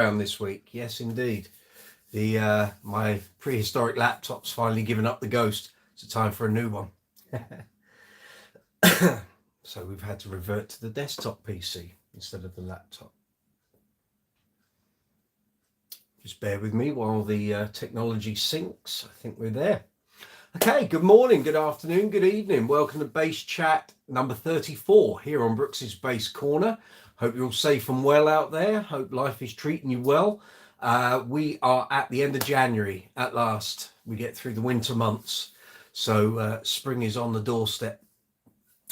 around this week. Yes, indeed. The my prehistoric laptop's finally given up the ghost. It's time for a new one. So we've had to revert to the desktop PC instead of the laptop. Just bear with me while the technology syncs. I think we're there. Okay, good morning, good afternoon, good evening. Welcome to Base Chat number 34 here on Brooks's Base Corner. Hope you're all safe and well out there. Hope life is treating you well. We are at the end of January at last. We get through the winter months. So spring is on the doorstep.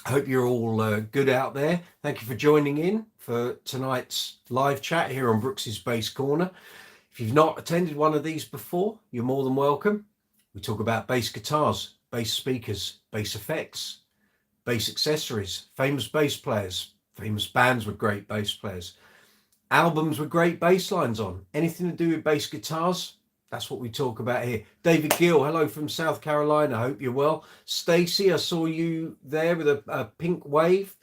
I hope you're all good out there. Thank you for joining in for tonight's live chat here on Brooks's Base Corner. If you've not attended one of these before, you're more than welcome. We talk about bass guitars, bass speakers, bass effects, bass accessories, famous bass players, famous bands with great bass players, albums with great bass lines on, anything to do with bass guitars. That's what we talk about here. David Gill, hello from South Carolina. Hope you're well. Stacey, I saw you there with a pink wave.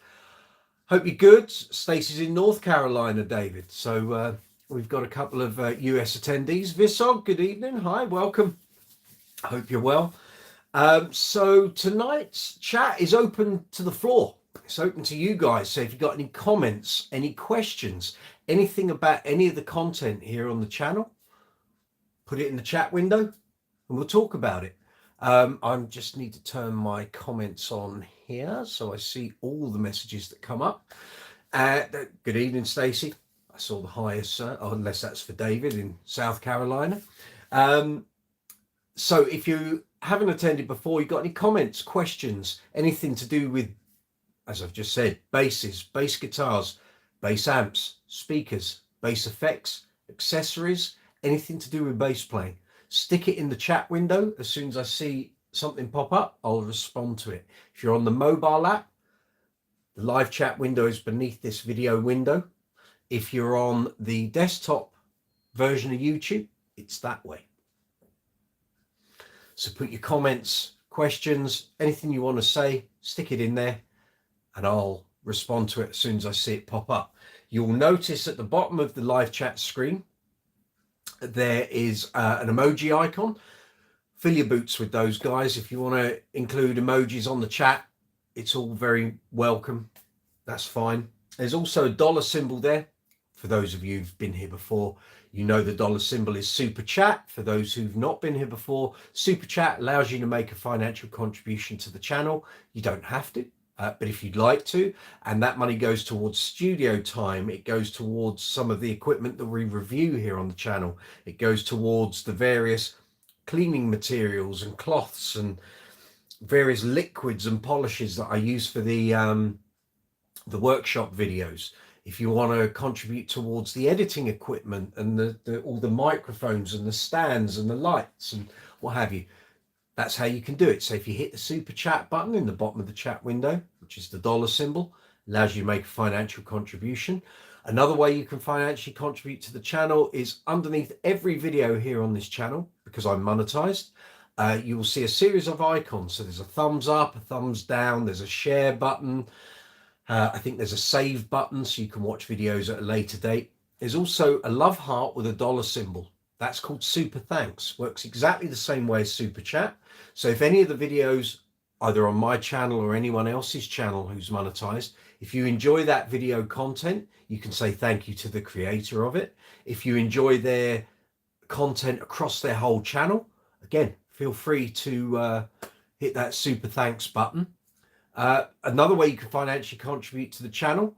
Hope you're good. Stacey's in North Carolina, David. So we've got a couple of US attendees. Visog, good evening. Hi, welcome. Hope you're well. So tonight's chat is open to the floor. It's open to you guys. So if you've got any comments, any questions, anything about any of the content here on the channel, put it in the chat window and we'll talk about it. I just need to turn my comments on here so I see all the messages that come up. Good evening, Stacey. I saw the highest, unless that's for David in South Carolina. So if you haven't attended before, you've got any comments, questions, anything to do with, as I've just said, basses, bass guitars, bass amps, speakers, bass effects, accessories, anything to do with bass playing, stick it in the chat window. As soon as I see something pop up, I'll respond to it. If you're on the mobile app, the live chat window is beneath this video window. If you're on the desktop version of YouTube, it's that way. So put your comments, questions, anything you want to say, stick it in there and I'll respond to it as soon as I see it pop up. You'll notice at the bottom of the live chat screen, there is an emoji icon. Fill your boots with those guys. If you want to include emojis on the chat, it's all very welcome. That's fine. There's also a dollar symbol there. For those of you who've been here before, you know the dollar symbol is Super Chat. For those who've not been here before, Super Chat allows you to make a financial contribution to the channel. You don't have to, but if you'd like to, and that money goes towards studio time, it goes towards some of the equipment that we review here on the channel. It goes towards the various cleaning materials and cloths and various liquids and polishes that I use for the workshop videos. If you want to contribute towards the editing equipment and all the microphones and the stands and the lights and what have you, that's how you can do it. So if you hit the Super Chat button in the bottom of the chat window, which is the dollar symbol, allows you to make a financial contribution. Another way you can financially contribute to the channel is underneath every video here on this channel, because I'm monetized, you will see a series of icons. So there's a thumbs up, a thumbs down, there's a share button. I think there's a save button so you can watch videos at a later date. There's also a love heart with a dollar symbol. That's called Super Thanks. Works exactly the same way as Super Chat. So if any of the videos, either on my channel or anyone else's channel who's monetized, if you enjoy that video content, you can say thank you to the creator of it. If you enjoy their content across their whole channel, again, feel free to hit that Super Thanks button. Another way you can financially contribute to the channel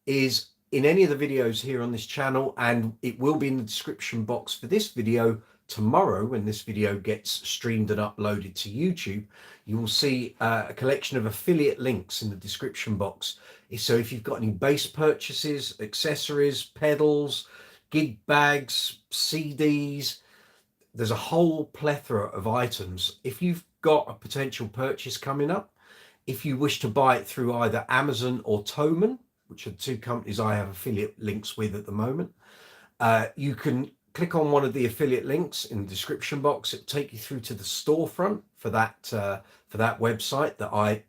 is in any of the videos here on this channel, and it will be in the description box for this video tomorrow when this video gets streamed and uploaded to YouTube. You will see a collection of affiliate links in the description box. So if you've got any bass purchases, accessories, pedals, gig bags, CDs, there's a whole plethora of items. If you've got a potential purchase coming up, if you wish to buy it through either Amazon or Thomann, which are the two companies I have affiliate links with at the moment, you can click on one of the affiliate links in the description box. It'll take you through to the storefront for that website that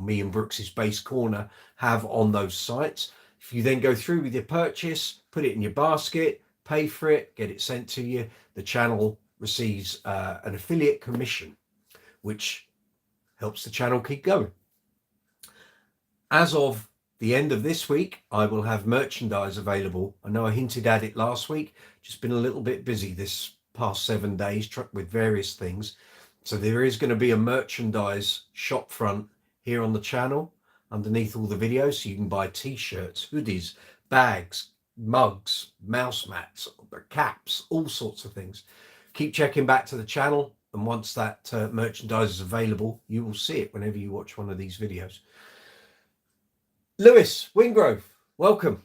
me and Brooks's Base Corner have on those sites. If you then go through with your purchase, put it in your basket, pay for it, get it sent to you. The channel receives an affiliate commission, which helps the channel keep going. As of the end of this week, I will have merchandise available. I know I hinted at it last week, just been a little bit busy this past 7 days with various things. So there is going to be a merchandise shop front here on the channel underneath all the videos, so you can buy t-shirts, hoodies, bags, mugs, mouse mats, caps, all sorts of things. Keep checking back to the channel, and once that merchandise is available, you will see it whenever you watch one of these videos. Lewis Wingrove, welcome.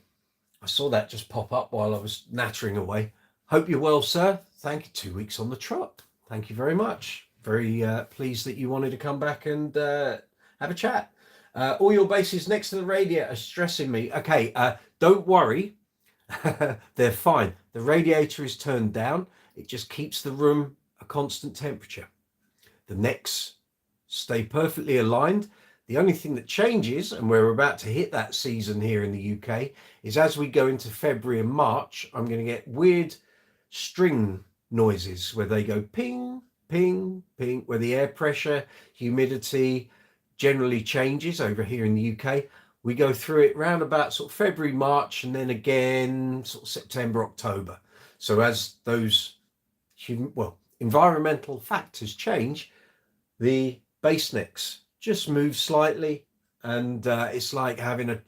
I saw that just pop up while I was nattering away. Hope you're well, sir. Thank you. 2 weeks on the trot. Thank you very much. Very pleased that you wanted to come back and have a chat. All your bases next to the radiator are stressing me. Okay, don't worry. They're fine. The radiator is turned down. It just keeps the room a constant temperature. The necks stay perfectly aligned. The only thing that changes, and we're about to hit that season here in the UK, is as we go into February and March, I'm going to get weird string noises where they go ping, ping, ping, where the air pressure, humidity generally changes over here in the UK. We go through it round about sort of February, March, and then again sort of September, October. So as those environmental factors change, the bass necks just move slightly, and it's like having a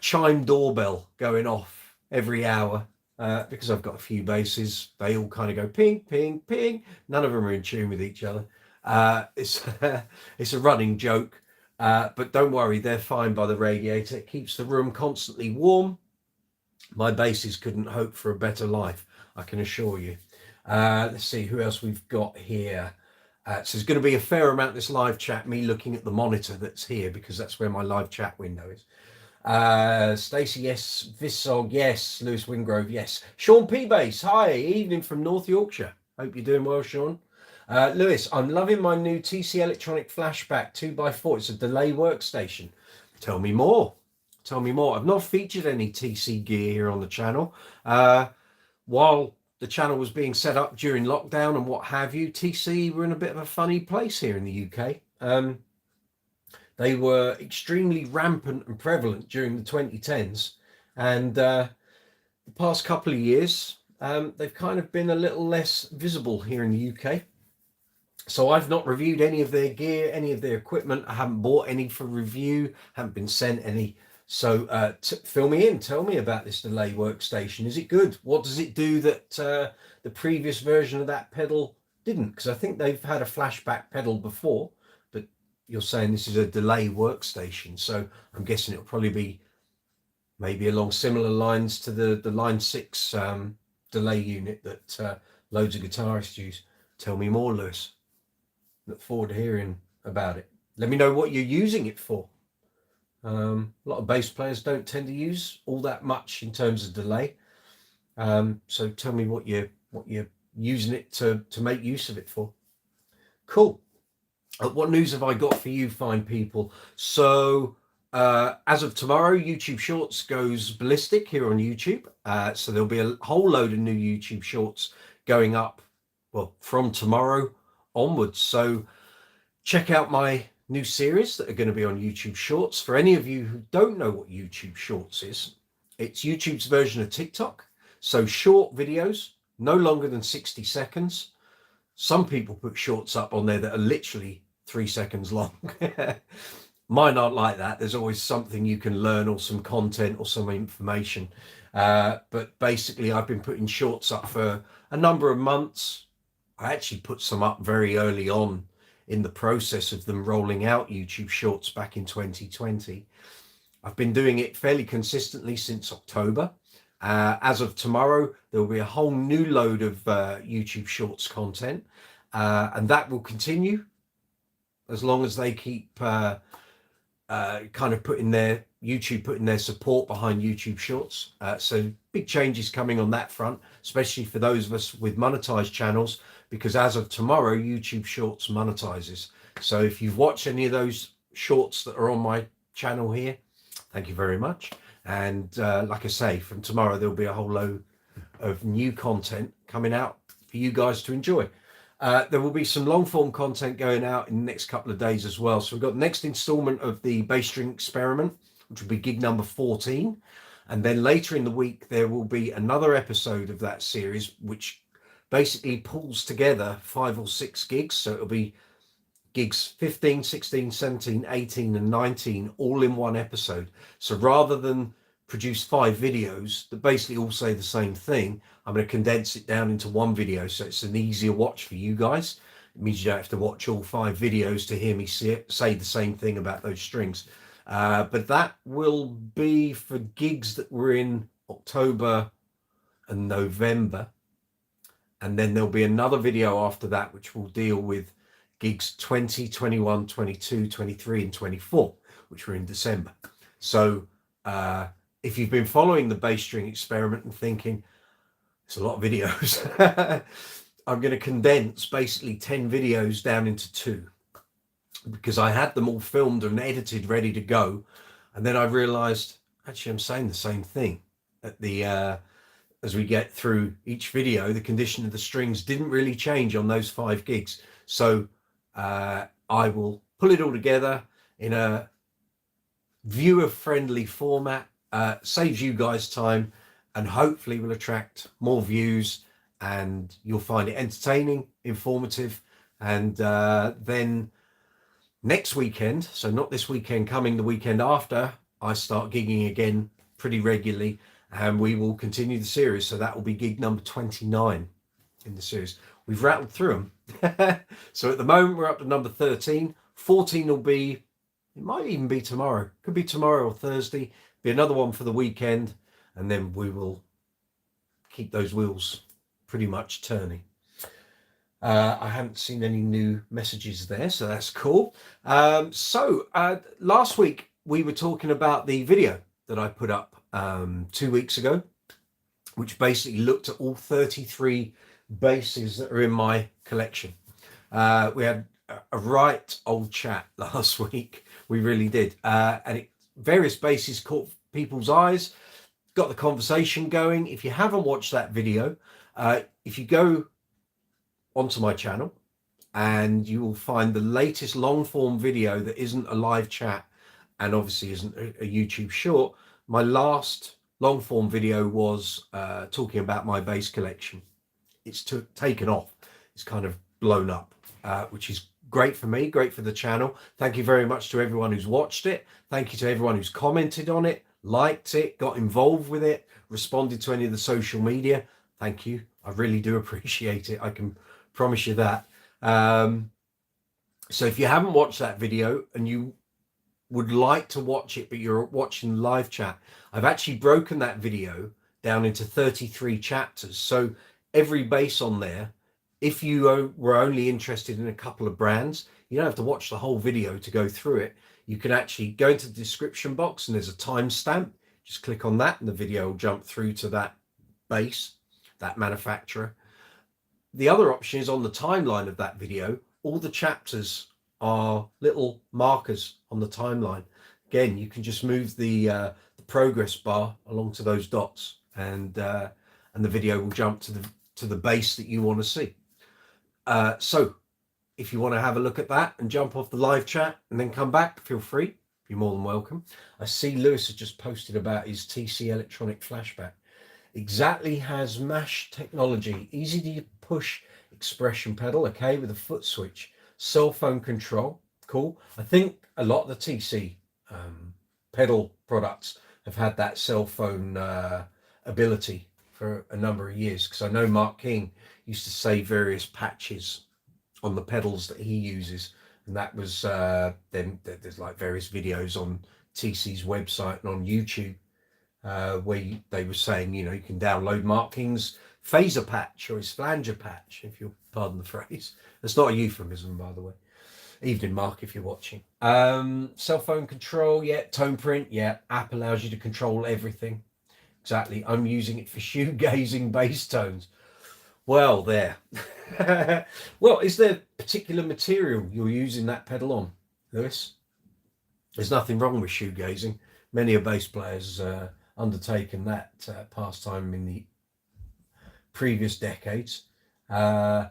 chime doorbell going off every hour. Because I've got a few basses, they all kind of go ping, ping, ping. None of them are in tune with each other. It's a running joke, but don't worry, they're fine by the radiator. It keeps the room constantly warm. My basses couldn't hope for a better life, I can assure you. Let's see who else we've got here. So there's going to be a fair amount of this live chat, me looking at the monitor that's here, because that's where my live chat window is. Stacey, yes. Vissog, yes. Lewis Wingrove, yes. Sean P. Base, hi. Evening from North Yorkshire. Hope you're doing well, Sean. Lewis, I'm loving my new TC Electronic Flashback 2x4. It's a delay workstation. Tell me more. Tell me more. I've not featured any TC gear here on the channel. While the channel was being set up during lockdown and what have you, TC were in a bit of a funny place here in the UK. They were extremely rampant and prevalent during the 2010s. And the past couple of years, they've kind of been a little less visible here in the UK. So I've not reviewed any of their gear, any of their equipment. I haven't bought any for review, haven't been sent any. So fill me in, tell me about this delay workstation. Is it good? What does it do that the previous version of that pedal didn't? Because I think they've had a flashback pedal before, but you're saying this is a delay workstation. So I'm guessing it'll probably be maybe along similar lines to the Line 6 delay unit that loads of guitarists use. Tell me more, Lewis. Look forward to hearing about it. Let me know what you're using it for. A lot of bass players don't tend to use all that much in terms of delay. So tell me what you're using it to make use of it for. Cool. What news have I got for you, fine people? So as of tomorrow, YouTube Shorts goes ballistic here on YouTube. So there'll be a whole load of new YouTube Shorts going up, well, from tomorrow onwards. So check out my new series that are going to be on YouTube Shorts. For any of you who don't know what YouTube Shorts is, it's YouTube's version of TikTok. So short videos, no longer than 60 seconds. Some people put shorts up on there that are literally 3 seconds long. Mine aren't like that. There's always something you can learn or some content or some information. But basically, I've been putting shorts up for a number of months. I actually put some up very early on in the process of them rolling out YouTube Shorts back in 2020. I've been doing it fairly consistently since October. As of tomorrow, there will be a whole new load of YouTube Shorts content, and that will continue as long as they keep kind of putting their support behind YouTube Shorts. So big changes coming on that front, especially for those of us with monetized channels, because as of tomorrow, YouTube Shorts monetizes. So if you've watched any of those shorts that are on my channel here, thank you very much. And like I say, from tomorrow, there'll be a whole load of new content coming out for you guys to enjoy. There will be some long form content going out in the next couple of days as well. So we've got the next installment of the bass string experiment, which will be gig number 14. And then later in the week, there will be another episode of that series, which basically pulls together 5 or 6 gigs. So it'll be gigs 15, 16, 17, 18, and 19 all in one episode. So rather than produce 5 videos that basically all say the same thing, I'm going to condense it down into one video so it's an easier watch for you guys. It means you don't have to watch all 5 videos to hear me say the same thing about those strings. But that will be for gigs that were in October and November. And then there'll be another video after that, which will deal with gigs 20, 21, 22, 23, and 24, which were in December. So if you've been following the bass string experiment and thinking, it's a lot of videos, I'm going to condense basically 10 videos down into 2, because I had them all filmed and edited, ready to go. And then I realized, actually, I'm saying the same thing at the, as we get through each video, the condition of the strings didn't really change on those 5 gigs. So I will pull it all together in a viewer-friendly format, saves you guys time, and hopefully will attract more views, and you'll find it entertaining, informative. And then next weekend, so not this weekend coming, the weekend after, I start gigging again pretty regularly, and we will continue the series. So that will be gig number 29 in the series. We've rattled through them. So at the moment, we're up to number 13. 14 will be, it might even be tomorrow. Could be tomorrow or Thursday. Be another one for the weekend. And then we will keep those wheels pretty much turning. I haven't seen any new messages there, so that's cool. Last week, we were talking about the video that I put up 2 weeks ago, which basically looked at all 33 basses that are in my collection. We had a right old chat last week. We really did. And various basses caught people's eyes, got the conversation going. If you haven't watched that video, if you go onto my channel, and you will find the latest long form video that isn't a live chat and obviously isn't a YouTube short. My last long form video was talking about my bass collection. It's taken off. It's kind of blown up, which is great for me, great for the channel. Thank you very much to everyone who's watched it. Thank you to everyone who's commented on it, liked it, got involved with it, responded to any of the social media. Thank you. I really do appreciate it. I can promise you that. So if you haven't watched that video and you would like to watch it, but you're watching live chat, I've actually broken that video down into 33 chapters. So every bass on there, if you were only interested in a couple of brands, you don't have to watch the whole video to go through it. You can actually go into the description box and there's a timestamp. Just click on that and the video will jump through to that bass, that manufacturer. The other option is on the timeline of that video. All the chapters are little markers on the timeline. Again, you can just move the progress bar along to those dots, and the video will jump to the bass that you want to see. So if you want to have a look at that and jump off the live chat and then come back, feel free. You're more than welcome. I see Lewis has just posted about his TC electronic flashback. Exactly has mash technology, easy to push expression pedal, okay, with a foot switch, cell phone control, cool. I think a lot of the TC pedal products have had that cell phone ability for a number of years, because I know Mark King used to save various patches on the pedals that he uses, and that was then there's like various videos on TC's website and on YouTube where they were saying, you know, you can download Mark King's phaser patch or his flanger patch, if you'll pardon the phrase. That's not a euphemism, by the way. Evening, Mark, if you're watching. Cell phone control, yeah. Tone print, yeah. App allows you to control everything. Exactly. I'm using it for shoegazing bass tones. Well, there. Well, is there particular material you're using that pedal on, Lewis? There's nothing wrong with shoegazing. Many a bass players undertaken that pastime in the previous decades. Yeah,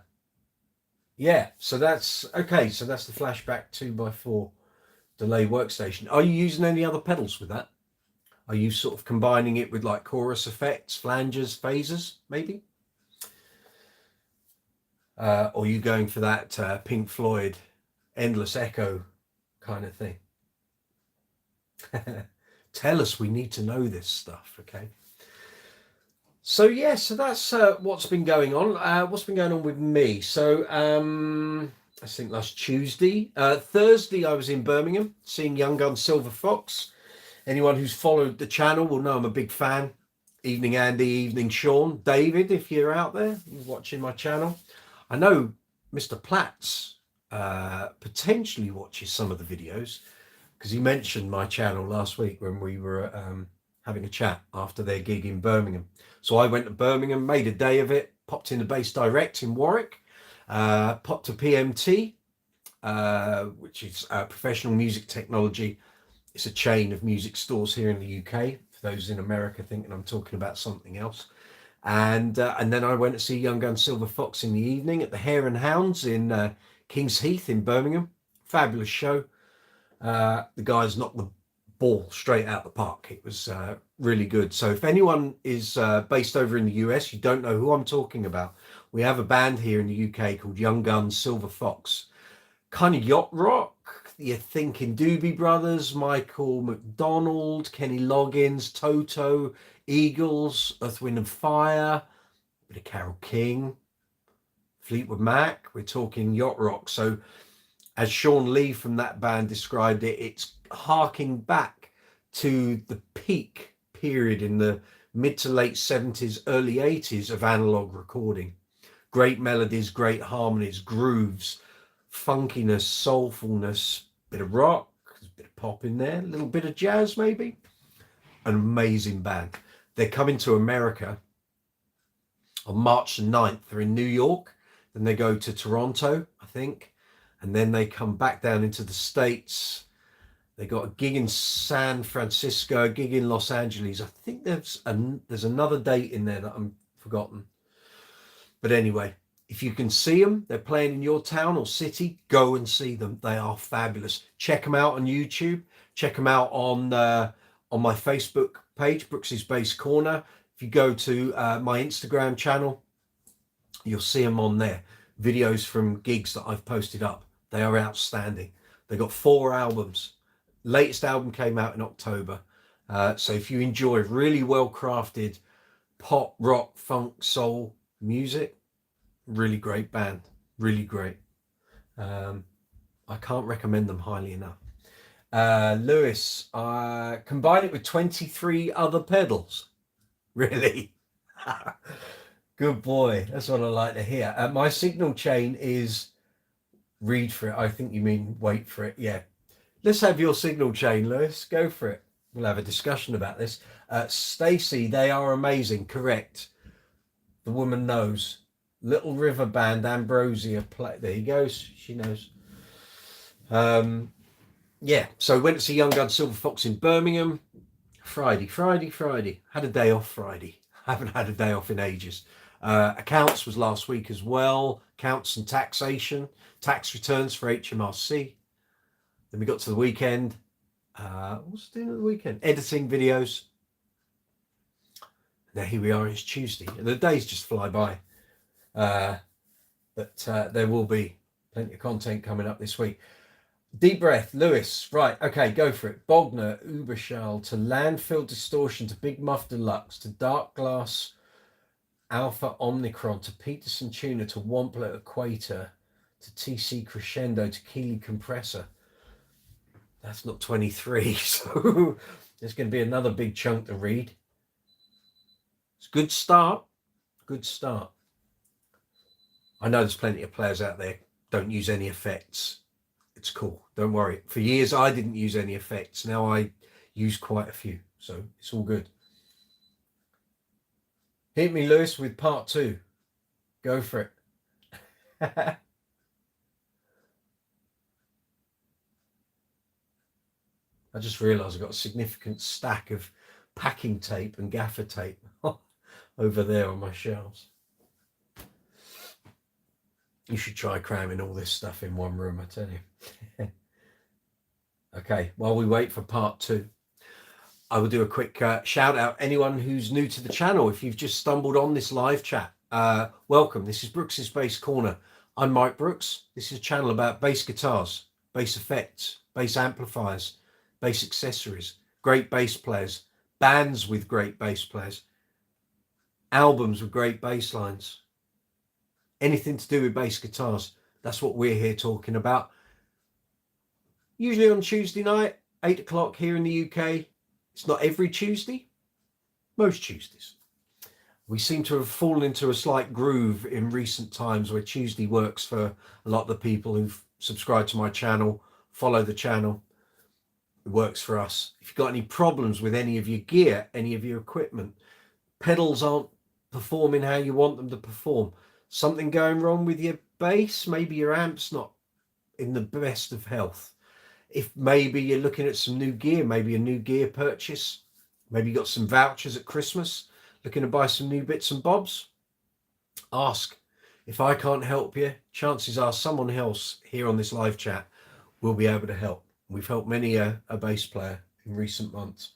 so that's okay. So that's the flashback 2x4 delay workstation. Are you using any other pedals with that? Are you sort of combining it with like chorus effects, flanges, phasers, maybe? Or are you going for that Pink Floyd endless echo kind of thing? Tell us, we need to know this stuff, okay? So yeah, so that's what's been going on. What's been going on with me? So I think last Tuesday, Thursday, I was in Birmingham seeing Young Gun Silver Fox. Anyone who's followed the channel will know I'm a big fan. Evening Andy, evening Sean, David, if you're out there watching my channel. I know Mr. Platts potentially watches some of the videos because he mentioned my channel last week when we were having a chat after their gig in Birmingham. So I went to Birmingham, made a day of it, popped in the Bass Direct in Warwick, popped to PMT, which is Professional Music Technology. It's a chain of music stores here in the UK, for those in America thinking I'm talking about something else. And then I went to see Young Gun Silver Fox in the evening at the Hare and Hounds in King's Heath in Birmingham. Fabulous show. The guys knocked the ball straight out the park. It was really good. So if anyone is based over in the US, you don't know who I'm talking about. We have a band here in the UK called Young Gun Silver Fox. Kind of yacht rock. You're thinking Doobie Brothers, Michael McDonald, Kenny Loggins, Toto, Eagles, Earth, Wind and Fire, a bit of Carole King, Fleetwood Mac. We're talking yacht rock. So as Sean Lee from that band described it, it's harking back to the peak period in the mid to late 70s, early 80s of analog recording. Great melodies, great harmonies, grooves, funkiness, soulfulness, bit of rock, a bit of pop in there, a little bit of jazz maybe. An amazing band. They're coming to America on March the 9th. They're in New York, then they go to Toronto, I think, and then they come back down into the States. They got a gig in San Francisco, a gig in Los Angeles. I think there's another date in there that I'm forgotten. But anyway, if you can see them, they're playing in your town or city, go and see them. They are fabulous. Check them out on YouTube. Check them out on my Facebook page, Brooks's Bass Corner. If you go to my Instagram channel, you'll see them on there. Videos from gigs that I've posted up. They are outstanding. They got 4 albums. Latest album came out in October. So if you enjoy really well crafted pop, rock, funk, soul music, really great band, really great. I can't recommend them highly enough. Lewis, combine it with 23 other pedals. Really? Good boy. That's what I like to hear. My signal chain is read for it. I think you mean wait for it. Yeah. Let's have your signal chain, Lewis. Go for it. We'll have a discussion about this. Stacey, they are amazing. Correct. The woman knows. Little River Band, Ambrosia play. There he goes. She knows. Yeah. So went to see Young Gun Silver Fox in Birmingham. Friday. Had a day off Friday. Haven't had a day off in ages. Accounts was last week as well. Accounts and taxation. Tax returns for HMRC. Then we got to the weekend. What's doing at the weekend? Editing videos. Now here we are, it's Tuesday. And the days just fly by. But there will be plenty of content coming up this week. Deep breath, Lewis. Right, okay, go for it. Bogner, Uberschall to Landfill Distortion to Big Muff Deluxe to Dark Glass Alpha Omnicron to Peterson Tuner to Wampler Equator to TC Crescendo to Keeley Compressor. That's not 23, so there's going to be another big chunk to read. It's a good start. Good start. I know there's plenty of players out there don't use any effects. It's cool. Don't worry. For years, I didn't use any effects. Now I use quite a few. So it's all good. Hit me, Lewis, with part 2. Go for it. I just realised I've got a significant stack of packing tape and gaffer tape over there on my shelves. You should try cramming all this stuff in one room, I tell you. Okay, while we wait for part 2, I will do a quick shout out. Anyone who's new to the channel, if you've just stumbled on this live chat, welcome. This is Brooks's Bass Corner. I'm Mike Brooks. This is a channel about bass guitars, bass effects, bass amplifiers, bass accessories, great bass players, bands with great bass players, albums with great bass lines, anything to do with bass guitars. That's what we're here talking about. Usually on Tuesday night, 8 o'clock here in the UK. It's not every Tuesday, most Tuesdays. We seem to have fallen into a slight groove in recent times where Tuesday works for a lot of the people who've subscribed to my channel, follow the channel. It works for us. If you've got any problems with any of your gear, any of your equipment, pedals aren't performing how you want them to perform, something going wrong with your bass, maybe your amp's not in the best of health. If maybe you're looking at some new gear, maybe a new gear purchase, maybe you got some vouchers at Christmas, looking to buy some new bits and bobs, ask. If I can't help you, chances are someone else here on this live chat will be able to help. We've helped many a bass player in recent months.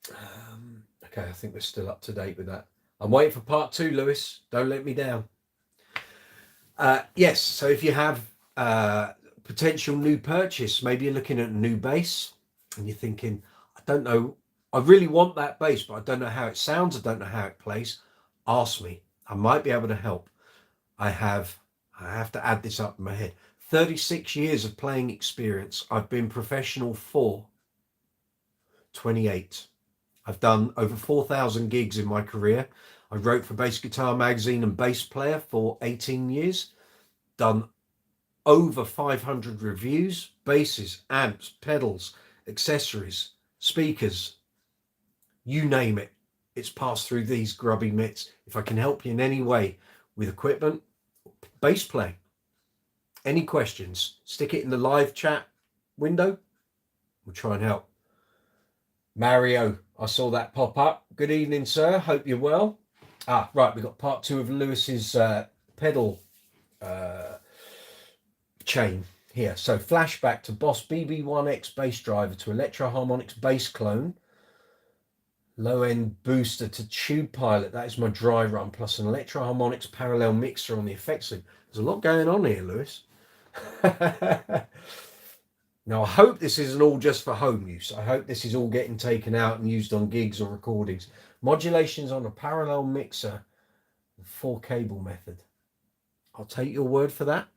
Okay, I think we're still up to date with that. I'm waiting for part 2, Lewis. Don't let me down. Yes, so if you have potential new purchase, maybe you're looking at a new bass and you're thinking, I don't know, I really want that bass, but I don't know how it sounds, I don't know how it plays. Ask me. I might be able to help. I have to add this up in my head. 36 years of playing experience. I've been professional for 28. I've done over 4,000 gigs in my career. I wrote for Bass Guitar Magazine and Bass Player for 18 years. Done over 500 reviews, basses, amps, pedals, accessories, speakers, you name it. It's passed through these grubby mitts. If I can help you in any way with equipment, bass playing, any questions, stick it in the live chat window. We'll try and help. Mario, I saw that pop up. Good evening, sir. Hope you're well. Right, we've got part 2 of Lewis's pedal chain here. So flashback to Boss BB1X bass driver to Electro Harmonix bass clone, low end booster to Tube Pilot. That is my dry run, plus an Electro Harmonix parallel mixer on the effects loop. There's a lot going on here, Lewis. Now, I hope this isn't all just for home use. I hope this is all getting taken out and used on gigs or recordings. Modulations on a parallel mixer, 4-cable method. I'll take your word for that.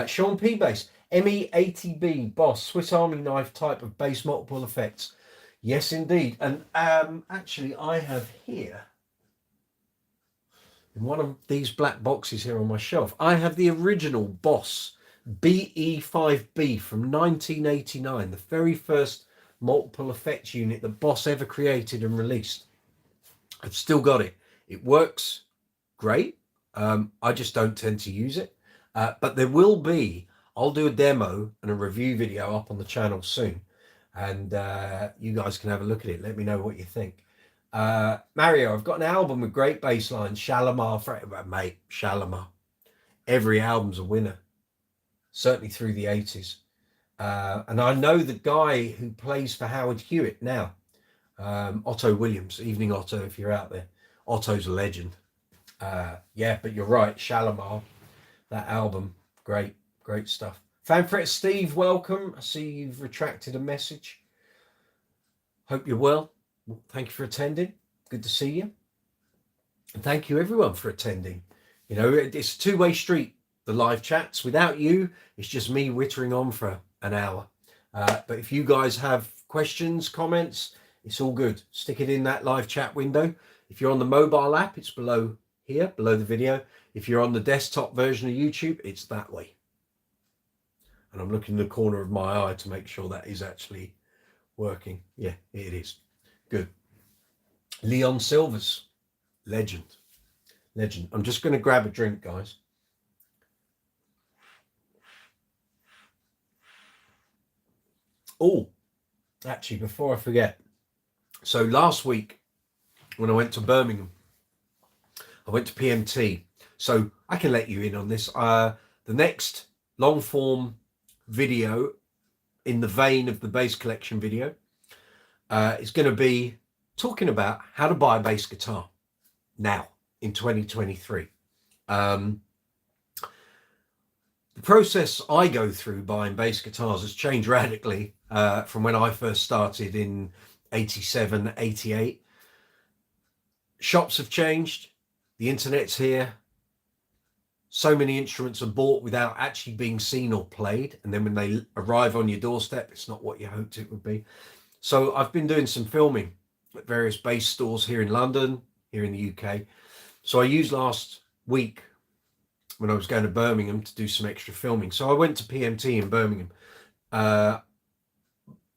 Sean P. Bass, ME80B Boss, Swiss Army knife type of bass, multiple effects. Yes, indeed. And actually, I have here, in one of these black boxes here on my shelf, I have the original Boss BE5B from 1989, the very first multiple effects unit that Boss ever created and released. I've still got it. It works great. I just don't tend to use it. But there will be, I'll do a demo and a review video up on the channel soon. And you guys can have a look at it. Let me know what you think. Mario, I've got an album with great bass lines. Shalimar, mate, Shalimar. Every album's a winner. Certainly through the 80s. And I know the guy who plays for Howard Hewitt now. Otto Williams. Evening, Otto, if you're out there. Otto's a legend. Yeah, but you're right. Shalimar, that album, great stuff. Fanfret Steve, welcome. I see you've retracted a message. Hope you're well. Thank you for attending. Good to see you. And thank you everyone for attending. You know, it's a two-way street, the live chats. Without you, it's just me wittering on for an hour. But if you guys have questions, comments, it's all good. Stick it in that live chat window. If you're on the mobile app, it's below here, below the video. If you're on the desktop version of YouTube, it's that way. And I'm looking in the corner of my eye to make sure that is actually working. Yeah, it is. Good. Leon Silvers, legend. I'm just going to grab a drink, guys. Oh, actually, before I forget. So last week, when I went to Birmingham, I went to PMT. So I can let you in on this. The next long form video in the vein of the bass collection video is going to be talking about how to buy a bass guitar now in 2023. The process I go through buying bass guitars has changed radically from when I first started in 87, 88. Shops have changed. The internet's here. So many instruments are bought without actually being seen or played. And then when they arrive on your doorstep, it's not what you hoped it would be. So I've been doing some filming at various bass stores here in London, here in the UK. So I used last week when I was going to Birmingham to do some extra filming. So I went to PMT in Birmingham. Now,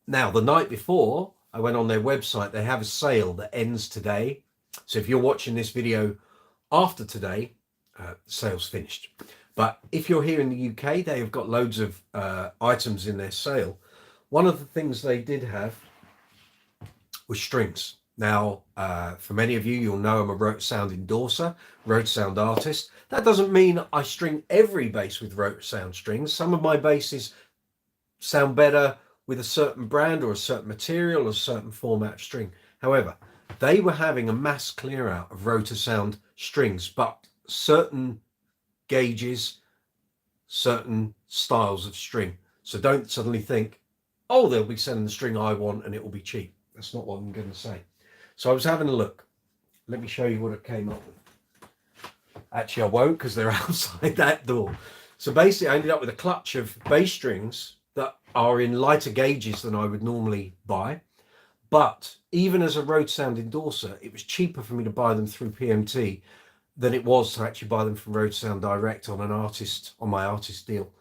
the night before, I went on their website. They have a sale that ends today. So if you're watching this video after today, the sale's finished. But if you're here in the UK, they have got loads of items in their sale. One of the things they did have was strings. Now, for many of you, you'll know I'm a Rote Sound endorser, Rote Sound artist. That doesn't mean I string every bass with Rote Sound strings. Some of my basses sound better with a certain brand or a certain material or a certain format of string. However, they were having a mass clear out of Rote Sound strings, but certain gauges, certain styles of string. So don't suddenly think, oh, they'll be selling the string I want and it will be cheap. That's not what I'm going to say. So I was having a look. Let me show you what I came up with. Actually, I won't because they're outside that door. So basically, I ended up with a clutch of bass strings that are in lighter gauges than I would normally buy. But even as a Rote Sound endorser, it was cheaper for me to buy them through PMT than it was to actually buy them from Rote Sound direct on my artist deal.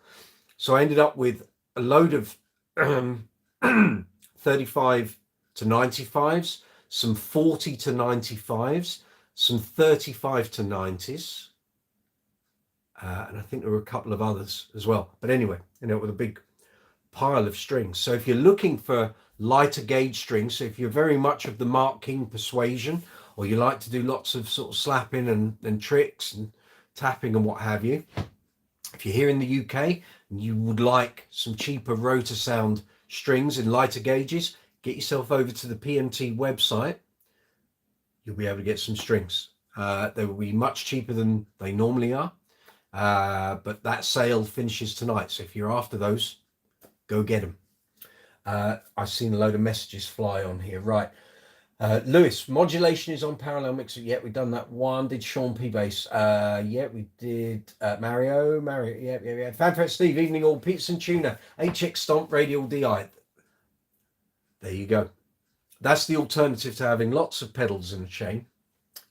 So I ended up with a load of 35 to 95s, some 40 to 95s, some 35 to 90s, and I think there were a couple of others as well. But anyway, ended up with a big pile of strings. So if you're looking for lighter gauge strings, so if you're very much of the Mark King persuasion, or you like to do lots of sort of slapping and tricks and tapping and what have you, if you're here in the UK and you would like some cheaper Rote Sound strings in lighter gauges, get yourself over to the PMT website. You'll be able to get some strings. They will be much cheaper than they normally are, but that sale finishes tonight. So if you're after those, go get them. I've seen a load of messages fly on here. Right. Lewis, modulation is on parallel mixer. Yeah, we've done that one. Did Sean P bass? Yeah, we did. Mario. Yeah. Fanfare Steve, evening all. Pizza and tuna. HX Stomp Radial DI. There you go. That's the alternative to having lots of pedals in a chain.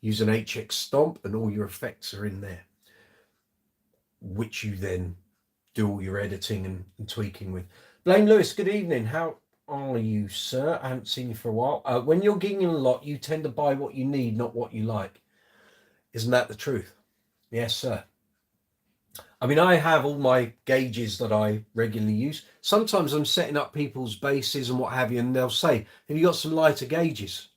Use an HX Stomp and all your effects are in there, which you then do all your editing and tweaking with. Blaine Lewis, good evening. How are you, sir? I haven't seen you for a while. When you're gigging a lot, you tend to buy what you need, not what you like. Isn't that the truth? Yes, sir. I mean, I have all my gauges that I regularly use. Sometimes I'm setting up people's basses and what have you, and they'll say, have you got some lighter gauges?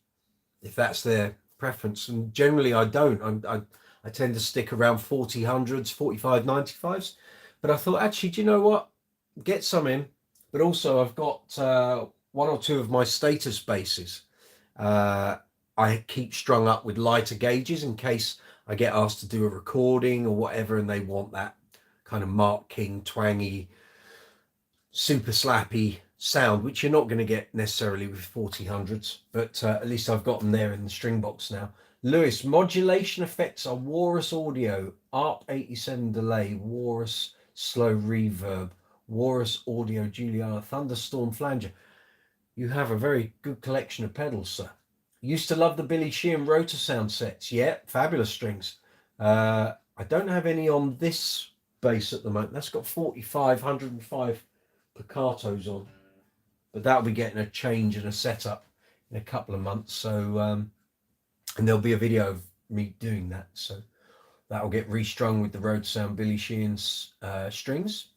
If that's their preference. And generally I don't. I tend to stick around 40/100s, 45/95s. But I thought, actually, do you know what? Get some in. But also I've got one or two of my status basses. I keep strung up with lighter gauges in case I get asked to do a recording or whatever, and they want that kind of Mark King twangy, super slappy sound, which you're not going to get necessarily with 40/100s, but at least I've got them there in the string box now. Lewis, modulation effects are Walrus Audio, ARP 87 delay, Walrus slow reverb, Walrus Audio Juliana, Thunderstorm flanger. You have a very good collection of pedals, sir. Used to love the Billy Sheehan Rote Sound sets. Yeah, fabulous strings. I don't have any on this bass at the moment. That's got 45, 105 piccatos on, but that'll be getting a change and a setup in a couple of months. So, and there'll be a video of me doing that. So that'll get restrung with the Rote Sound Billy Sheehan's strings.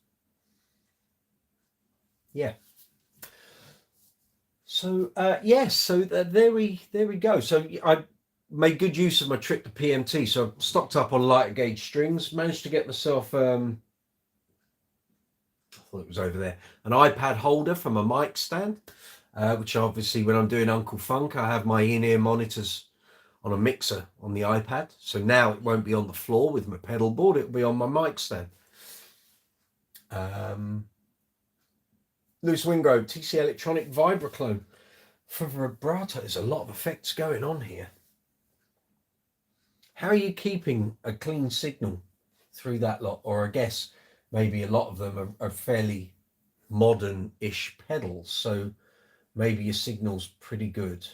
Yeah. So yes, so there we go. So made good use of my trip to PMT, so I stocked up on lighter gauge strings. Managed to get myself, I thought it was over there, an iPad holder from a mic stand, which obviously when I'm doing Uncle Funk, I have my in-ear monitors on a mixer on the iPad. So now it won't be on the floor with my pedal board, it'll be on my mic stand. Lewis Wingrove, TC Electronic Vibraclone. For vibrato, there's a lot of effects going on here. How are you keeping a clean signal through that lot? Or I guess maybe a lot of them are fairly modern-ish pedals, so maybe your signal's pretty good.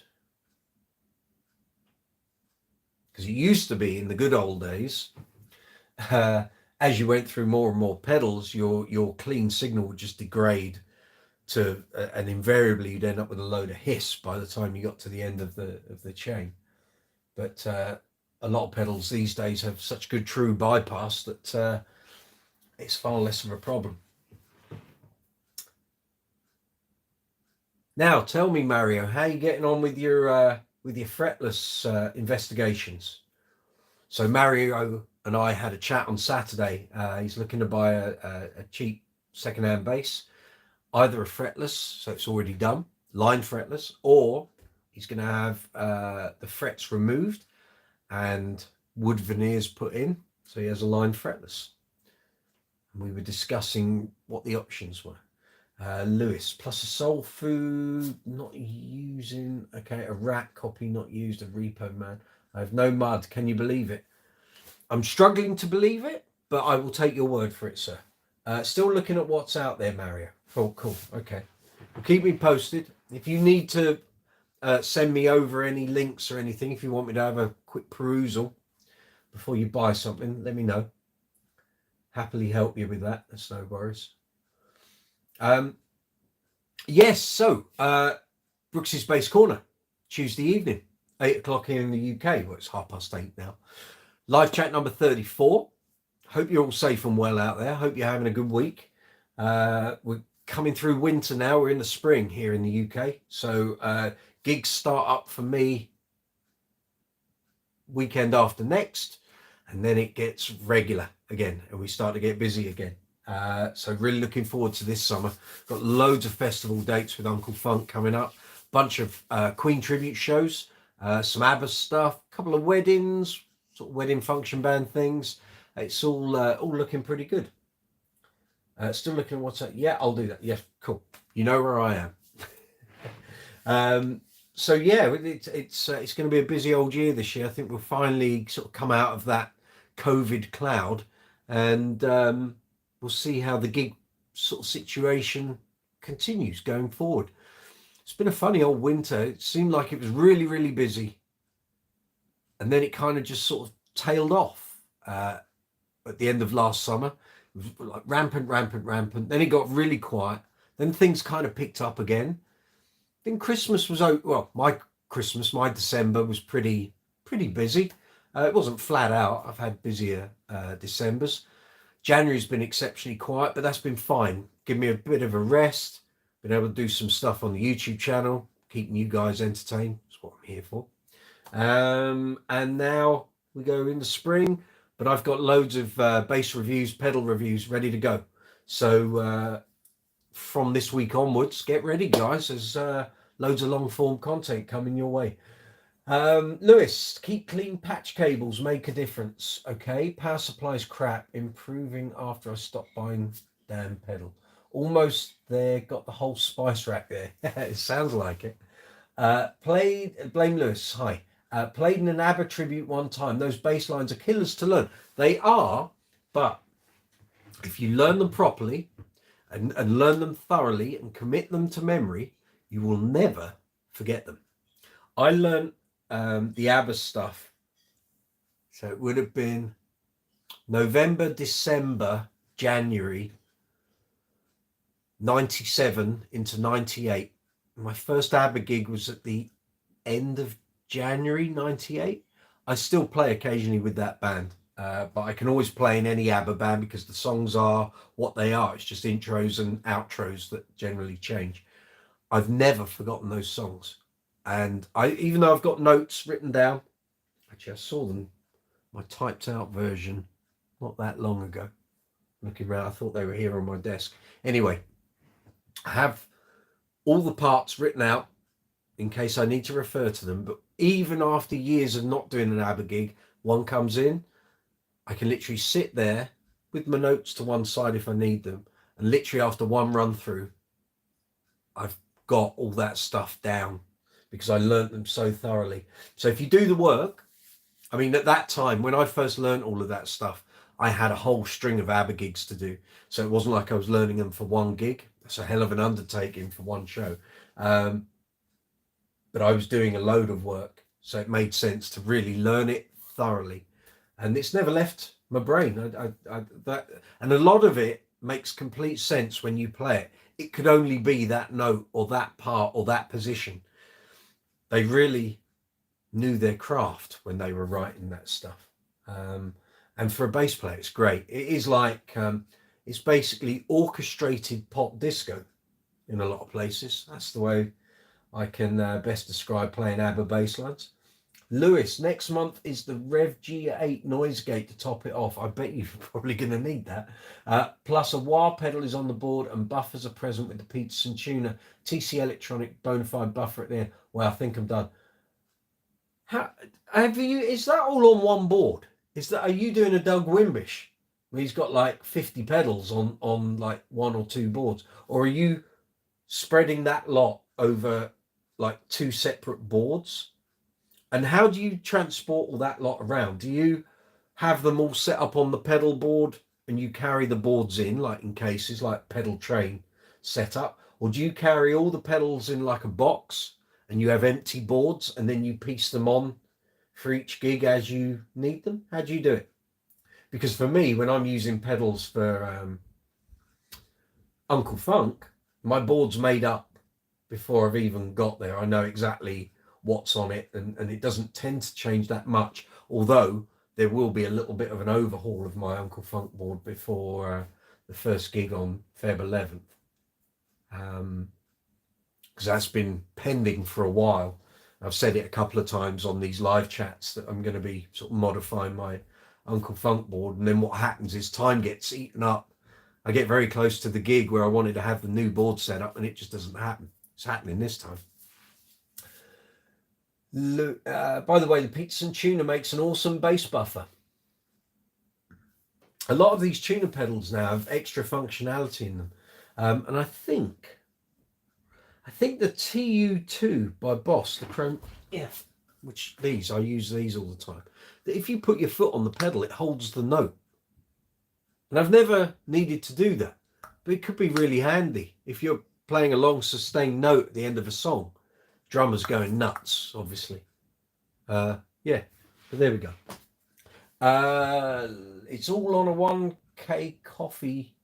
Because it used to be in the good old days, as you went through more and more pedals, your clean signal would just degrade to, and invariably you'd end up with a load of hiss by the time you got to the end of the chain. But a lot of pedals these days have such good true bypass that it's far less of a problem. Now, tell me, Mario, how are you getting on with your fretless investigations? So Mario and I had a chat on Saturday. He's looking to buy a cheap second-hand bass, either a fretless, so it's already done, line fretless, or he's going to have the frets removed and wood veneers put in, so he has a line fretless. And we were discussing what the options were. Lewis, plus a soul food not using, okay, a rat copy not used, a repo man. I have no mud, can you believe it? I'm struggling to believe it, but I will take your word for it, sir. Still looking at what's out there, Mario. Cool, okay. Well, keep me posted. If you need to send me over any links or anything, if you want me to have a quick perusal before you buy something, let me know. Happily help you with that, that's no worries. Yes, so Brooks's Bass Corner, Tuesday evening, 8 o'clock here in the UK. Well, it's 8:30 now. Live chat number 34. Hope you're all safe and well out there. Hope you're having a good week. We're coming through winter now. We're in the spring here in the UK. So gigs start up for me weekend after next, and then it gets regular again, and we start to get busy again. So really looking forward to this summer. Got loads of festival dates with Uncle Funk coming up, bunch of Queen tribute shows, some ABBA stuff, a couple of weddings, sort of wedding function band things. It's all looking pretty good. Still looking at what's up. Yeah, I'll do that. Yeah, cool. You know where I am. So yeah, it's going to be a busy old year this year. I think we'll finally sort of come out of that COVID cloud, and we'll see how the gig sort of situation continues going forward. It's been a funny old winter. It seemed like it was really, really busy, and then it kind of just sort of tailed off at the end of last summer. It was like rampant. Then it got really quiet. Then things kind of picked up again. Then Christmas was my December was pretty busy. It wasn't flat out. I've had busier Decembers. January's been exceptionally quiet, but that's been fine. Give me a bit of a rest. Been able to do some stuff on the YouTube channel, keeping you guys entertained. That's what I'm here for. And now we go in the spring, but I've got loads of bass reviews, pedal reviews ready to go. So from this week onwards, get ready, guys. There's loads of long form content coming your way. Lewis, keep clean patch cables, make a difference. Okay, power supply's crap, improving after I stopped buying damn pedal. Almost there, got the whole spice rack there. It sounds like it. Blame Lewis, hi. Played in an ABBA tribute one time. Those bass lines are killers to learn. They are, but if you learn them properly and learn them thoroughly and commit them to memory, you will never forget them. I learned the ABBA stuff, so it would have been November, December, January 97 into 98. My first ABBA gig was at the end of January 98. I still play occasionally with that band, but I can always play in any ABBA band because the songs are what they are. It's just intros and outros that generally change. I've never forgotten those songs, and even though I've got notes written down, Actually, I saw them, my typed out version, not that long ago. Looking around, I thought they were here on my desk. Anyway, I have all the parts written out in case I need to refer to them. But even after years of not doing an ABBA gig, one comes in, I can literally sit there with my notes to one side if I need them. And literally after one run through, I've got all that stuff down because I learnt them so thoroughly. So if you do the work, I mean, at that time, when I first learnt all of that stuff, I had a whole string of ABBA gigs to do. So it wasn't like I was learning them for one gig. That's a hell of an undertaking for one show. But I was doing a load of work. So it made sense to really learn it thoroughly. And it's never left my brain. And a lot of it makes complete sense when you play it. It could only be that note or that part or that position. They really knew their craft when they were writing that stuff. And for a bass player, it's great. It is like, it's basically orchestrated pop disco in a lot of places. That's the way I can best describe playing ABBA bass lines. Lewis, next month is the Rev G8 noise gate to top it off. I bet you're probably going to need that. Plus a wah pedal is on the board and buffers are present with the Peterson tuner. TC Electronic Bonafide buffer at the end. Well, I think I'm done. Is that all on one board? Are you doing a Doug Wimbish where he's got like 50 pedals on like one or two boards? Or are you spreading that lot over like two separate boards? And how do you transport all that lot around? Do you have them all set up on the pedal board and you carry the boards in, like in cases like pedal train setup? Or do you carry all the pedals in like a box and you have empty boards and then you piece them on for each gig as you need them? How do you do it? Because for me, when I'm using pedals for Uncle Funk, my board's made up before I've even got there. I know exactly what's on it, and it doesn't tend to change that much, although there will be a little bit of an overhaul of my Uncle Funk board before the first gig on Feb 11th, because that's been pending for a while. I've said it a couple of times on these live chats that I'm going to be sort of modifying my Uncle Funk board, and then what happens is time gets eaten up. I get very close to the gig where I wanted to have the new board set up and it just doesn't happen. It's happening this time. By the way, the Peterson tuner makes an awesome bass buffer. A lot of these tuner pedals now have extra functionality in them, and I think the TU2 by Boss, the Chrome, which I use these all the time. That if you put your foot on the pedal, it holds the note, and I've never needed to do that, but it could be really handy if you're playing a long sustained note at the end of a song. Drummer's going nuts, obviously. But there we go. It's all on a 1K coffee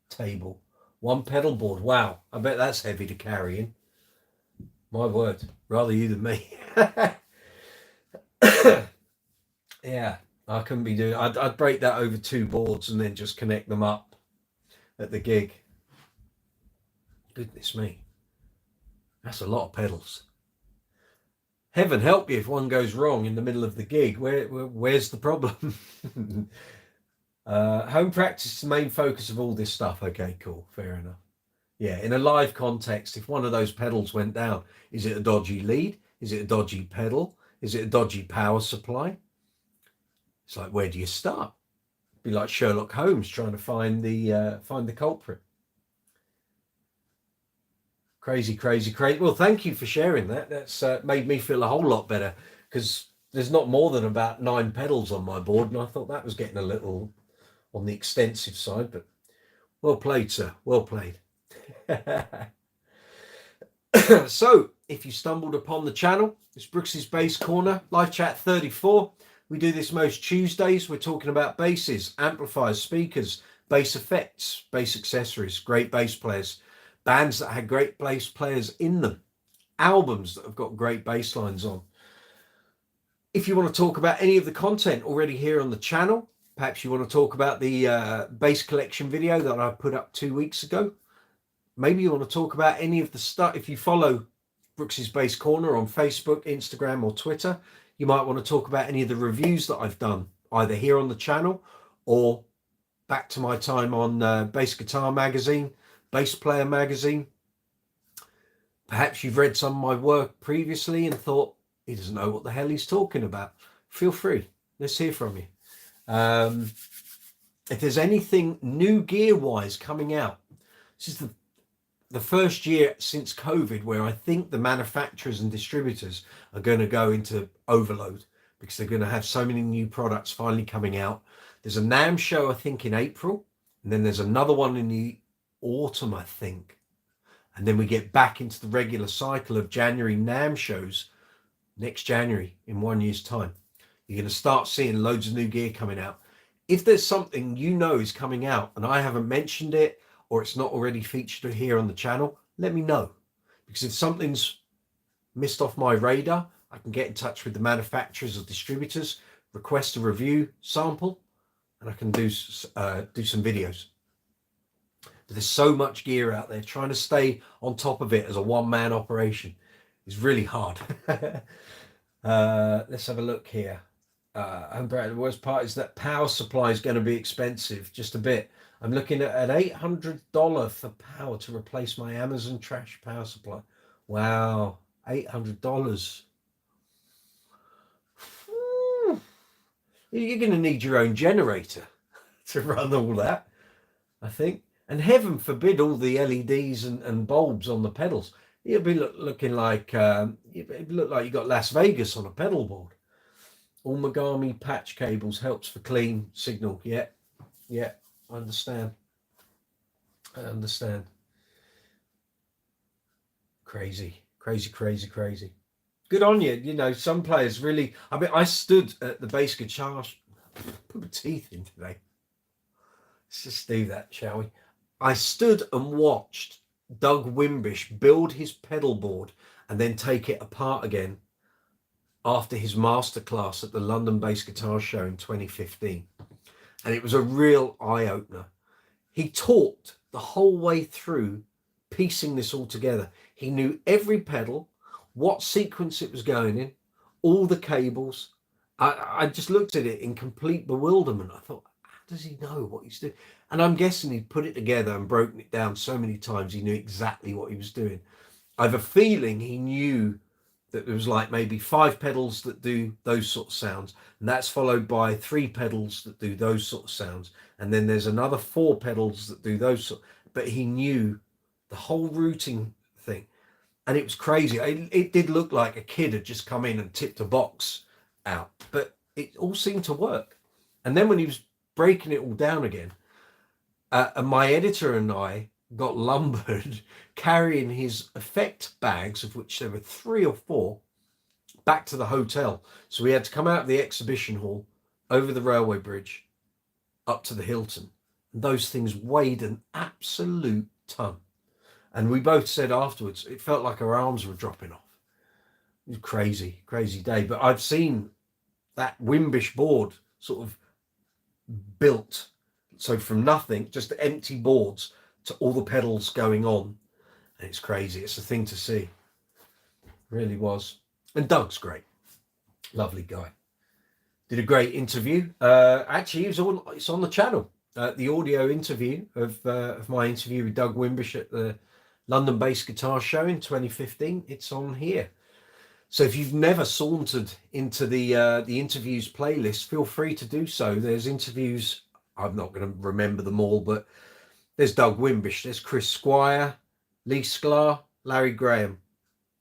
table, one pedal board. Wow, I bet that's heavy to carry in. My word, rather you than me. Yeah, I couldn't be doing. I'd break that over two boards and then just connect them up at the gig. Goodness me. That's a lot of pedals. Heaven help you if one goes wrong in the middle of the gig. Where's the problem? Home practice is the main focus of all this stuff. Okay, cool. Fair enough. Yeah, in a live context, if one of those pedals went down, is it a dodgy lead? Is it a dodgy pedal? Is it a dodgy power supply? It's like, where do you start? It'd be like Sherlock Holmes trying to find the culprit. Crazy. Well, thank you for sharing that. That's made me feel a whole lot better, because there's not more than about 9 pedals on my board, and I thought that was getting a little on the extensive side, but well played, sir. Well played. So, if you stumbled upon the channel, it's Brooks's Bass Corner, Live Chat 34. We do this most Tuesdays. We're talking about basses, amplifiers, speakers, bass effects, bass accessories, great bass players, bands that had great bass players in them, albums that have got great bass lines on. If you want to talk about any of the content already here on the channel, perhaps you want to talk about the bass collection video that I put up 2 weeks ago. Maybe you want to talk about any of the stuff. If you follow Brooks's Bass Corner on Facebook, Instagram or Twitter, You might want to talk about any of the reviews that I've done, either here on the channel or back to my time on Bass Guitar Magazine, Bass Player Magazine. Perhaps you've read some of my work previously and thought, he doesn't know what the hell he's talking about. Feel free. Let's hear from you. If there's anything new gear-wise coming out, this is the first year since COVID where I think the manufacturers and distributors are going to go into overload because they're going to have so many new products finally coming out. There's a NAMM show, I think, in April, and then there's another one in the autumn, I think. And then we get back into the regular cycle of January NAMM shows next January in 1 year's time. You're going to start seeing loads of new gear coming out. If there's something you know is coming out and I haven't mentioned it, or it's not already featured here on the channel, let me know. Because if something's missed off my radar, I can get in touch with the manufacturers or distributors, request a review sample, and I can do some videos. But there's so much gear out there. Trying to stay on top of it as a one-man operation is really hard. Let's have a look here. The worst part is that power supply is going to be expensive, just a bit. I'm looking at an $800 for power to replace my Amazon trash power supply. Wow, $800. You're going to need your own generator to run all that, I think. And heaven forbid all the LEDs and bulbs on the pedals. It'll be looking like it look like you got Las Vegas on a pedal board. All Megami patch cables helps for clean signal. Yeah, I understand. Crazy. Good on you. You know, some players really. I mean, I stood at the bass guitar. Put my teeth in today. Let's just do that, shall we? I stood and watched Doug Wimbish build his pedal board and then take it apart again after his masterclass at the London Bass Guitar Show in 2015. And it was a real eye-opener. He talked the whole way through piecing this all together. He knew every pedal, what sequence it was going in, all the cables. I just looked at it in complete bewilderment. I thought, how does he know what he's doing? And I'm guessing he'd put it together and broken it down so many times he knew exactly what he was doing. I have a feeling he knew that there was like maybe 5 pedals that do those sort of sounds, and that's followed by 3 pedals that do those sort of sounds, and then there's another 4 pedals that do those sort. But he knew the whole routing thing, and it was crazy. It did look like a kid had just come in and tipped a box out, but it all seemed to work. And then when he was breaking it all down again, and my editor and I got lumbered carrying his effect bags, of which there were 3 or 4, back to the hotel. So we had to come out of the exhibition hall, over the railway bridge, up to the Hilton. And those things weighed an absolute ton. And we both said afterwards, it felt like our arms were dropping off. It was a crazy day. But I've seen that Wimbish board sort of built. So from nothing, just empty boards, to all the pedals going on. And it's crazy. It's a thing to see. It really was. And Doug's great. Lovely guy. Did a great interview. Actually, it's on the channel. The audio interview of my interview with Doug Wimbish at the London Bass Guitar Show in 2015. It's on here. So if you've never sauntered into the interviews playlist, feel free to do so. There's interviews. I'm not going to remember them all, but there's Doug Wimbish, there's Chris Squire, Lee Sklar, Larry Graham,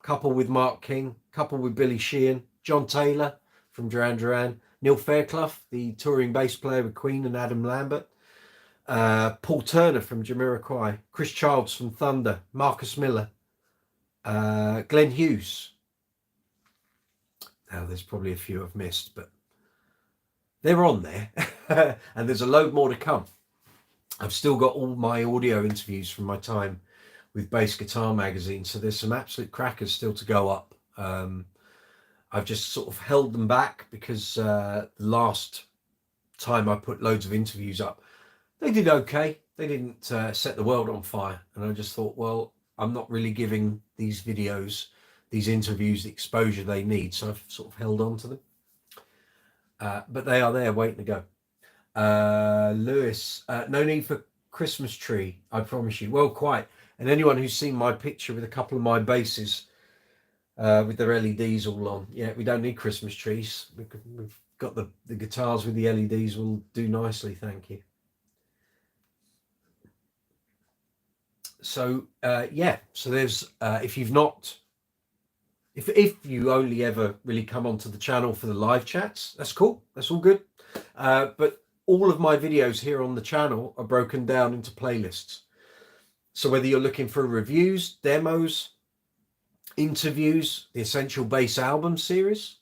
couple with Mark King, couple with Billy Sheehan, John Taylor from Duran Duran, Neil Fairclough, the touring bass player with Queen and Adam Lambert, Paul Turner from Jamiroquai, Chris Childs from Thunder, Marcus Miller, Glenn Hughes. Now there's probably a few I've missed, but they're on there. And there's a load more to come. I've still got all my audio interviews from my time with Bass Guitar Magazine, so there's some absolute crackers still to go up. I've just sort of held them back because the last time I put loads of interviews up, they did okay. They didn't set the world on fire. And I just thought, well, I'm not really giving these videos, these interviews the exposure they need. So I've sort of held on to them. But they are there waiting to go. Lewis, no need for Christmas tree, I promise you. Well, quite. And anyone who's seen my picture with a couple of my basses with their LEDs all on, yeah, we don't need Christmas trees. We've got the guitars with the LEDs will do nicely, thank you. So yeah, so there's if you've not, if you only ever really come onto the channel for the live chats, that's cool, that's all good. But all of my videos here on the channel are broken down into playlists. So whether you're looking for reviews, demos, interviews, the Essential Bass album series,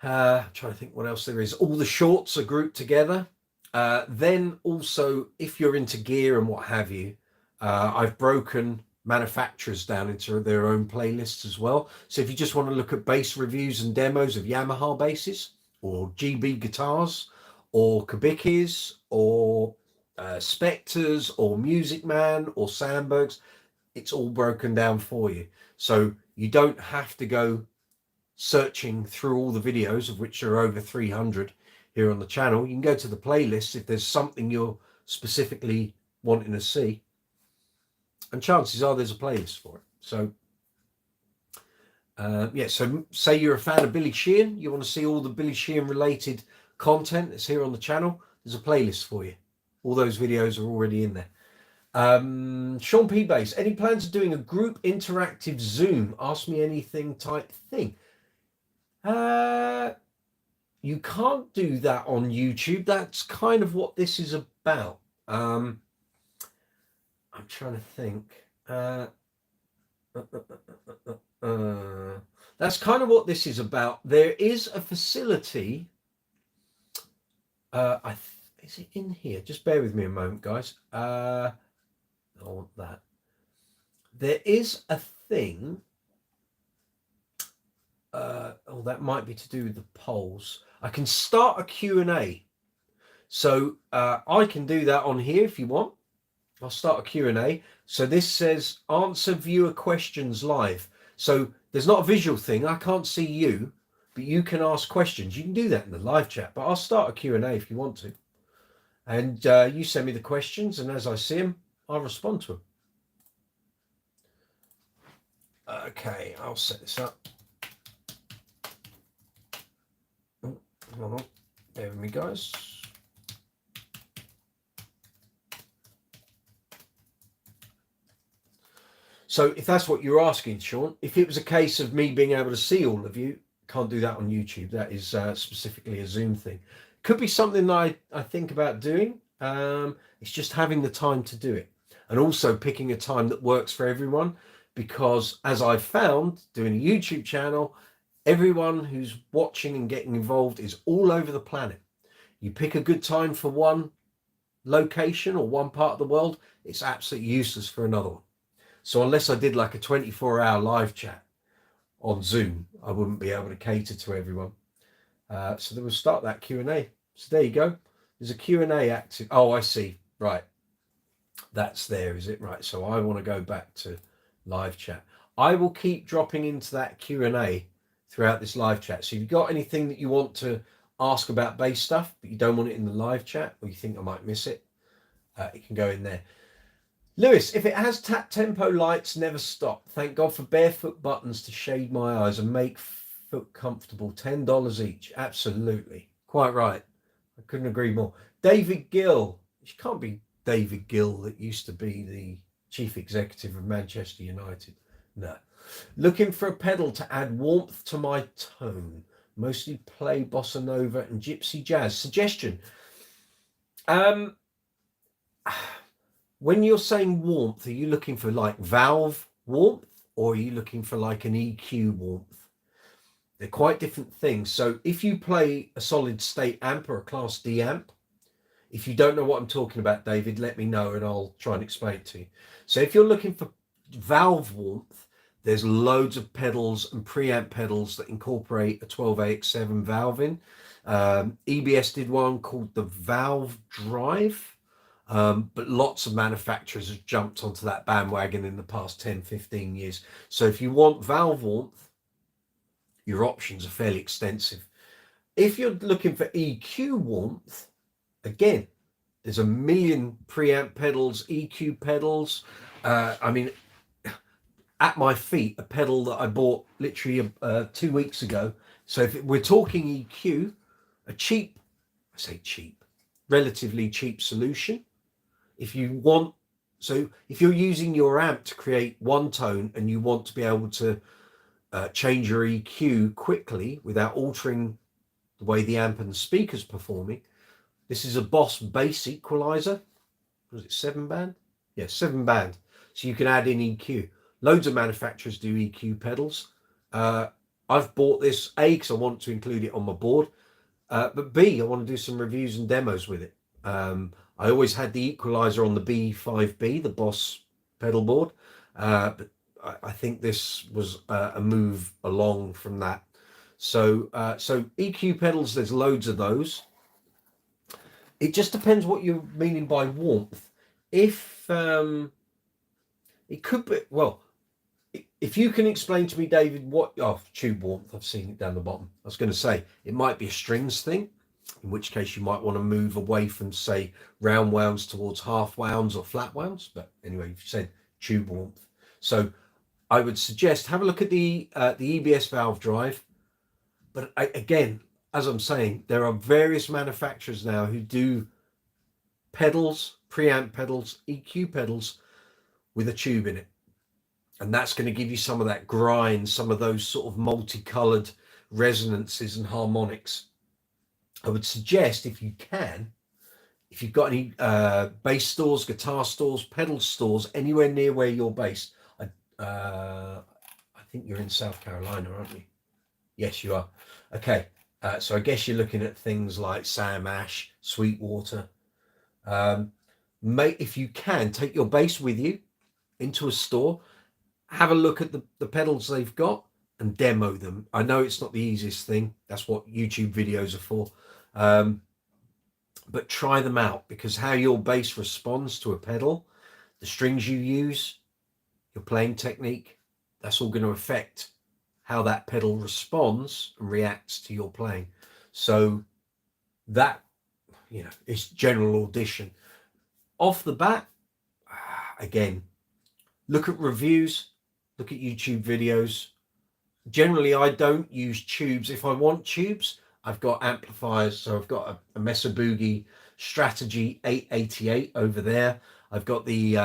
I'm trying to think what else there is. All the shorts are grouped together. Then also, if you're into gear and what have you, I've broken manufacturers down into their own playlists as well. So if you just want to look at bass reviews and demos of Yamaha basses or GB guitars or Kubicki's or Spectres or Music Man or Sandbergs, it's all broken down for you. So you don't have to go searching through all the videos, of which are over 300 here on the channel. You can go to the playlist if there's something you're specifically wanting to see, and chances are there's a playlist for it. So yeah, so say you're a fan of Billy Sheehan, you want to see all the Billy Sheehan related content that's here on the channel, there's a playlist for you. All those videos are already in there. Sean P. Bass, any plans of doing a group interactive Zoom ask me anything type thing? You can't do that on YouTube. That's kind of what this is about. I'm trying to think. That's kind of what this is about. There is a facility. Is it in here? Just bear with me a moment, guys. I want that. There is a thing. Oh, that might be to do with the polls. I can start a Q&A. So I can do that on here if you want. I'll start a Q&A. So this says answer viewer questions live. So there's not a visual thing. I can't see you, but you can ask questions. You can do that in the live chat, but I'll start a Q&A if you want to. And you send me the questions, and as I see them, I'll respond to them. Okay, I'll set this up. Oh, hold on. Bear with me, guys. So if that's what you're asking, Sean, if it was a case of me being able to see all of you, can't do that on YouTube. That is specifically a Zoom thing. Could be something that I think about doing. It's just having the time to do it, and also picking a time that works for everyone, because as I've found doing a YouTube channel, everyone who's watching and getting involved is all over the planet. You pick a good time for one location or one part of the world, it's absolutely useless for another one. So unless I did like a 24-hour live chat on Zoom, I wouldn't be able to cater to everyone. So then we'll start that Q&A. So there you go. There's a Q&A active. Oh, I see. Right. That's there, is it? Right. So I want to go back to live chat. I will keep dropping into that Q&A throughout this live chat. So if you've got anything that you want to ask about bass stuff, but you don't want it in the live chat, or you think I might miss it, it can go in there. Lewis, if it has tap tempo lights, never stop. Thank God for barefoot buttons to shade my eyes and make foot comfortable. $10 each. Absolutely. Quite right. I couldn't agree more. David Gill. It can't be David Gill that used to be the chief executive of Manchester United. No. Looking for a pedal to add warmth to my tone. Mostly play bossa nova and gypsy jazz. Suggestion. When you're saying warmth, are you looking for like valve warmth, or are you looking for like an EQ warmth? They're quite different things. So if you play a solid state amp or a Class D amp, if you don't know what I'm talking about, David, let me know and I'll try and explain it to you. So if you're looking for valve warmth, there's loads of pedals and preamp pedals that incorporate a 12AX7 valve in. EBS did one called the Valve Drive. But lots of manufacturers have jumped onto that bandwagon in the past 10, 15 years. So if you want valve warmth, your options are fairly extensive. If you're looking for EQ warmth, again, there's a million preamp pedals, EQ pedals. I mean, at my feet, a pedal that I bought literally 2 weeks ago. So if we're talking EQ, a cheap, I say cheap, relatively cheap solution. If you want, so if you're using your amp to create one tone and you want to be able to change your EQ quickly without altering the way the amp and the speaker's performing, this is a Boss bass equalizer. Was it 7-band? Yeah, 7-band. So you can add in EQ. Loads of manufacturers do EQ pedals. I've bought this, A, because I want to include it on my board, but B, I want to do some reviews and demos with it. I always had the equalizer on the B5B, the Boss pedal board, but I think this was a move along from that. So EQ pedals, there's loads of those. It just depends what you're meaning by warmth. If it could be, well, if you can explain to me, David, what tube warmth, I've seen it down the bottom. I was going to say it might be a strings thing, in which case you might want to move away from, say, round wounds towards half wounds or flat wounds. But anyway, you've said tube warmth. So I would suggest have a look at the EBS valve drive. But again, as I'm saying, there are various manufacturers now who do pedals, preamp pedals, EQ pedals with a tube in it. And that's going to give you some of that grind, some of those sort of multicolored resonances and harmonics. I would suggest, if you can, if you've got any bass stores, guitar stores, pedal stores, anywhere near where you're based. I think you're in South Carolina, aren't you? Yes, you are. Okay. So I guess you're looking at things like Sam Ash, Sweetwater. If you can, take your bass with you into a store, have a look at the pedals they've got and demo them. I know it's not the easiest thing. That's what YouTube videos are for. But try them out, because how your bass responds to a pedal, the strings you use, your playing technique, that's all going to affect how that pedal responds and reacts to your playing. So that, it's general audition. Off the bat, again, look at reviews, look at YouTube videos. Generally, I don't use tubes. If I want tubes, I've got amplifiers. So I've got a Mesa Boogie Strategy 888 over there. I've got the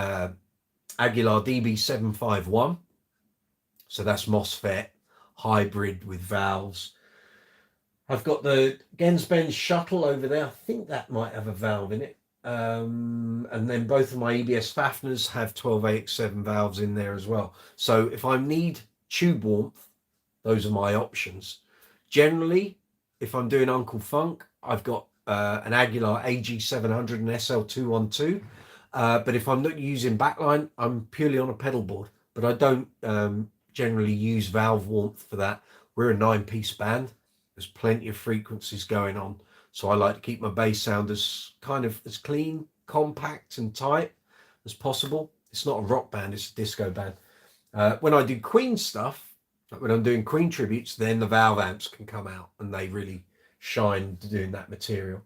Aguilar DB751. So that's MOSFET hybrid with valves. I've got the Gensben Shuttle over there. I think that might have a valve in it. And then both of my EBS Fafners have 12AX7 valves in there as well. So if I need tube warmth, those are my options. Generally, if I'm doing Uncle Funk, I've got an Aguilar AG700 and SL212. But if I'm not using backline, I'm purely on a pedal board. But I don't generally use valve warmth for that. We're a 9-piece band. There's plenty of frequencies going on. So I like to keep my bass sound as clean, compact and tight as possible. It's not a rock band, it's a disco band. When I do Queen stuff, like when I'm doing Queen tributes, then the valve amps can come out and they really shine doing that material.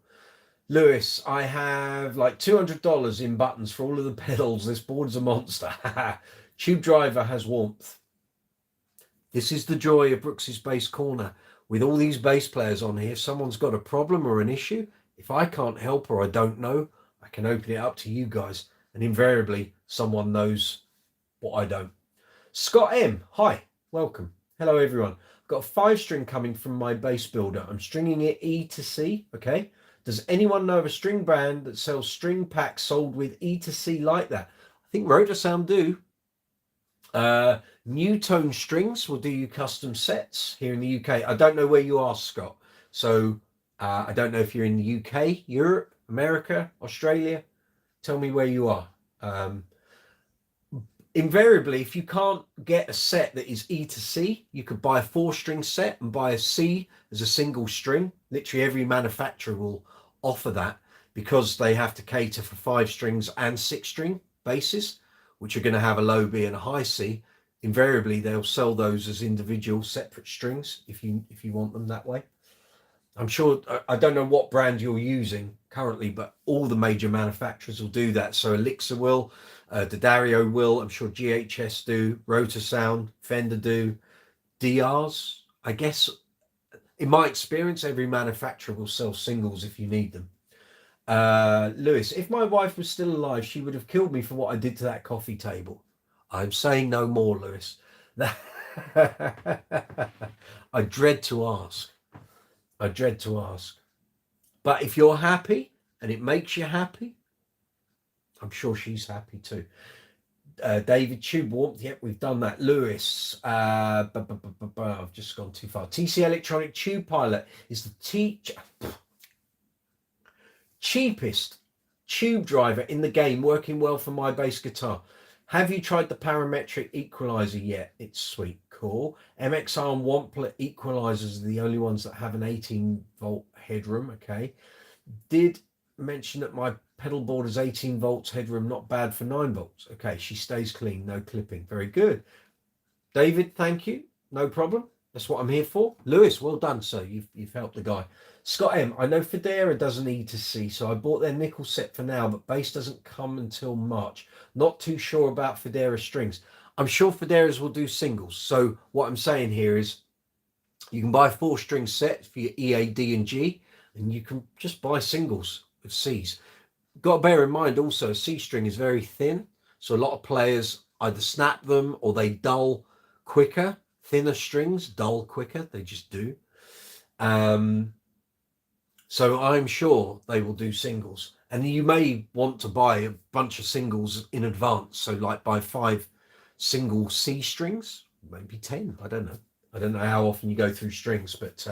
Lewis, I have like $200 in buttons for all of the pedals. This board's a monster. Tube driver has warmth. This is the joy of Brooks's Bass Corner. With all these bass players on here, if someone's got a problem or an issue, if I can't help or I don't know, I can open it up to you guys. And invariably, someone knows what I don't. Scott M, hi, welcome. Hello, everyone. I've got a 5-string coming from my bass builder. I'm stringing it E to C, okay? Does anyone know of a string band that sells string packs sold with E to C like that? I think Rotosound do. New Tone Strings will do you custom sets here in the UK. I don't know where you are, Scott. So I don't know if you're in the UK, Europe, America, Australia. Tell me where you are. Invariably, if you can't get a set that is E to C, you could buy a 4-string set and buy a C as a single string. Literally every manufacturer will offer that. because they have to cater for 5 strings and 6 string basses, which are going to have a low B and a high C. Invariably, they'll sell those as individual separate strings if you want them that way. I'm sure, I don't know what brand you're using currently, but all the major manufacturers will do that. So Elixir will, D'Addario will, I'm sure GHS do, Rotor Sound, Fender do, DRs. I guess, in my experience, every manufacturer will sell singles if you need them. Lewis, if my wife was still alive, she would have killed me for what I did to that coffee table. I'm saying no more, Lewis. I dread to ask. I dread to ask. But if you're happy and it makes you happy, I'm sure she's happy too. David, tube warmth. Yep, we've done that. Lewis, I've just gone too far. TC Electronic Tube Pilot is the cheapest tube driver in the game, working well for my bass guitar. Have you tried the parametric equalizer yet? It's sweet. Cool. MXR and Wampler equalizers are the only ones that have an 18-volt headroom. Okay. Did mention that my pedal board is 18 volts headroom, not bad for 9 volts. Okay, she stays clean, no clipping. Very good. David, thank you. No problem. That's what I'm here for. Lewis, well done, sir. You've helped the guy. Scott M, I know Federa doesn't E to C, so I bought their nickel set for now, but bass doesn't come until March. Not too sure about Federa strings. I'm sure Federas will do singles. So what I'm saying here is you can buy a 4-string set for your E, A, D, and G, and you can just buy singles of Cs. Got to bear in mind also, a C string is very thin, so a lot of players either snap them or they dull quicker. Thinner strings dull quicker, they just do. So I'm sure they will do singles, and you may want to buy a bunch of singles in advance. So like buy 5 single C strings, maybe 10. I don't know how often you go through strings, but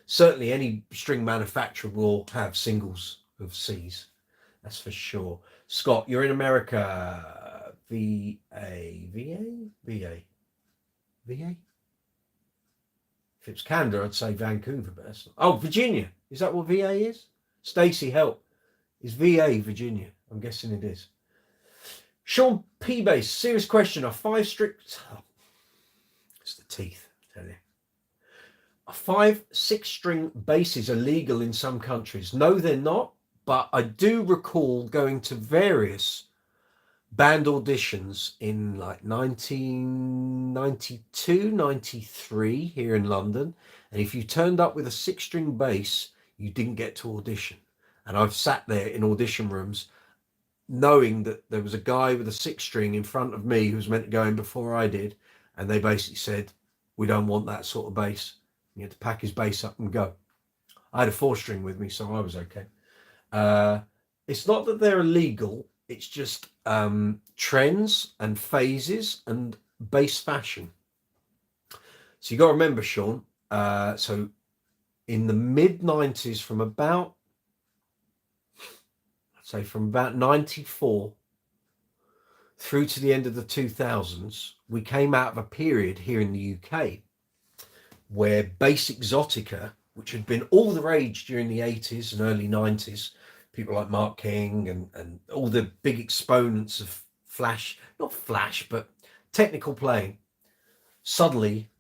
certainly any string manufacturer will have singles of Cs. That's for sure. Scott, you're in America. VA. If it's Canada, I'd say Vancouver, but that's not. Oh, Virginia. Is that what VA is? Stacey, help. Is VA Virginia? I'm guessing it is. Sean P. Base, serious question. Are 5 strict... Oh, it's the teeth, I tell you. Are 5 6-string basses illegal in some countries? No, they're not. But I do recall going to various band auditions in like 1992, 93 here in London. And if you turned up with a 6-string bass, you didn't get to audition. And I've sat there in audition rooms knowing that there was a guy with a 6-string in front of me who was meant to go in before I did. And they basically said, we don't want that sort of bass. He had to pack his bass up and go. I had a 4-string with me, so I was okay. It's not that they're illegal, it's just trends and phases and bass fashion. So you got to remember, Sean, so in the mid-90s, from about 94 through to the end of the 2000s, we came out of a period here in the UK where bass exotica, which had been all the rage during the 80s and early 90s, people like Mark King and all the big exponents of not flash, but technical playing, suddenly,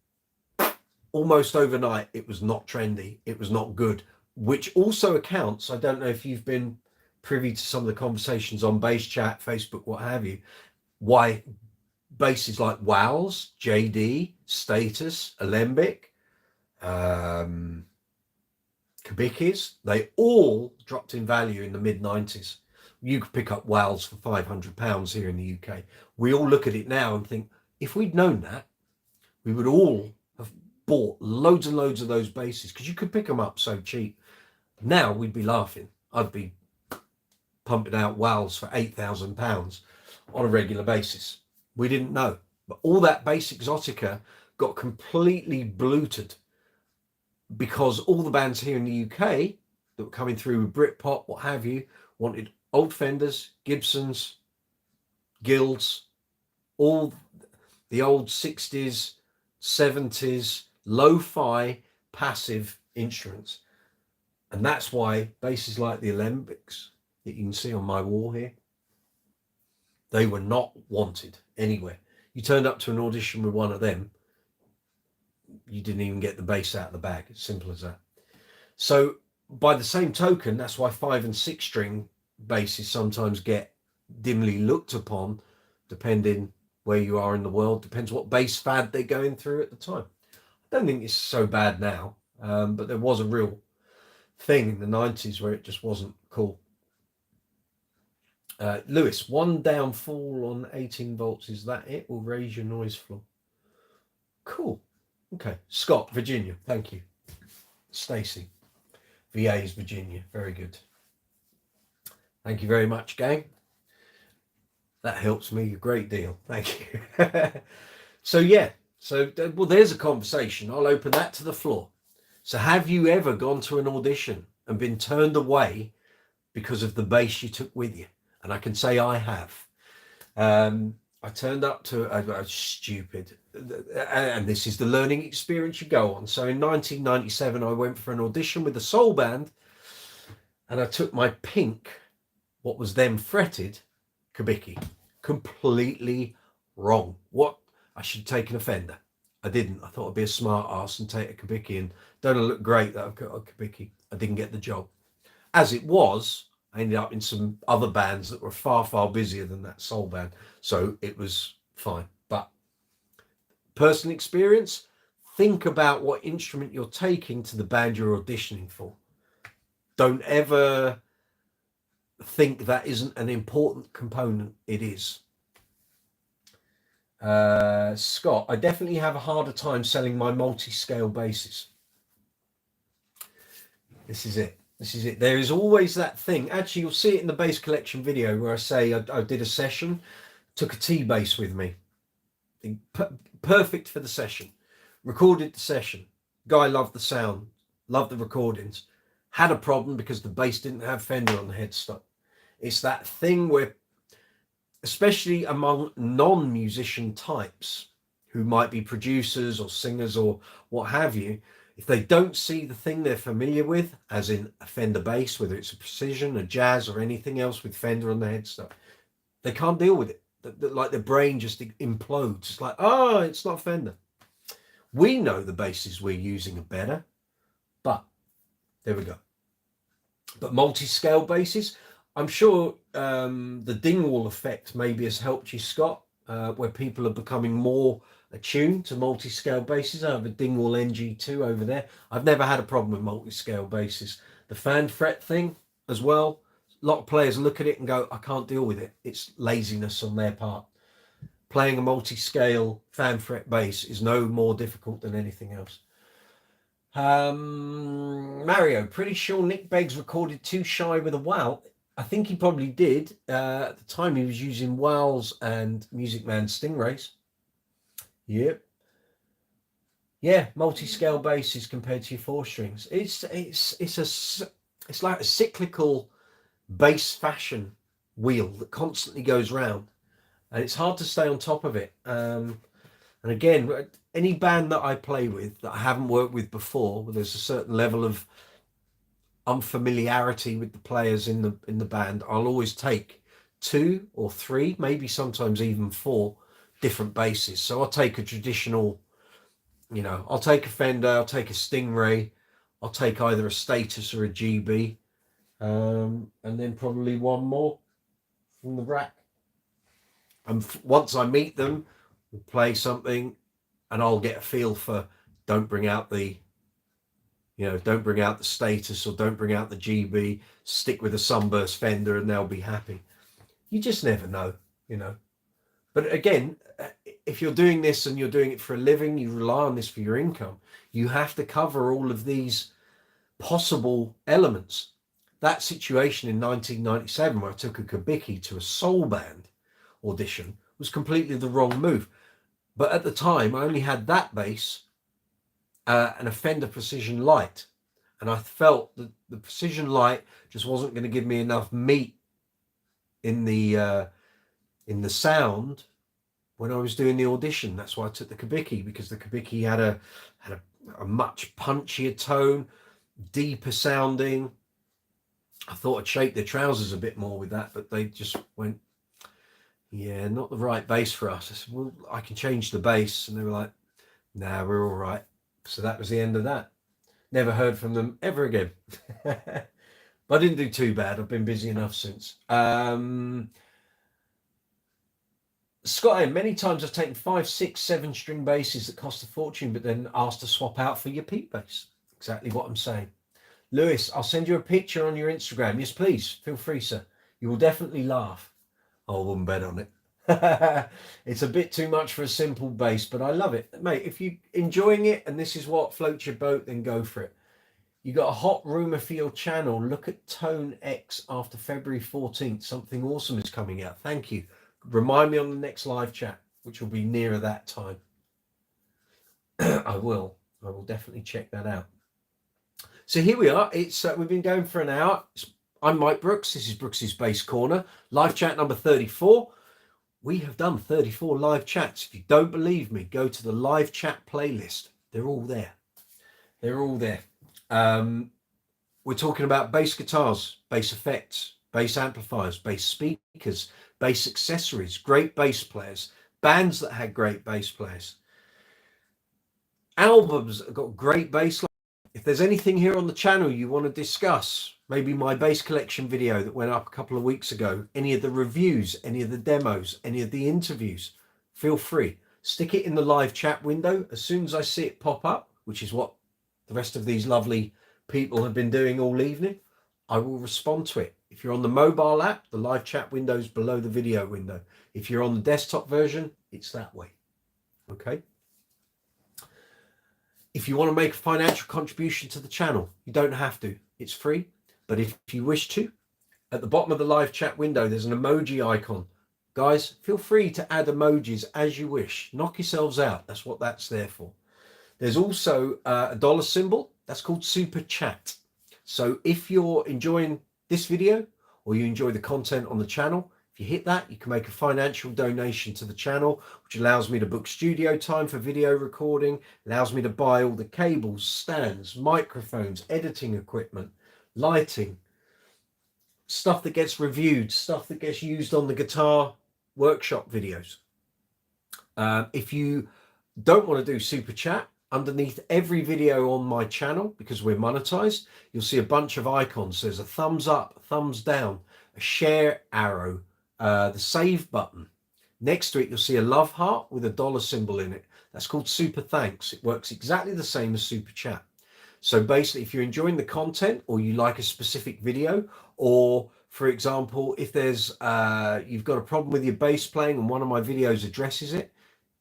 almost overnight, it was not trendy, it was not good, which also accounts, I don't know if you've been privy to some of the conversations on Bass Chat, Facebook, what have you, why basses like Wowls, JD, Status, Alembic, Kabikis, they all dropped in value in the mid-90s. You could pick up Wowls for £500 here in the UK. We all look at it now and think, if we'd known that, we would all have bought loads and loads of those basses because you could pick them up so cheap. Now we'd be laughing. I'd be pumping out Wowls for £8,000 on a regular basis. We didn't know. But all that bass exotica got completely bluted because all the bands here in the UK that were coming through with Britpop, what have you, wanted old Fenders, Gibsons, Guilds, all the old 60s, 70s, lo-fi, passive instruments. And that's why basses like the Alembics, that you can see on my wall here. They were not wanted anywhere. You turned up to an audition with one of them, you didn't even get the bass out of the bag. It's simple as that. So by the same token, that's why 5 and 6 string basses sometimes get dimly looked upon, depending where you are in the world. Depends what bass fad they're going through at the time. I don't think it's so bad now, but there was a real thing in the 90s where it just wasn't cool. Lewis, one downfall on 18 volts, is that it? Will raise your noise floor. Cool. Okay. Scott, Virginia, thank you. Stacy, VA is Virginia. Very good. Thank you very much, gang. That helps me a great deal. Thank you. So yeah, well, there's a conversation. I'll open that to the floor. So have you ever gone to an audition and been turned away because of the bass you took with you? And I can say I have. I turned up to a stupid, and this is the learning experience you go on. So in 1997, I went for an audition with a soul band, and I took my pink, what was then fretted, Kabiki. Completely wrong. What? I should have taken a Fender. I didn't. I thought I'd be a smart ass and take a Kabiki, and don't I look great that I've got a Kabiki? I didn't get the job. As it was, I ended up in some other bands that were far, far busier than that soul band. So it was fine. But personal experience, think about what instrument you're taking to the band you're auditioning for. Don't ever think that isn't an important component. It is. Scott, I definitely have a harder time selling my multi-scale basses. This is it. This is it. There is always that thing. Actually, you'll see it in the bass collection video where I say I did a session, took a T bass with me. Perfect for the session. Recorded the session. Guy loved the sound, loved the recordings. Had a problem because the bass didn't have Fender on the headstock. It's that thing where, especially among non-musician types who might be producers or singers or what have you, if they don't see the thing they're familiar with, as in a Fender bass, whether it's a Precision, a Jazz, or anything else with Fender on the headstock, they can't deal with it. Like their brain just implodes. It's like, oh, it's not Fender. We know the basses we're using are better, but there we go. But multi-scale basses, I'm sure the Dingwall effect maybe has helped you, Scott, where people are becoming more attuned to multi-scale basses. I have a Dingwall NG2 over there. I've never had a problem with multi-scale basses. The fan fret thing as well. A lot of players look at it and go, I can't deal with it. It's laziness on their part. Playing a multi-scale fan fret bass is no more difficult than anything else. Mario, pretty sure Nick Beggs recorded Too Shy with a wow. I think he probably did. At the time, he was using wows and Music Man Stingrays. Yep. Yeah, multi-scale basses compared to your 4 strings. It's like a cyclical bass fashion wheel that constantly goes round, and it's hard to stay on top of it. And again, any band that I play with that I haven't worked with before, where there's a certain level of unfamiliarity with the players in the band, I'll always take 2 or 3, maybe sometimes even 4 different basses. So I'll take a traditional, I'll take a Fender, I'll take a Stingray, I'll take either a Status or a GB, and then probably one more from the rack. And once I meet them, we'll play something, and I'll get a feel for, don't bring out the Status, or don't bring out the GB, stick with a Sunburst Fender and they'll be happy. You just never know, But again, if you're doing this and you're doing it for a living, you rely on this for your income, you have to cover all of these possible elements. That situation in 1997 where I took a Kabiki to a soul band audition was completely the wrong move. But at the time, I only had that bass and a Fender Precision Light. And I felt that the Precision Light just wasn't going to give me enough meat in the sound when I was doing the audition. That's why I took the Kabiki, because the Kabiki had a much punchier tone, deeper sounding, I thought I'd shape their trousers a bit more with that, but they just went, yeah, not the right bass for us. I said, well, I can change the bass. And they were like, nah, we're all right. So that was the end of that. Never heard from them ever again. But I didn't do too bad. I've been busy enough since. Scott, many times I've taken 5, 6, 7 string basses that cost a fortune, but then asked to swap out for your Pete bass. Exactly what I'm saying. Lewis, I'll send you a picture on your Instagram. Yes, please. Feel free, sir. You will definitely laugh. I wouldn't bet on it. It's a bit too much for a simple bass, but I love it. Mate, if you're enjoying it and this is what floats your boat, then go for it. You got a hot rumour for your channel. Look at Tone X after February 14th. Something awesome is coming out. Thank you. Remind me on the next live chat, which will be nearer that time. I will definitely check that out. So here we are. It's we've been going for an hour. I'm Mike Brooks. This is Brooks's Bass Corner. Live chat number 34. We have done 34 live chats. If you don't believe me, go to the live chat playlist. They're all there. They're all there. We're talking about bass guitars, bass effects, bass amplifiers, bass speakers, bass accessories, great bass players, bands that had great bass players, albums that got great bass lines. If there's anything here on the channel you want to discuss, maybe my bass collection video that went up a couple of weeks ago, any of the reviews, any of the demos, any of the interviews, feel free. Stick it in the live chat window. As soon as I see it pop up, which is what the rest of these lovely people have been doing all evening, I will respond to it. If you're on the mobile app, the live chat window is below the video window. If you're on the desktop version, it's that way. Okay. If you want to make a financial contribution to the channel, you don't have to. It's free. But if you wish to, at the bottom of the live chat window, there's an emoji icon. Guys, feel free to add emojis as you wish. Knock yourselves out. That's what that's there for. There's also a dollar symbol. That's called Super Chat. So if you're enjoying this video or you enjoy the content on the channel, if you hit that, you can make a financial donation to the channel, which allows me to book studio time for video recording, allows me to buy all the cables, stands, microphones, editing equipment, lighting, stuff that gets reviewed, stuff that gets used on the guitar workshop videos. If you don't want to do Super Chat, underneath every video on my channel, because we're monetized, you'll see a bunch of icons. There's a thumbs up, thumbs down, a share arrow, the save button. Next to it, you'll see a love heart with a dollar symbol in it. That's called Super Thanks. It works exactly the same as Super Chat. So basically, if you're enjoying the content or you like a specific video, or for example, if there's you've got a problem with your bass playing and one of my videos addresses it,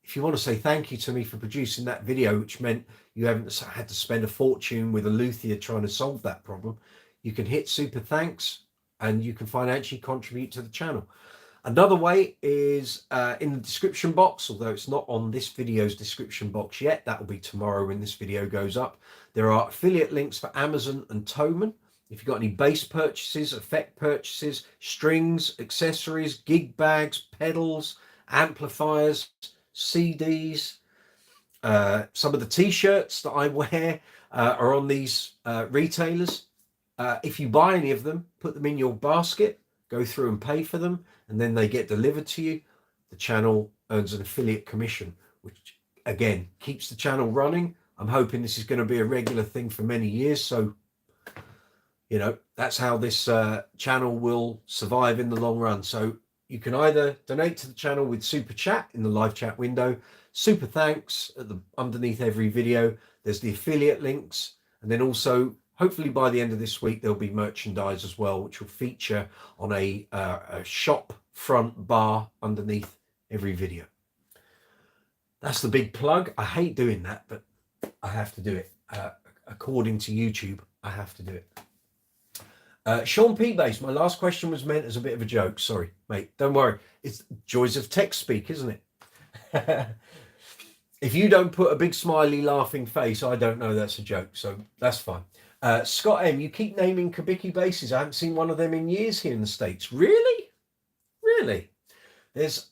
if you want to say thank you to me for producing that video, which meant you haven't had to spend a fortune with a luthier trying to solve that problem, you can hit Super Thanks and you can financially contribute to the channel. Another way is in the description box, although it's not on this video's description box yet. That will be tomorrow when this video goes up. There are affiliate links for Amazon and Thomann. If you've got any bass purchases, effect purchases, strings, accessories, gig bags, pedals, amplifiers, CDs, some of the t-shirts that I wear are on these retailers. If you buy any of them, put them in your basket, go through and pay for them, and then they get delivered to you. The channel earns an affiliate commission, which again keeps the channel running. I'm hoping this is going to be a regular thing for many years, so you know that's how this channel will survive in the long run. So you can either donate to the channel with Super Chat in the live chat window, Super Thanks at the underneath every video. There's the affiliate links, and then also hopefully by the end of this week there'll be merchandise as well, which will feature on a shop front bar underneath every video. That's the big plug. I hate doing that, but I have to do it. According to YouTube, I have to do it. Sean P. Bass, my last question was meant as a bit of a joke. Sorry, mate. Don't worry. It's joys of text speak, isn't it? If you don't put a big smiley laughing face, I don't know that's a joke. So that's fine. Scott M, you keep naming Kubicki basses. I haven't seen one of them in years here in the States. Really? Really? There's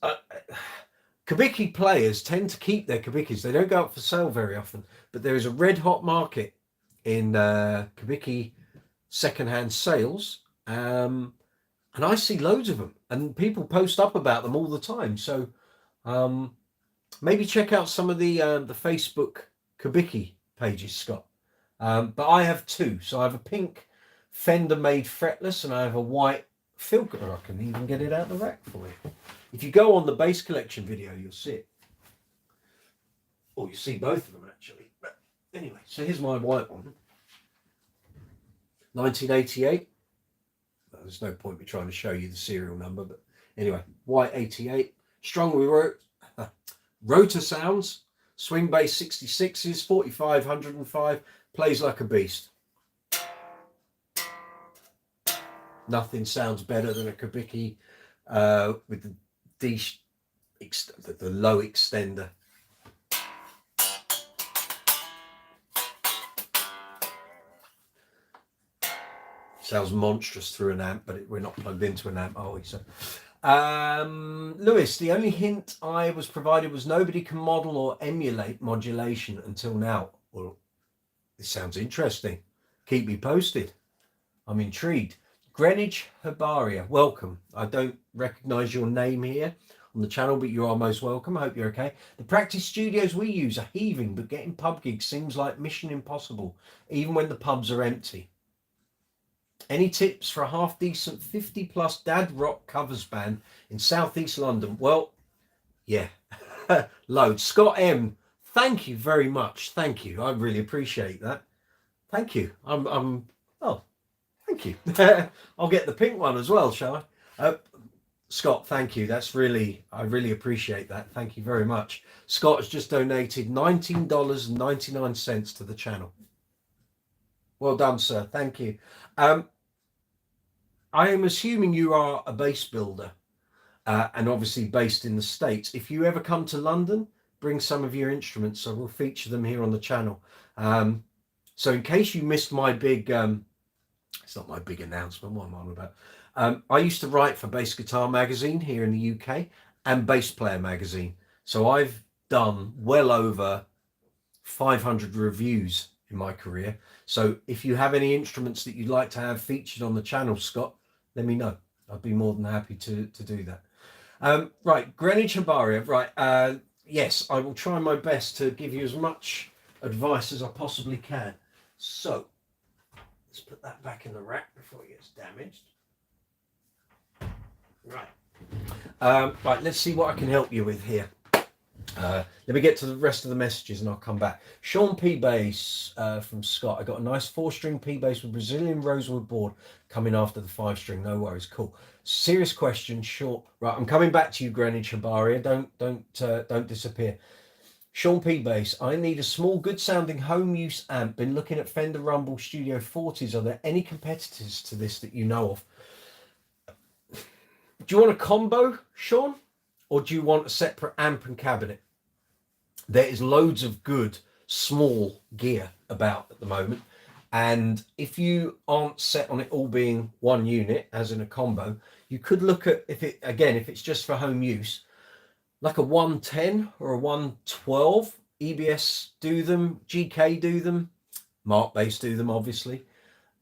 Kubicki players tend to keep their Kubickis. They don't go up for sale very often, but there is a red hot market in Kubicki secondhand sales, And I see loads of them, and people post up about them all the time. So maybe check out some of the Facebook Kubicki pages, Scott. But I have two. So I have a pink Fender made fretless, and I have a white Filker. I can even get it out of the rack for you. If you go on the bass collection video, you'll see it. Or you see both of them actually. But anyway, so here's my white one. 1988. Well, there's no point me trying to show you the serial number, but anyway, white 88. Strongly rotor sounds. Swing bass 66s, 45, 105. Plays like a beast. Nothing sounds better than a Kubicki with the low extender. Sounds monstrous through an amp, but we're not plugged into an amp, are we? So, Lewis, the only hint I was provided was nobody can model or emulate modulation until now. Well, this sounds interesting. Keep me posted. I'm intrigued. Greenwich Herbaria, welcome. I don't recognize your name here on the channel, but you are most welcome. I hope you're okay. The practice studios we use are heaving, but getting pub gigs seems like mission impossible, even when the pubs are empty. Any tips for a half decent 50+ dad rock covers band in southeast London? Well, yeah, loads. Scott M, thank you very much. Thank you. I really appreciate that. Thank you. Oh, thank you. I'll get the pink one as well, shall I? Scott, thank you. I really appreciate that. Thank you very much. Scott has just donated $19.99 to the channel. Well done, sir. Thank you. I am assuming you are a bass builder and obviously based in the States. If you ever come to London, bring some of your instruments, so we'll feature them here on the channel. So in case you missed my big, it's not my big announcement, what am I on about? I used to write for Bass Guitar Magazine here in the UK and Bass Player Magazine. So I've done well over 500 reviews in my career. So if you have any instruments that you'd like to have featured on the channel, Scott, let me know. I'd be more than happy to do that. Right, Greenwich Herbaria. Right, yes, I will try my best to give you as much advice as I possibly can. So let's put that back in the rack before it gets damaged. Right. Right, let's see what I can help you with here. Let me get to the rest of the messages and I'll come back. Sean P bass from Scott. I got a nice 4-string P bass with Brazilian rosewood board coming after the 5-string. No worries. Cool. Serious question. Short. Right, I'm coming back to you, Greenwich Herbaria. Don't disappear. Sean P bass. I need a small, good sounding home use amp. Been looking at Fender Rumble Studio 40s. Are there any competitors to this that you know of? Do you want a combo, Sean? Or do you want a separate amp and cabinet? There is loads of good small gear about at the moment. And if you aren't set on it all being one unit, as in a combo, you could look at, if it's just for home use, like a 110 or a 112. EBS do them, GK do them, Mark Bass do them, obviously.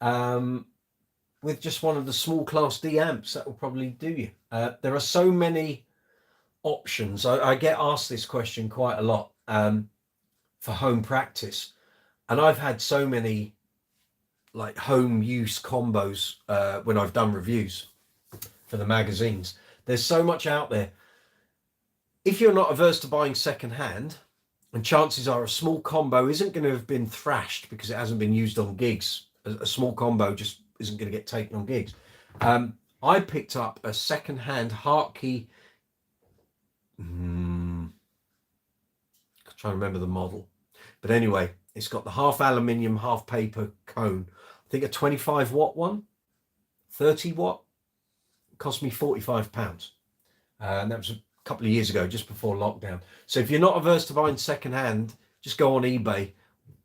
With just one of the small Class D amps, that will probably do you. There are so many options. I get asked this question quite a lot for home practice, and I've had so many like home use combos when I've done reviews for the magazines. There's so much out there. If you're not averse to buying second hand, and chances are a small combo isn't going to have been thrashed because it hasn't been used on gigs, a small combo just isn't going to get taken on gigs. I picked up a second hand Hartkey. I'm trying to remember the model, but anyway, it's got the half aluminium, half paper cone. I think a 25 watt one, 30 watt. It cost me £45, and that was a couple of years ago, just before lockdown. So if you're not averse to buying second hand, just go on eBay,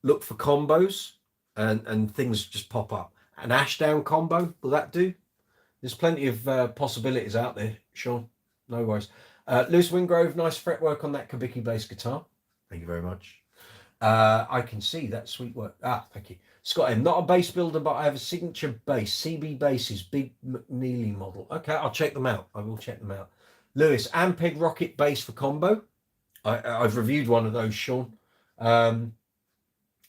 look for combos, and things just pop up. An Ashdown combo, will that do? There's plenty of possibilities out there, Sean. No worries. Lewis Wingrove, nice fretwork on that Kubicki bass guitar. Thank you very much. I can see that sweet work. Thank you. Scott M, not a bass builder, but I have a signature bass. CB Basses, Big McNeely model. Okay, I'll check them out. I will check them out. Lewis, Ampeg Rocket bass for combo. I've reviewed one of those, Sean.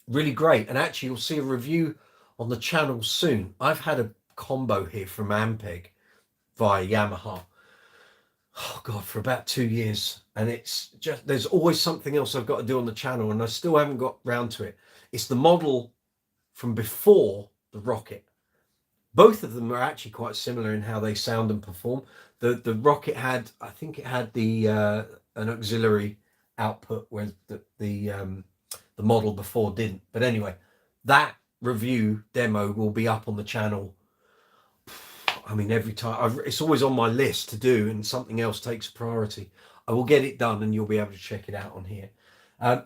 Really great. And actually, you'll see a review on the channel soon. I've had a combo here from Ampeg via Yamaha. Oh God, for about 2 years. And it's just, there's always something else I've got to do on the channel, and I still haven't got round to it. It's the model from before the Rocket. Both of them are actually quite similar in how they sound and perform. The Rocket had, I think it had the an auxiliary output, where the model before didn't. But anyway, that review demo will be up on the channel. I mean, every time it's always on my list to do, and something else takes priority. I will get it done, and you'll be able to check it out on here.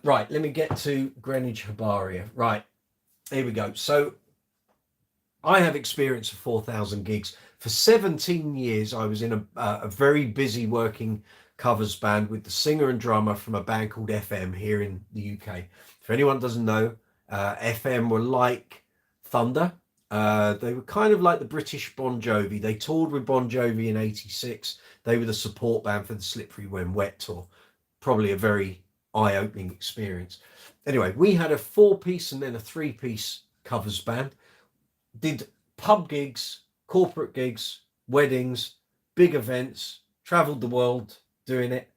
Right, let me get to Greenwich Herbaria. Right, here we go. So I have experience of 4,000 gigs. For 17 years, I was in a very busy working covers band with the singer and drummer from a band called FM here in the UK. If anyone doesn't know, FM were like Thunder. They were kind of like the British Bon Jovi. They toured with Bon Jovi in '86. They were the support band for the Slippery When Wet tour. Probably a very eye-opening experience. Anyway, we had a 4-piece and then a 3-piece covers band. Did pub gigs, corporate gigs, weddings, big events, traveled the world doing it.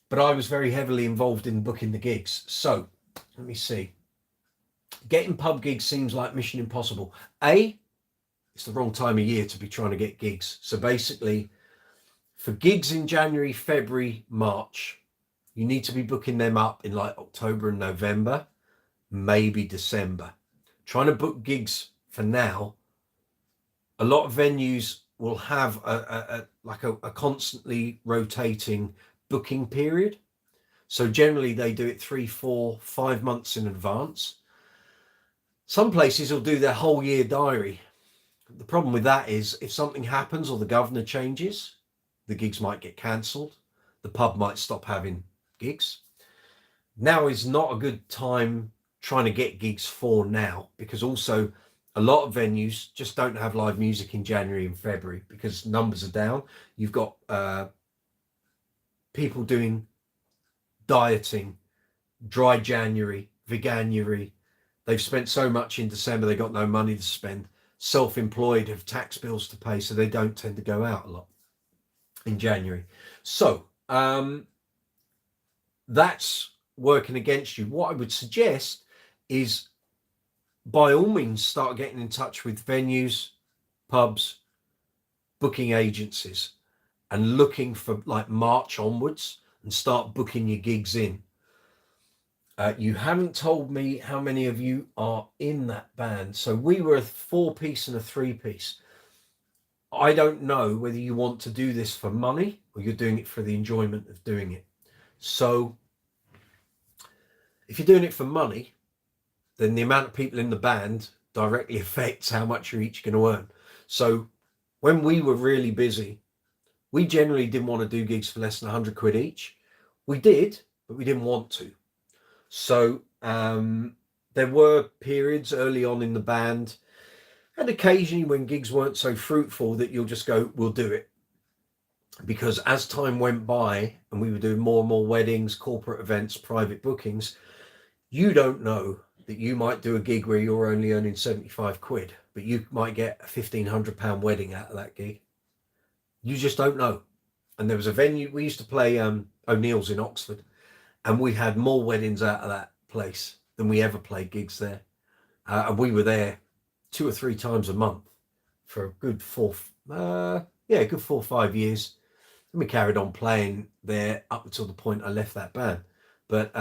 But I was very heavily involved in booking the gigs. So let me see. Getting pub gigs seems like mission impossible. It's the wrong time of year to be trying to get gigs. So basically, for gigs in January, February, March, you need to be booking them up in like October and November, maybe December. Trying to book gigs for now, a lot of venues will have a constantly rotating booking period. So generally they do it 3, 4, 5 months in advance. Some places will do their whole year diary. The problem with that is if something happens or the governor changes, the gigs might get cancelled. The pub might stop having gigs. Now is not a good time trying to get gigs for now, because also a lot of venues just don't have live music in January and February because numbers are down. You've got people doing dieting, dry January, veganuary. They've spent so much in December, they've got no money to spend. Self-employed have tax bills to pay, so they don't tend to go out a lot in January. So that's working against you. What I would suggest is, by all means, start getting in touch with venues, pubs, booking agencies, and looking for like March onwards and start booking your gigs in. You haven't told me how many of you are in that band. So we were a 4-piece and a 3-piece. I don't know whether you want to do this for money or you're doing it for the enjoyment of doing it. So if you're doing it for money, then the amount of people in the band directly affects how much you're each going to earn. So when we were really busy, we generally didn't want to do gigs for less than 100 quid each. We did, but we didn't want to. So there were periods early on in the band, and occasionally when gigs weren't so fruitful, that you'll just go, we'll do it. Because as time went by and we were doing more and more weddings, corporate events, private bookings, you don't know that you might do a gig where you're only earning 75 quid, but you might get a £1,500 wedding out of that gig. You just don't know. And there was a venue, we used to play O'Neill's in Oxford, and we had more weddings out of that place than we ever played gigs there. And we were there 2 or 3 times a month for a good 4 or 5 years. And we carried on playing there up until the point I left that band. But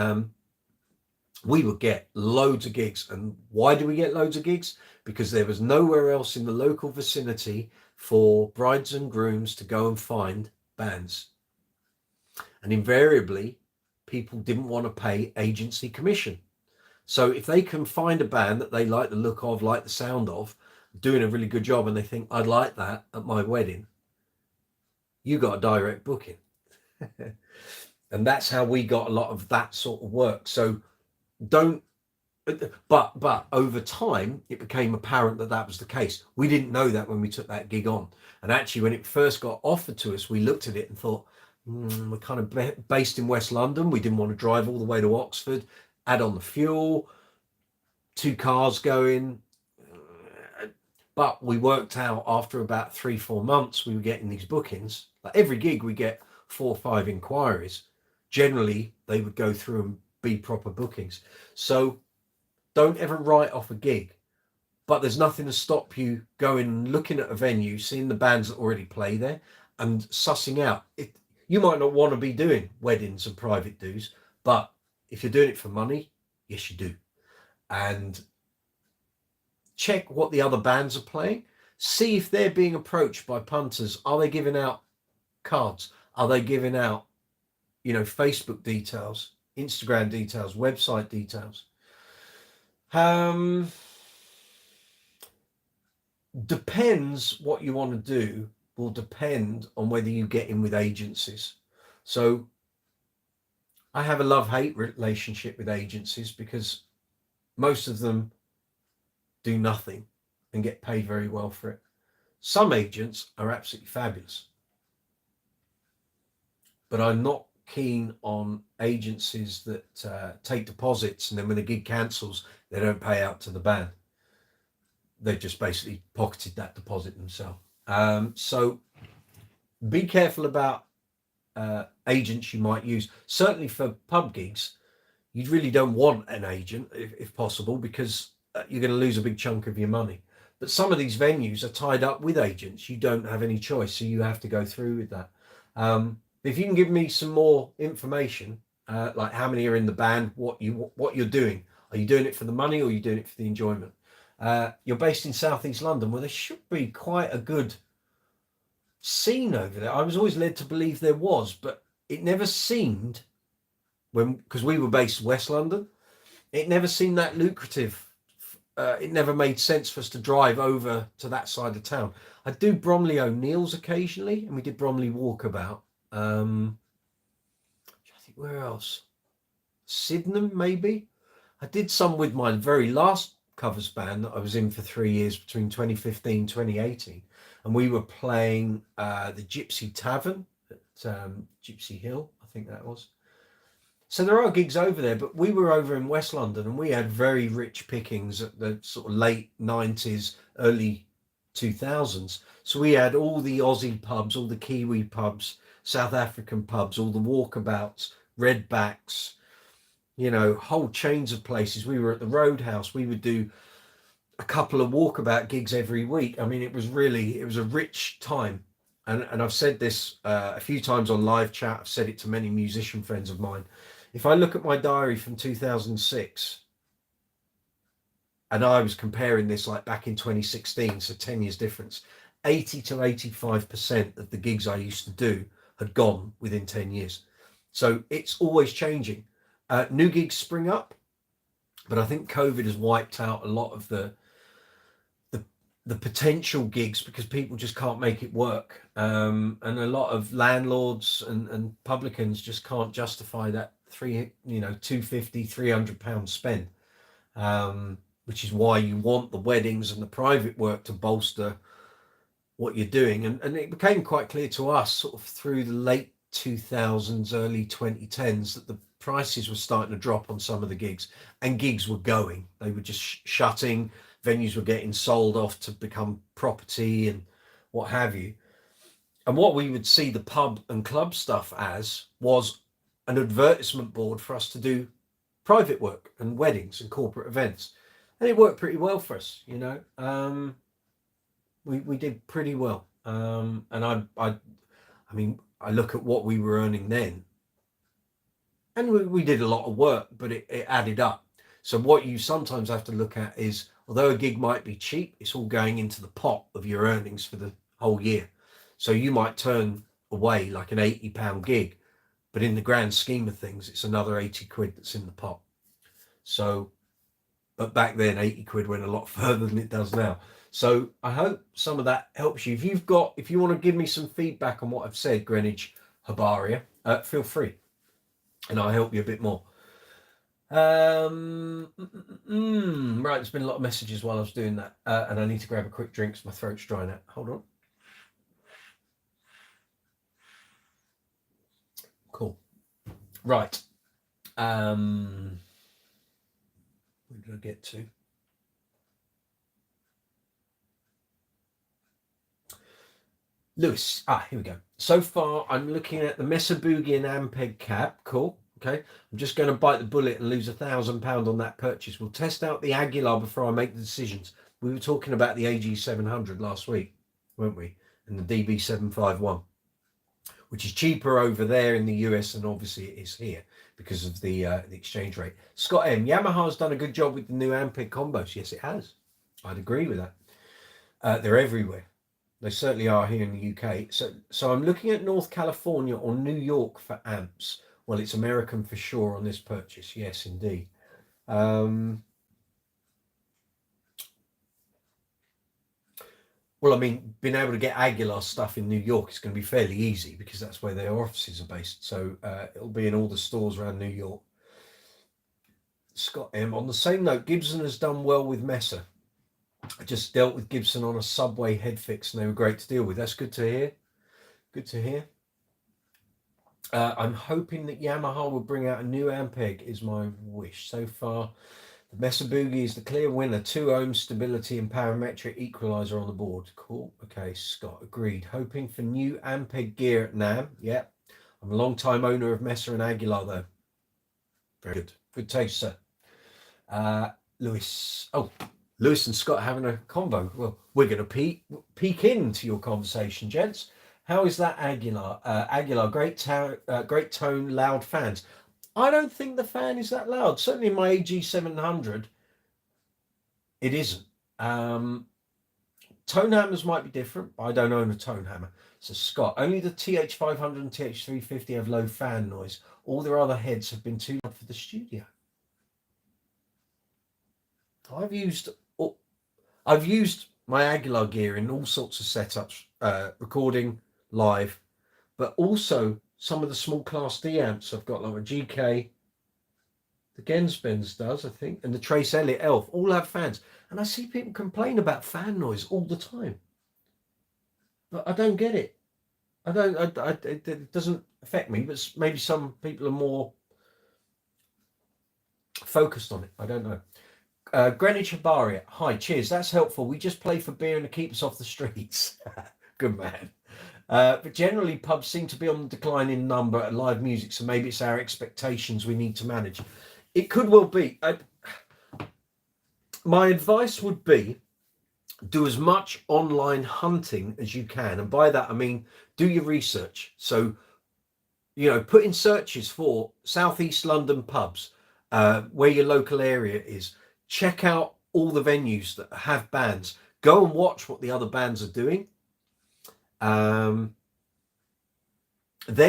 we would get loads of gigs. And why do we get loads of gigs? Because there was nowhere else in the local vicinity for brides and grooms to go and find bands. And invariably, people didn't want to pay agency commission. So if they can find a band that they like the look of, like the sound of, doing a really good job, and they think, I'd like that at my wedding, you got a direct booking. And that's how we got a lot of that sort of work. So don't But over time, it became apparent that that was the case. We didn't know that when we took that gig on. And actually, when it first got offered to us, we looked at it and thought, we're kind of based in West London. We didn't want to drive all the way to Oxford, add on the fuel, 2 cars going. But we worked out after about 3-4 months, we were getting these bookings. Like every gig, we get 4 or 5 inquiries. Generally, they would go through and be proper bookings. So don't ever write off a gig, but there's nothing to stop you going and looking at a venue, seeing the bands that already play there and sussing out it. You might not want to be doing weddings and private dues, but if you're doing it for money, yes, you do. And check what the other bands are playing. See if they're being approached by punters. Are they giving out cards? Are they giving out, Facebook details, Instagram details, website details? Depends what you want to do, will depend on whether you get in with agencies. So I have a love-hate relationship with agencies because most of them do nothing and get paid very well for it. Some agents are absolutely fabulous, but I'm not keen on agencies that take deposits and then when the gig cancels, they don't pay out to the band. They've just basically pocketed that deposit themselves. So be careful about agents you might use. Certainly for pub gigs, you really don't want an agent if possible, because you're going to lose a big chunk of your money. But some of these venues are tied up with agents. You don't have any choice, so you have to go through with that. If you can give me some more information, like how many are in the band, what you're doing. Are you doing it for the money or are you doing it for the enjoyment? You're based in Southeast London, well, there should be quite a good scene over there. I was always led to believe there was, but it never seemed, because we were based West London, it never seemed that lucrative. It never made sense for us to drive over to that side of town. I do Bromley O'Neill's occasionally, and we did Bromley Walkabout. I think where else? Sydenham, maybe. I did some with my very last covers band that I was in for 3 years between 2015 2018, and we were playing the Gypsy Tavern at Gypsy Hill, I think that was. So there are gigs over there, but we were over in West London and we had very rich pickings at the sort of late 90s, early 2000s. So we had all the Aussie pubs, all the Kiwi pubs, South African pubs, all the walkabouts, redbacks, whole chains of places. We were at the Roadhouse. We would do a couple of walkabout gigs every week. I mean, it was a rich time. And I've said this a few times on live chat. I've said it to many musician friends of mine. If I look at my diary from 2006, and I was comparing this like back in 2016, so 10 years difference, 80 to 85% of the gigs I used to do had gone within 10 years. So it's always changing. New gigs spring up, but I think COVID has wiped out a lot of the potential gigs because people just can't make it work. And a lot of landlords and publicans just can't justify that £250, £300 spend, which is why you want the weddings and the private work to bolster what you're doing. And it became quite clear to us sort of through the late 2000s, early 2010s, that the prices were starting to drop on some of the gigs, and gigs were going. They were just shutting. Venues were getting sold off to become property and what have you. And what we would see the pub and club stuff as was an advertisement board for us to do private work and weddings and corporate events. And it worked pretty well for us, we did pretty well. And I mean, I look at what we were earning then, and we did a lot of work, but it added up. So what you sometimes have to look at is, although a gig might be cheap, it's all going into the pot of your earnings for the whole year. So you might turn away like an £80 gig, but in the grand scheme of things, it's another 80 quid that's in the pot. So, but back then 80 quid went a lot further than it does now. So I hope some of that helps you. If you want to give me some feedback on what I've said, Greenwich Habaria, feel free, and I'll help you a bit more. Right, there's been a lot of messages while I was doing that, and I need to grab a quick drink because my throat's drying out. Hold on. Cool. Right. Where did I get to? Lewis. Here we go. So far, I'm looking at the Mesa Boogie and Ampeg cap. Cool. Okay. I'm just going to bite the bullet and lose £1,000 on that purchase. We'll test out the Aguilar before I make the decisions. We were talking about the AG700 last week, weren't we? And the DB751, which is cheaper over there in the US than obviously it is here because of the exchange rate. Scott M. Yamaha's done a good job with the new Ampeg combos. Yes, it has. I'd agree with that. They're everywhere. They certainly are here in the UK. So I'm looking at North California or New York for amps. Well, it's American for sure on this purchase. Yes, indeed. Well, I mean, being able to get Aguilar stuff in New York is going to be fairly easy because that's where their offices are based. So it'll be in all the stores around New York. Scott M. On the same note, Gibson has done well with Mesa. I just dealt with Gibson on a Subway head fix and they were great to deal with. That's good to hear. Good to hear. I'm hoping that Yamaha will bring out a new Ampeg is my wish. So far, the Mesa Boogie is the clear winner. 2 ohm stability and parametric equalizer on the board. Cool. Okay, Scott, agreed. Hoping for new Ampeg gear at NAMM. Yep. I'm a long-time owner of Mesa and Aguilar, though. Very good. Good taste, sir. Lewis. Oh, Lewis and Scott having a convo. Well, we're going to peek into your conversation, gents. How is that Aguilar? Aguilar, great tone, loud fans. I don't think the fan is that loud. Certainly in my AG700, it isn't. Tone hammers might be different. I don't own a tone hammer. So Scott, only the TH500 and TH350 have low fan noise. All their other heads have been too loud for the studio. I've used my Aguilar gear in all sorts of setups, recording live, but also some of the small class D amps I've got, like a GK, the Gensbens does, I think, and the Trace Elliott Elf, all have fans. And I see people complain about fan noise all the time. But I don't get it. It doesn't affect me, but maybe some people are more focused on it. I don't know. Greenwich Habaria. Hi, cheers. That's helpful. We just play for beer and to keep us off the streets. Good man. But generally, pubs seem to be on the decline in number at live music, so maybe it's our expectations we need to manage. It could well be. My advice would be do as much online hunting as you can. And by that, I mean, do your research. So, put in searches for Southeast London pubs, where your local area is. Check out all the venues that have bands. Go and watch what the other bands are doing. Then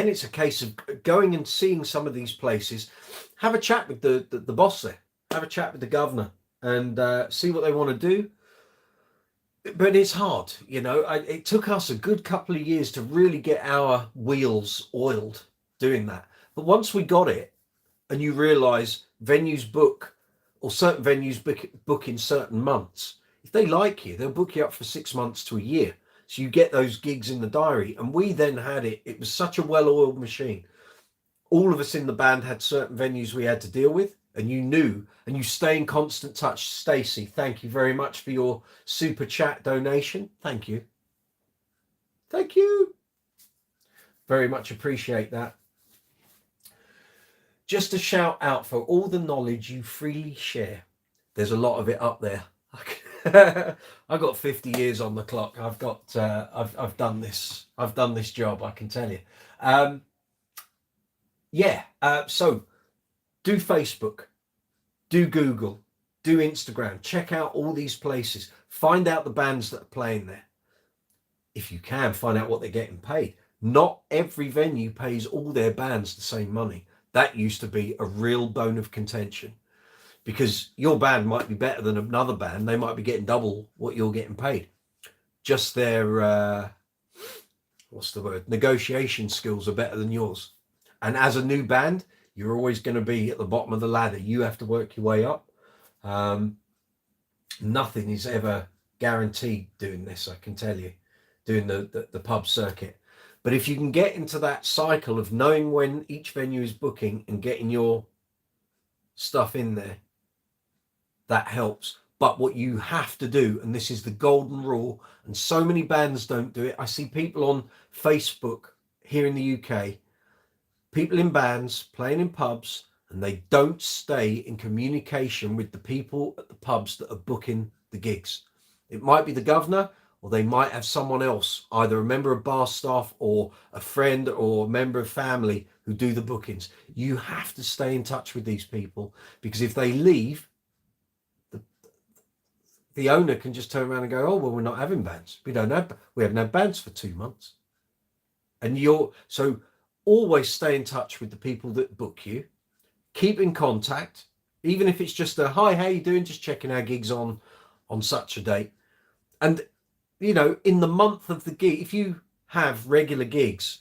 it's a case of going and seeing some of these places. Have a chat with the boss there. Have a chat with the governor and see what they want to do. But it's hard, it took us a good couple of years to really get our wheels oiled doing that. But once we got it and you realize venues book, or certain venues book in certain months, if they like you, they'll book you up for 6 months to a year. So you get those gigs in the diary. And we then had it was such a well-oiled machine. All of us in the band had certain venues we had to deal with, and you knew, and you stay in constant touch. Stacey, thank you very much for your super chat donation. Thank you. Thank you. Very much appreciate that. Just a shout out for all the knowledge you freely share. There's a lot of it up there. I've got 50 years on the clock. I've done this. I've done this job, I can tell you. So do Facebook, do Google, do Instagram. Check out all these places. Find out the bands that are playing there. If you can, find out what they're getting paid. Not every venue pays all their bands the same money. That used to be a real bone of contention, because your band might be better than another band. They might be getting double what you're getting paid. Just their, negotiation skills are better than yours. And as a new band, You're always going to be at the bottom of the ladder. You have to work your way up. Nothing is ever guaranteed doing this, I can tell you, doing the pub circuit. But if you can get into that cycle of knowing when each venue is booking and getting your stuff in there, that helps. But what you have to do, and this is the golden rule, and so many bands don't do it. I see people on Facebook here in the UK, people in bands playing in pubs, and they don't stay in communication with the people at the pubs that are booking the gigs. It might be the governor, or they might have someone else, either a member of bar staff or a friend or a member of family who do the bookings. You have to stay in touch with these people, because if they leave, the owner can just turn around and go, oh, well, we're not having bands. We haven't had bands for 2 months. And so always stay in touch with the people that book you. Keep in contact, even if it's just a, hi, how you doing? Just checking our gigs on such a date. And, in the month of the gig, if you have regular gigs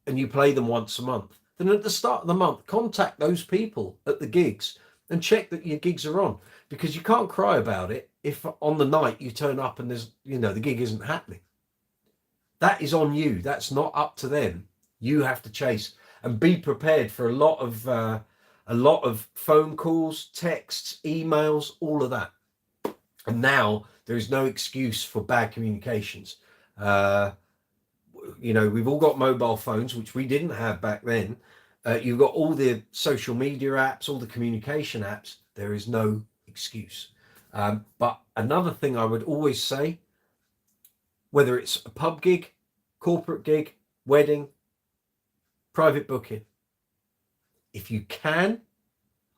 and you play them once a month, then at the start of the month, contact those people at the gigs and check that your gigs are on, because you can't cry about it if on the night you turn up and there's, the gig isn't happening. That is on you. That's not up to them. You have to chase and be prepared for a lot of phone calls, texts, emails, all of that. And now there is no excuse for bad communications. We've all got mobile phones, which we didn't have back then. You've got all the social media apps, all the communication apps. There is no excuse. But another thing I would always say, whether it's a pub gig, corporate gig, wedding, private booking, if you can,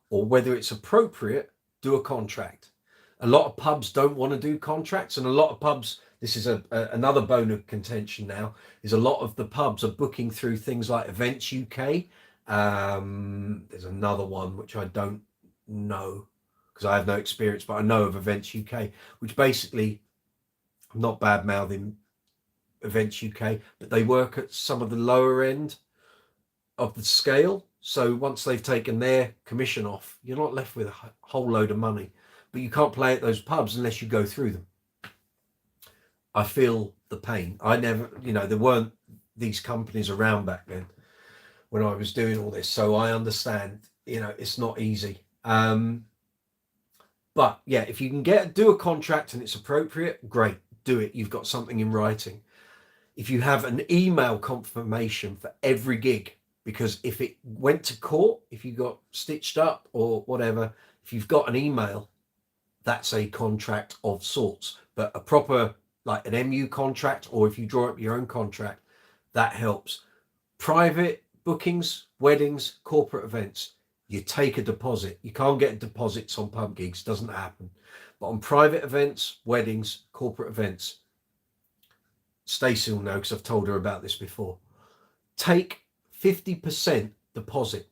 or whether it's appropriate, do a contract. A lot of pubs don't want to do contracts, and a lot of pubs, this is another bone of contention now, is a lot of the pubs are booking through things like Events UK. There's another one which I don't know because I have no experience, but I know of Events UK, which basically, I'm not bad mouthing Events UK, but they work at some of the lower end of the scale. So once they've taken their commission off, you're not left with a whole load of money, but you can't play at those pubs unless you go through them. I feel the pain. I never, there weren't these companies around back then when I was doing all this. So I understand, it's not easy. But yeah, if you can do a contract and it's appropriate, great, do it. You've got something in writing. If you have an email confirmation for every gig, because if it went to court, if you got stitched up or whatever, if you've got an email, that's a contract of sorts. But a proper, like an MU contract, or if you draw up your own contract, that helps. Private bookings, weddings, corporate events, you take a deposit. You can't get deposits on pub gigs, doesn't happen. But on private events, weddings, corporate events, Stacey will know because I've told her about this before. Take 50% deposit.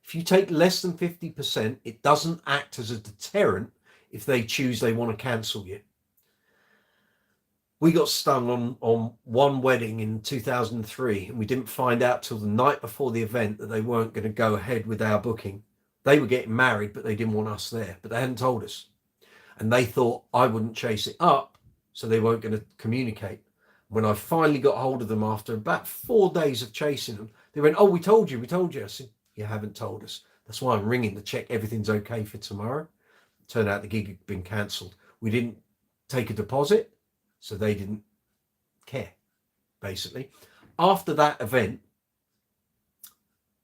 If you take less than 50%, it doesn't act as a deterrent if they choose they want to cancel you. We got stung on one wedding in 2003, and we didn't find out till the night before the event that they weren't going to go ahead with our booking. They were getting married, but they didn't want us there, but they hadn't told us. And they thought I wouldn't chase it up, so they weren't going to communicate. When I finally got hold of them after about 4 days of chasing them, they went, oh, we told you. I said, you haven't told us. That's why I'm ringing to check everything's okay for tomorrow. Turned out the gig had been cancelled. We didn't take a deposit, so they didn't care, basically. After that event,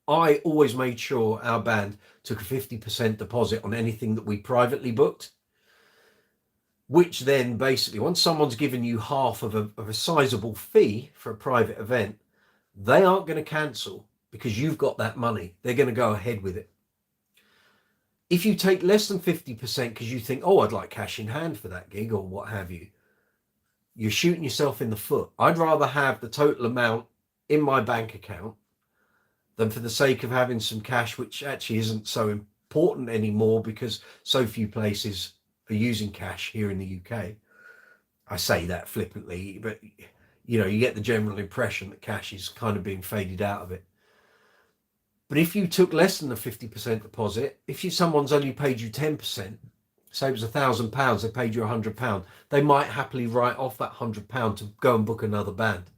I always made sure our band took a 50% deposit on anything that we privately booked, which then basically, once someone's given you half of a sizable fee for a private event, they aren't going to cancel because you've got that money. They're going to go ahead with it. If you take less than 50% because you think, oh, I'd like cash in hand for that gig or what have you, you're shooting yourself in the foot. I'd rather have the total amount in my bank account than for the sake of having some cash, which actually isn't so important anymore because so few places are using cash here in the UK. I say that flippantly, but you get the general impression that cash is kind of being faded out of it. But if you took less than the 50% deposit, if someone's only paid you 10%, say it was £1,000, they paid you £100, they might happily write off that £100 to go and book another band.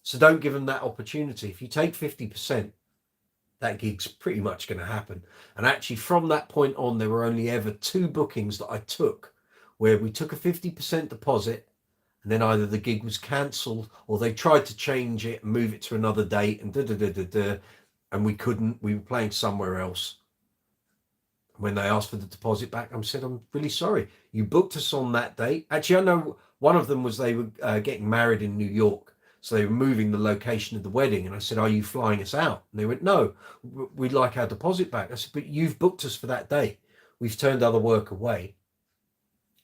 So don't give them that opportunity. If you take 50%, that gig's pretty much going to happen. And actually, from that point on, there were only ever 2 bookings that I took where we took a 50% deposit, and then either the gig was cancelled or they tried to change it and move it to another date and and we couldn't. We were playing somewhere else. When they asked for the deposit back, I said, I'm really sorry. You booked us on that date. Actually, I know one of them was they were getting married in New York. So they were moving the location of the wedding. And I said, are you flying us out? And they went, no, we'd like our deposit back. I said, but you've booked us for that day. We've turned other work away.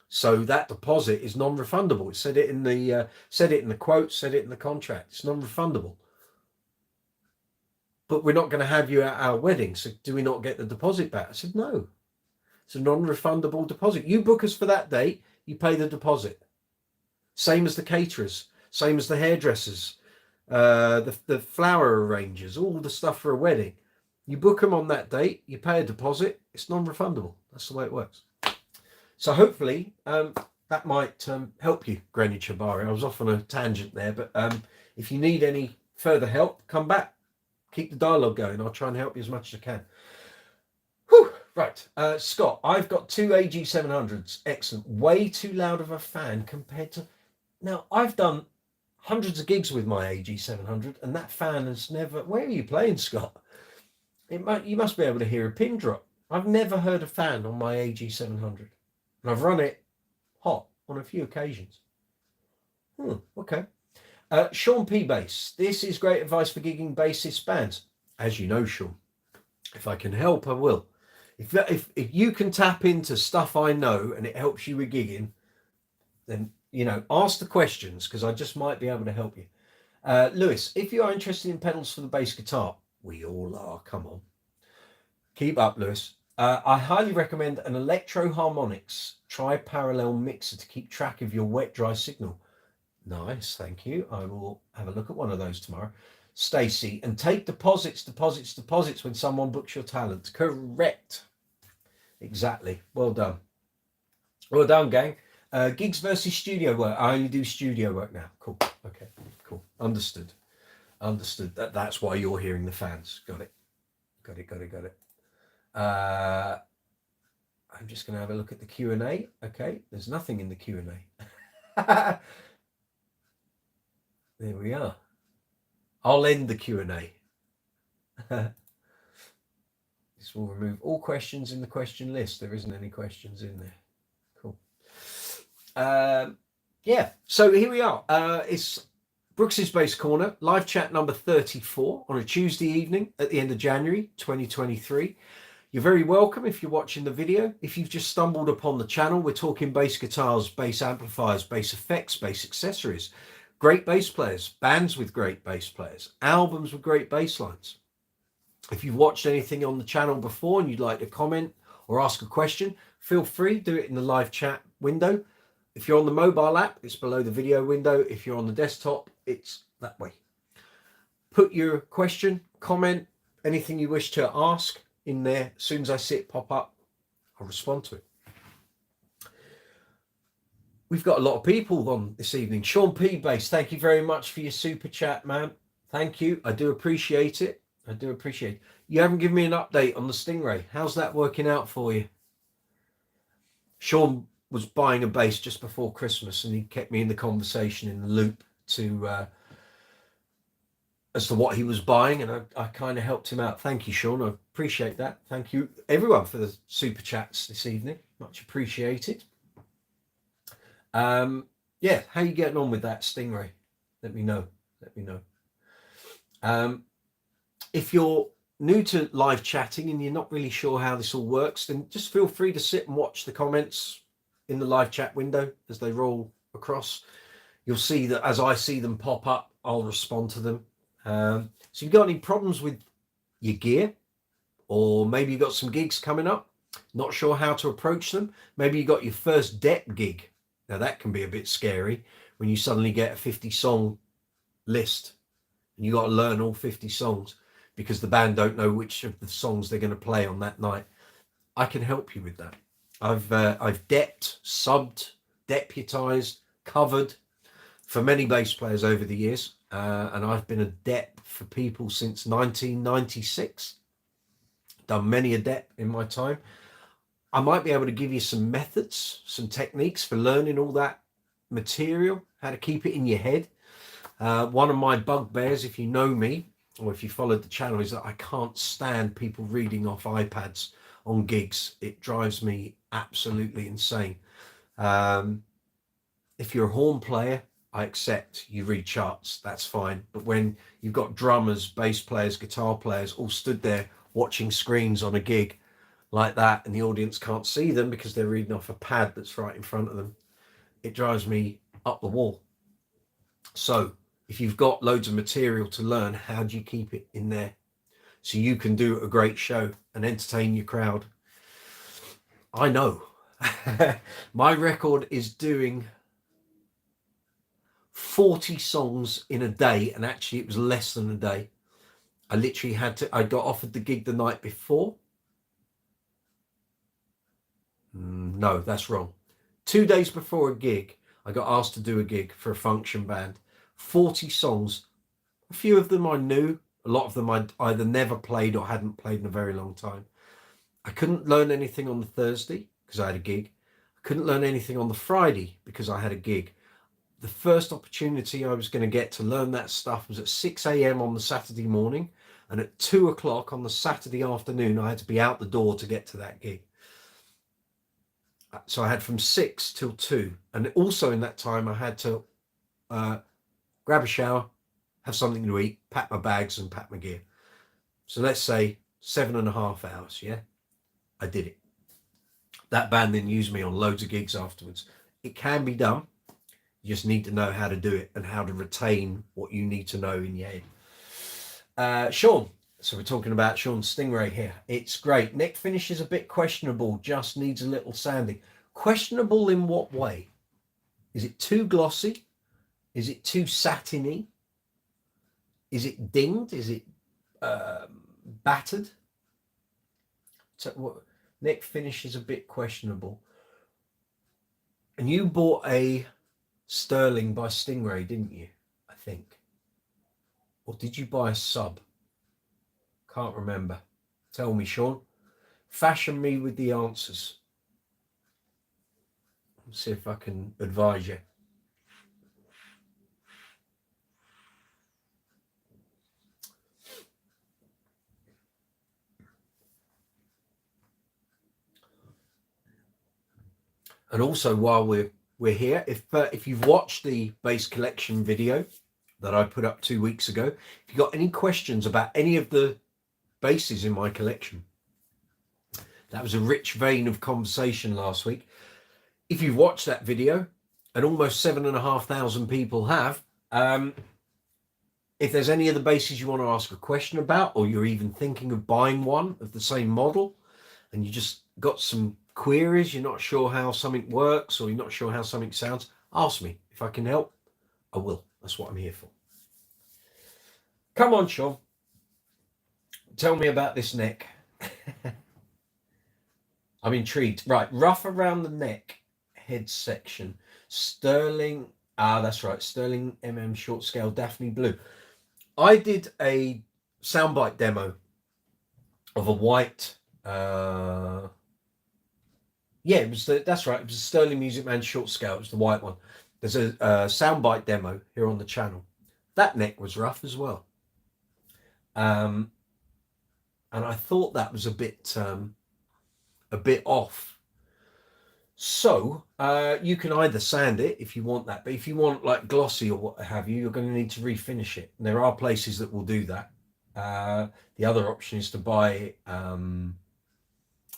So that deposit is non-refundable. It said it in the quote, said it in the contract. It's non-refundable. But we're not going to have you at our wedding. So do we not get the deposit back? I said, no. It's a non-refundable deposit. You book us for that date, you pay the deposit. Same as the caterers, same as the hairdressers, the flower arrangers, all the stuff for a wedding. You book them on that date, you pay a deposit, it's non-refundable. That's the way it works. So hopefully that might help you, Granny Chabari. I was off on a tangent there, but if you need any further help, come back. Keep the dialogue going. I'll try and help you as much as I can. Whew. Right. Scott, I've got 2 AG700s. Excellent. Way too loud of a fan compared to... Now, I've done hundreds of gigs with my AG700, and that fan has never... Where are you playing, Scott? You must be able to hear a pin drop. I've never heard a fan on my AG700. And I've run it hot on a few occasions. Okay. Sean P. Bass. This is great advice for gigging bassist bands. As you know, Sean, if I can help, I will. If you can tap into stuff I know and it helps you with gigging, then, ask the questions, because I just might be able to help you. Lewis, if you are interested in pedals for the bass guitar, we all are, come on. Keep up, Lewis. I highly recommend an Electro Harmonics tri-parallel mixer to keep track of your wet-dry signal. Nice, thank you. I will have a look at one of those tomorrow. Stacy, and take deposits when someone books your talent. Correct. Exactly. Well done. Well done, gang. Gigs versus studio work. I only do studio work now. Cool. Okay, cool. Understood. That's why you're hearing the fans. Got it. I'm just going to have a look at the Q&A. Okay, there's nothing in the Q&A. There we are. I'll end the Q&A. This will remove all questions in the question list. There isn't any questions in there. Cool. Yeah, so here we are. It's Brooks's Bass Corner, live chat number 34 on a Tuesday evening at the end of January 2023. You're very welcome if you're watching the video. If you've just stumbled upon the channel, we're talking bass guitars, bass amplifiers, bass effects, bass accessories. Great bass players, bands with great bass players, albums with great bass lines. If you've watched anything on the channel before and you'd like to comment or ask a question, feel free, do it in the live chat window. If you're on the mobile app, it's below the video window. If you're on the desktop, it's that way. Put your question, comment, anything you wish to ask in there. As soon as I see it pop up, I'll respond to it. We've got a lot of people on this evening. Sean P. Bass, thank you very much for your super chat, man. Thank you. I do appreciate it. You haven't given me an update on the Stingray. How's that working out for you? Sean was buying a bass just before Christmas, and he kept me in the conversation, in the loop, as to what he was buying, and I kind of helped him out. Thank you, Sean. I appreciate that. Thank you, everyone, for the super chats this evening. Much appreciated. Yeah, how you getting on with that Stingray? Let me know. If you're new to live chatting and you're not really sure how this all works, then just feel free to sit and watch the comments in the live chat window as they roll across. You'll see that as I see them pop up, I'll respond to them. So if you've got any problems with your gear, or maybe you've got some gigs coming up, not sure how to approach them, maybe you got your first dep gig. Now that can be a bit scary when you suddenly get a 50 song list and you got to learn all 50 songs. because the band don't know which of the songs they're going to play on that night. I can help you with that. I've depped, subbed, deputized, covered for many bass players over the years, and I've been a dep for people since 1996. Done many a dep in my time. I might be able to give you some methods, some techniques for learning all that material, how to keep it in your head. One of my bugbears, if you know me, or if you followed the channel, is that I can't stand people reading off iPads on gigs. It drives me absolutely insane. If you're a horn player, I accept you read charts, that's fine. But when you've got drummers, bass players, guitar players all stood there watching screens on a gig like that, and the audience can't see them because they're reading off a pad that's right in front of them, it drives me up the wall. So if you've got loads of material to learn, how do you keep it in there so you can do a great show and entertain your crowd? I know. My record is doing 40 songs in a day, and actually it was less than a day. I literally I got offered the gig the night before. No, that's wrong. 2 days before a gig, I got asked to do a gig for a function band. 40 songs. A few of them I knew. A lot of them I'd either never played or hadn't played in a very long time. I couldn't learn anything on the Thursday because I had a gig. I couldn't learn anything on the Friday because I had a gig. The first opportunity I was going to get to learn that stuff was at 6 a.m. on the Saturday morning, and at 2 o'clock on the Saturday afternoon, I had to be out the door to get to that gig. So I had from 6 till 2. And also in that time, I had to grab a shower, have something to eat, pack my bags and pack my gear. So let's say 7.5 hours, yeah? I did it. That band then used me on loads of gigs afterwards. It can be done. You just need to know how to do it and how to retain what you need to know in your head. Sean. So we're talking about Sean's Stingray here. It's great. Neck finish is a bit questionable. Just needs a little sanding. Questionable in what way? Is it too glossy? Is it too satiny? Is it dinged? Is it battered? So what? Neck finish is a bit questionable. And you bought a Sterling by Stingray, didn't you? I think. Or did you buy a sub? Can't remember. Tell me, Sean. Fashion me with the answers. Let's see if I can advise you. And also, while we're here, if you've watched the bass collection video that I put up 2 weeks ago, if you've got any questions about any of the basses in my collection, that was a rich vein of conversation last week. If you've watched that video, and almost 7,500 people have, if there's any of the basses you want to ask a question about, or you're even thinking of buying one of the same model, and you just got some queries, you're not sure how something works, or you're not sure how something sounds, ask me. If I can help, I will. That's what I'm here for. Come on, Sean. Tell me about this neck. I'm intrigued. Right, rough around the neck, head section. Sterling, that's right, Sterling short scale Daphne Blue. I did a soundbite demo of a white, yeah, it was that's right, it was a Sterling Music Man short scale, it was the white one. There's a soundbite demo here on the channel. That neck was rough as well. And I thought that was a bit off. So you can either sand it if you want that, but if you want like glossy or what have you, you're going to need to refinish it. And there are places that will do that. The other option is to buy a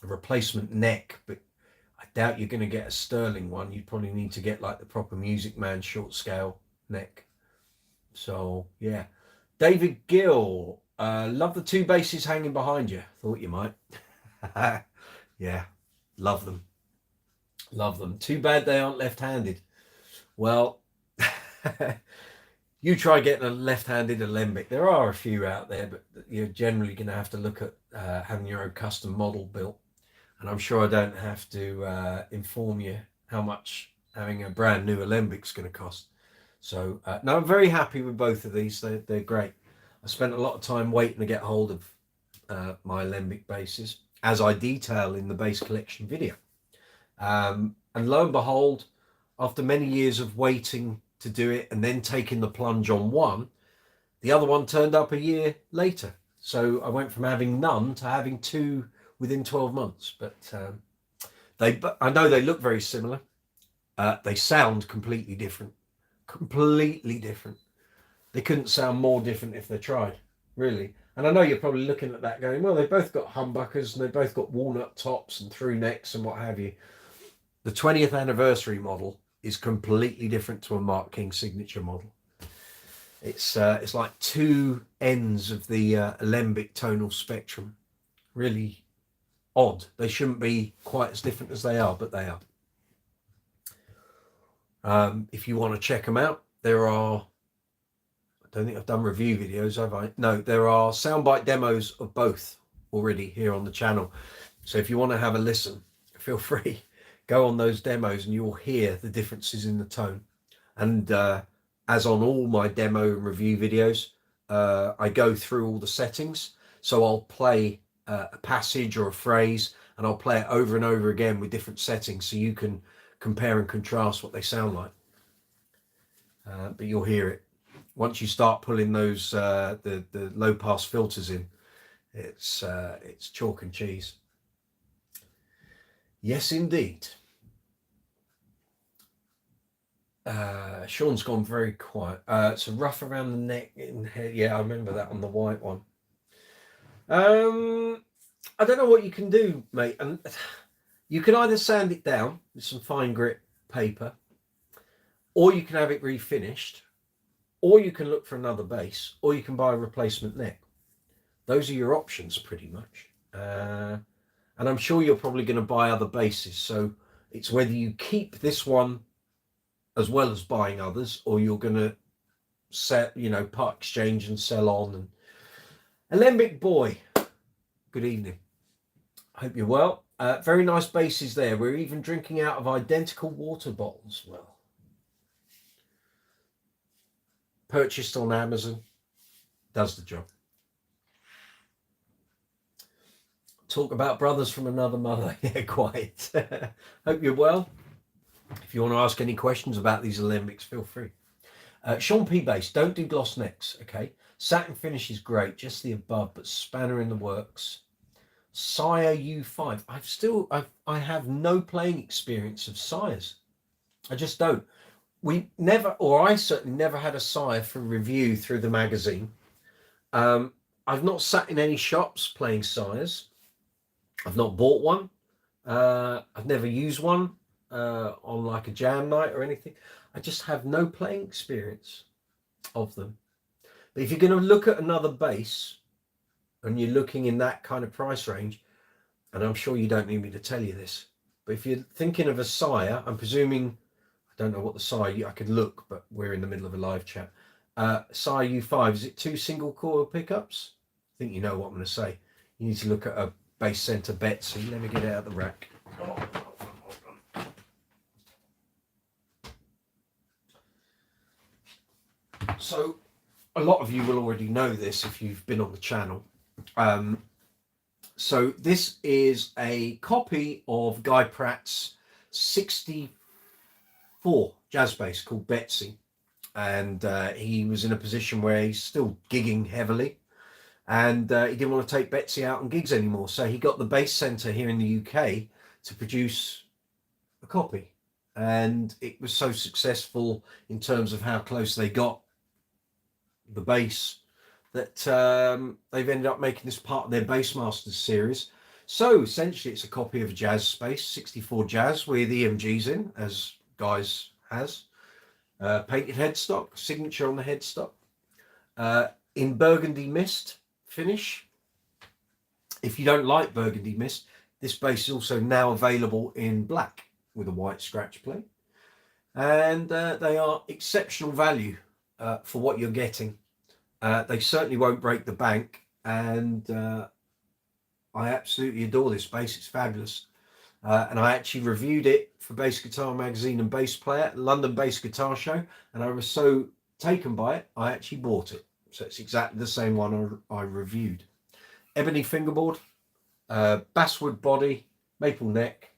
replacement neck, but I doubt you're going to get a Sterling one. You'd probably need to get like the proper Music Man short scale neck. So yeah, David Gill. Love the two basses hanging behind you. Thought you might. Yeah, love them. Love them. Too bad they aren't left-handed. Well, You try getting a left-handed alembic. There are a few out there, but you're generally going to have to look at having your own custom model built. And I'm sure I don't have to inform you how much having a brand new alembic's going to cost. So no, I'm very happy with both of these. They're great. I spent a lot of time waiting to get hold of my alembic basses, as I detail in the bass collection video. And lo and behold, after many years of waiting to do it and then taking the plunge on one, the other one turned up a year later. So I went from having none to having two within 12 months. But I know they look very similar. They sound completely different. Completely different. They couldn't sound more different if they tried, really. And I know you're probably looking at that going, well, they've both got humbuckers and they've both got walnut tops and through necks and what have you. The 20th anniversary model is completely different to a Mark King signature model. It's like two ends of the alembic tonal spectrum. Really odd. They shouldn't be quite as different as they are, but they are. If you want to check them out, there are, I don't think I've done review videos, have I? No, there are soundbite demos of both already here on the channel. So if you want to have a listen, feel free. Go on those demos and you'll hear the differences in the tone. And as on all my demo and review videos, I go through all the settings. So I'll play a passage or a phrase and I'll play it over and over again with different settings so you can compare and contrast what they sound like. But you'll hear it. Once you start pulling those the low pass filters in, it's chalk and cheese. Yes, indeed. Sean's gone very quiet. It's a rough around the neck and head. Yeah, I remember that on the white one. I don't know what you can do, mate. And you can either sand it down with some fine grit paper, or you can have it refinished, or you can look for another bass, or you can buy a replacement neck. Those are your options, pretty much. And I'm sure you're probably going to buy other basses. So it's whether you keep this one as well as buying others, or you're going to set, part exchange and sell on. And Alembic boy, good evening. Hope you're well. Very nice basses there. We're even drinking out of identical water bottles. Well, purchased on Amazon, does the job. Talk about brothers from another mother. Yeah, quite. Hope you're well. If you want to ask any questions about these alembics, feel free. Sean P. Bass, don't do gloss necks, okay? Satin finish is great, just the above, but spanner in the works. Sire U5. I have no playing experience of sires. I just don't. I certainly never had a sire for review through the magazine. I've not sat in any shops playing sires. I've not bought one. I've never used one on like a jam night or anything. I just have no playing experience of them. But if you're going to look at another bass and you're looking in that kind of price range, and I'm sure you don't need me to tell you this, but if you're thinking of a sire, I'm presuming, I don't know what the sire, I could look, but we're in the middle of a live chat. Sire U5, is it 2 single coil pickups? I think you know what I'm going to say. You need to look at a Bass Center Betsy. Let me get it out of the rack. So a lot of you will already know this if you've been on the channel. So this is a copy of Guy Pratt's 64 jazz bass called Betsy. And he was in a position where he's still gigging heavily. And he didn't want to take Betsy out on gigs anymore. So he got the Bass Center here in the UK to produce a copy. And it was so successful in terms of how close they got the bass that they've ended up making this part of their Bassmasters series. So essentially it's a copy of a jazz bass, 64 jazz with EMGs in, as Guy's has. Painted headstock, signature on the headstock. In burgundy mist finish. If you don't like burgundy mist, this bass is also now available in black with a white scratch plate. And they are exceptional value for what you're getting. They certainly won't break the bank, and I absolutely adore this bass. It's fabulous. And I actually reviewed it for Bass Guitar Magazine and Bass Player at London Bass Guitar Show, and I was so taken by it, I actually bought it. So it's exactly the same one I reviewed. Ebony fingerboard, basswood body, maple neck,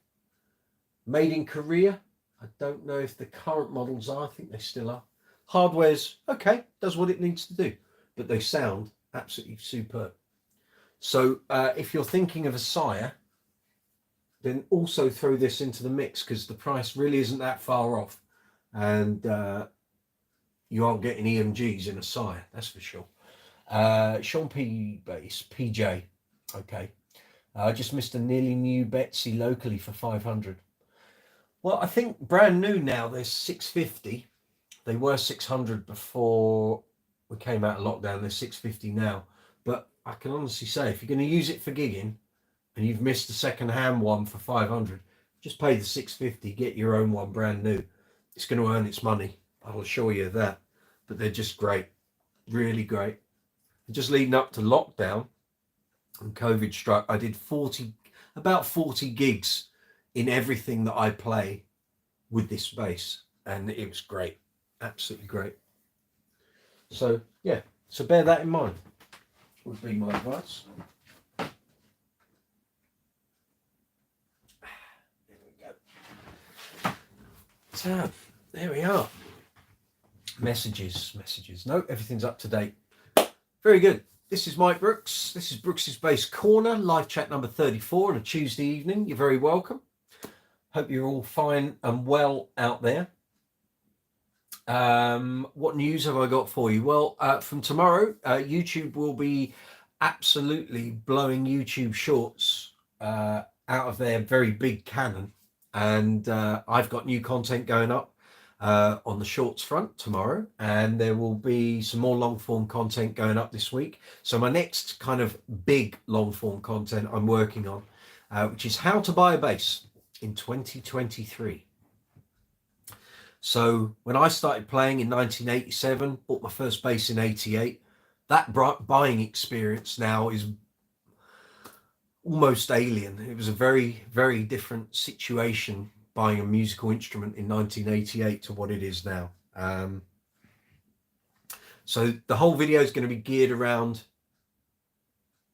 made in Korea. I don't know if the current models are. I think they still are. Hardware's okay, does what it needs to do, but they sound absolutely superb. So if you're thinking of a sire, then also throw this into the mix, because the price really isn't that far off, and you aren't getting EMGs in a sire, that's for sure. Sean P bass, PJ, okay. I just missed a nearly new Betsy locally for 500. Well, I think brand new now, they're 650. They were 600 before we came out of lockdown. They're 650 now. But I can honestly say, if you're going to use it for gigging and you've missed the second-hand one for 500, just pay the 650, get your own one brand new. It's going to earn its money, I'll assure you of that. But they're just great, really great. Just leading up to lockdown and COVID struck, I did about 40 gigs in everything that I play with this bass, and it was great, absolutely great. So yeah, so bear that in mind, would be my advice. There we go. So there we are. Messages. No, everything's up to date. Very good. This is Mike Brooks. This is Brooks's Bass Corner, live chat number 34 on a Tuesday evening. You're very welcome. Hope you're all fine and well out there. What news have I got for you? Well, from tomorrow, YouTube will be absolutely blowing YouTube Shorts out of their very big cannon. And I've got new content going up on the Shorts front tomorrow. And there will be some more long form content going up this week. So my next kind of big long form content I'm working on, which is how to buy a bass in 2023. So when I started playing in 1987, bought my first bass in 88, that buying experience now is almost alien. It was a very, very different situation buying a musical instrument in 1988 to what it is now. So the whole video is going to be geared around,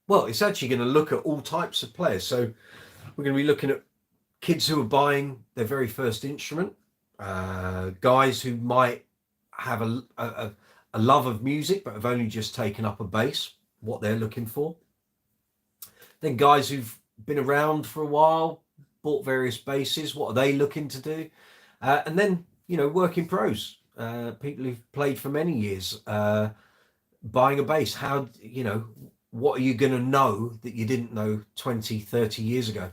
well, it's actually going to look at all types of players. So we're going to be looking at kids who are buying their very first instrument, guys who might have a love of music but have only just taken up a bass, what they're looking for. Then guys who've been around for a while, bought various basses, what are they looking to do? And then, you know, working pros, people who've played for many years, buying a bass. How, you know, what are you going to know that you didn't know 20, 30 years ago?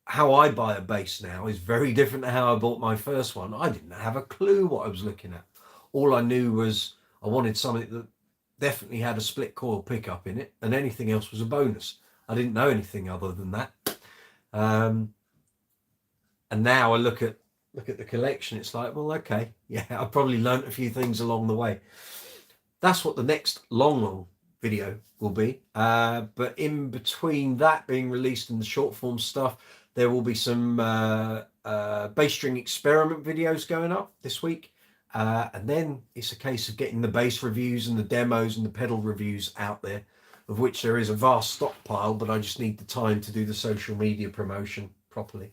How I buy a bass now is very different to how I bought my first one. I didn't have a clue what I was looking at. All I knew was I wanted something that definitely had a split coil pickup in it, and anything else was a bonus. I didn't know anything other than that. And now I look at the collection, it's like, well, okay, yeah, I probably learnt a few things along the way. That's what the next long video will be. But in between that being released and the short form stuff, there will be some bass string experiment videos going up this week. And then it's a case of getting the bass reviews and the demos and the pedal reviews out there, of which there is a vast stockpile, but I just need the time to do the social media promotion properly.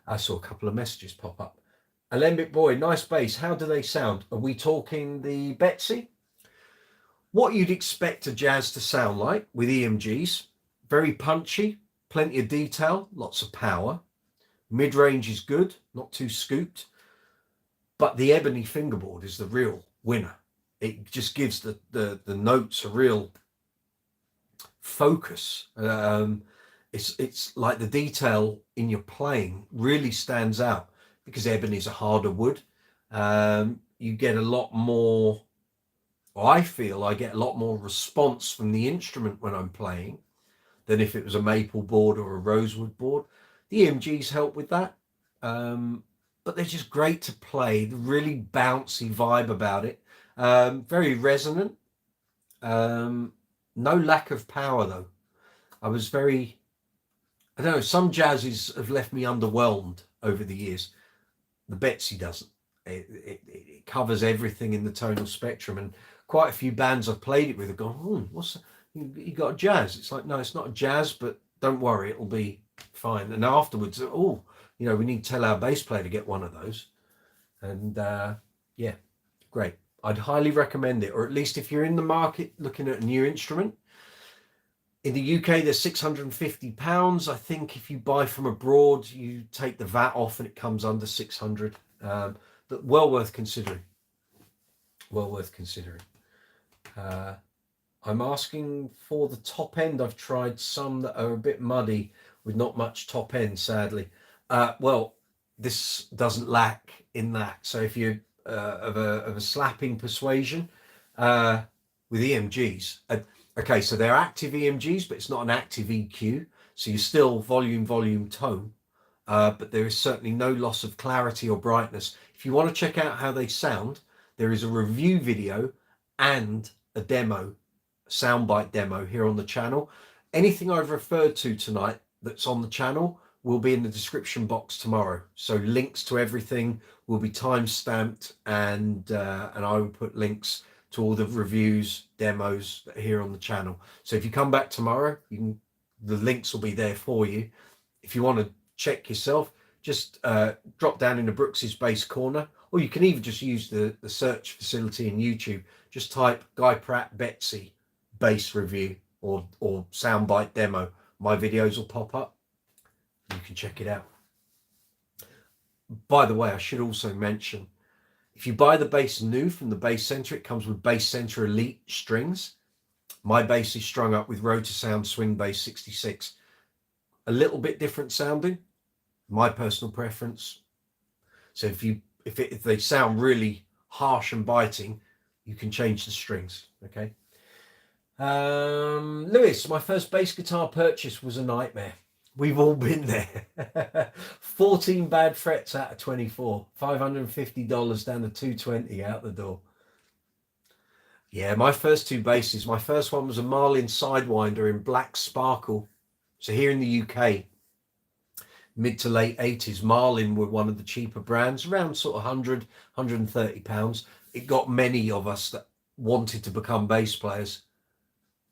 I saw a couple of messages pop up. Alembic Boy, nice bass. How do they sound? Are we talking the Betsy? What you'd expect a jazz to sound like with EMGs. Very punchy, plenty of detail, lots of power. Mid-range is good, not too scooped. But the ebony fingerboard is the real winner. It just gives the notes a real focus. It's like the detail in your playing really stands out because ebony is a harder wood. You get a lot more, I feel I get a lot more response from the instrument when I'm playing than if it was a maple board or a rosewood board. The EMGs help with that, but they're just great to play. The really bouncy vibe about it, Very resonant. No lack of power though. I don't know, some jazzes have left me underwhelmed over the years. The Betsy doesn't. It covers everything in the tonal spectrum, and quite a few bands I've played it with have gone, what's you got a jazz? It's like, no, it's not a jazz, but don't worry, it'll be fine. And afterwards, we need to tell our bass player to get one of those. And yeah, great. I'd highly recommend it, or at least if you're in the market looking at a new instrument. In the UK, they're £650. I think if you buy from abroad, you take the VAT off and it comes under 600. But well worth considering. Well worth considering. I'm asking for the top end. I've tried some that are a bit muddy with not much top end, sadly. Well, this doesn't lack in that. So if you're of a slapping persuasion with EMGs, okay, so they're active EMGs, but it's not an active EQ. So you're still volume, tone, but there is certainly no loss of clarity or brightness. If you want to check out how they sound, there is a review video and a demo, soundbite demo here on the channel. Anything I've referred to tonight that's on the channel will be in the description box tomorrow. So links to everything will be time stamped, and I will put links to all the reviews, demos that are here on the channel. So if you come back tomorrow, the links will be there for you. If you want to check yourself, just drop down in the Brooks's Bass Corner, or you can even just use the search facility in YouTube. Just type Guy Pratt Betsy bass review or soundbite demo. My videos will pop up. You can check it out. By the way, I should also mention, if you buy the bass new from the Bass Center, it comes with Bass Center Elite strings. My bass is strung up with Rotosound Swing Bass 66. A little bit different sounding, my personal preference. So if they sound really harsh and biting, you can change the strings. Okay. Lewis, my first bass guitar purchase was a nightmare. We've all been there. 14 bad frets out of 24, $550 down to 220 out the door. Yeah, my first two basses. My first one was a Marlin Sidewinder in black sparkle. So here in the UK, mid to late 80s, Marlin were one of the cheaper brands, around sort of 100, 130 pounds. It got many of us that wanted to become bass players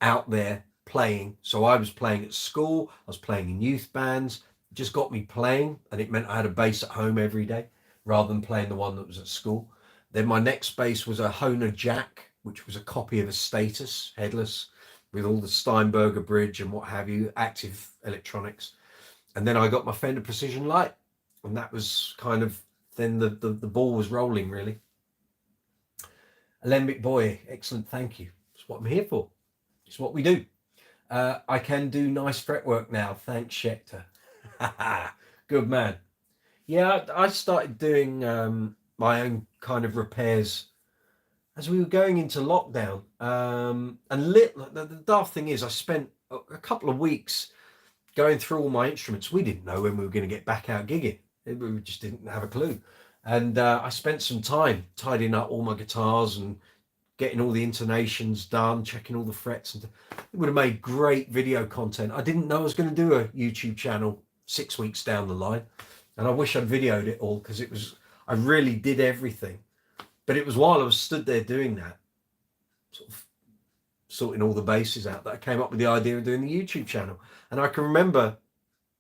out there playing. So I was playing at school, I was playing in youth bands. It just got me playing, and it meant I had a bass at home every day rather than playing the one that was at school. Then my next bass was a Hohner Jack, which was a copy of a Status, headless, with all the Steinberger bridge and what have you, active electronics. And then I got my Fender Precision Light, and that was kind of, then the ball was rolling, really. Alembic Boy, excellent, thank you. It's what I'm here for. It's what we do. I can do nice fretwork now, thanks Schecter. Good man. Yeah, I started doing my own kind of repairs as we were going into lockdown. And the daft thing is, I spent a couple of weeks going through all my instruments. We didn't know when we were going to get back out gigging. We just didn't have a clue. And I spent some time tidying up all my guitars and getting all the intonations done, checking all the frets. And it would have made great video content. I didn't know I was going to do a YouTube channel 6 weeks down the line. And I wish I'd videoed it all, because I really did everything. But it was while I was stood there doing that, sort of sorting all the bases out, that I came up with the idea of doing the YouTube channel. And I can remember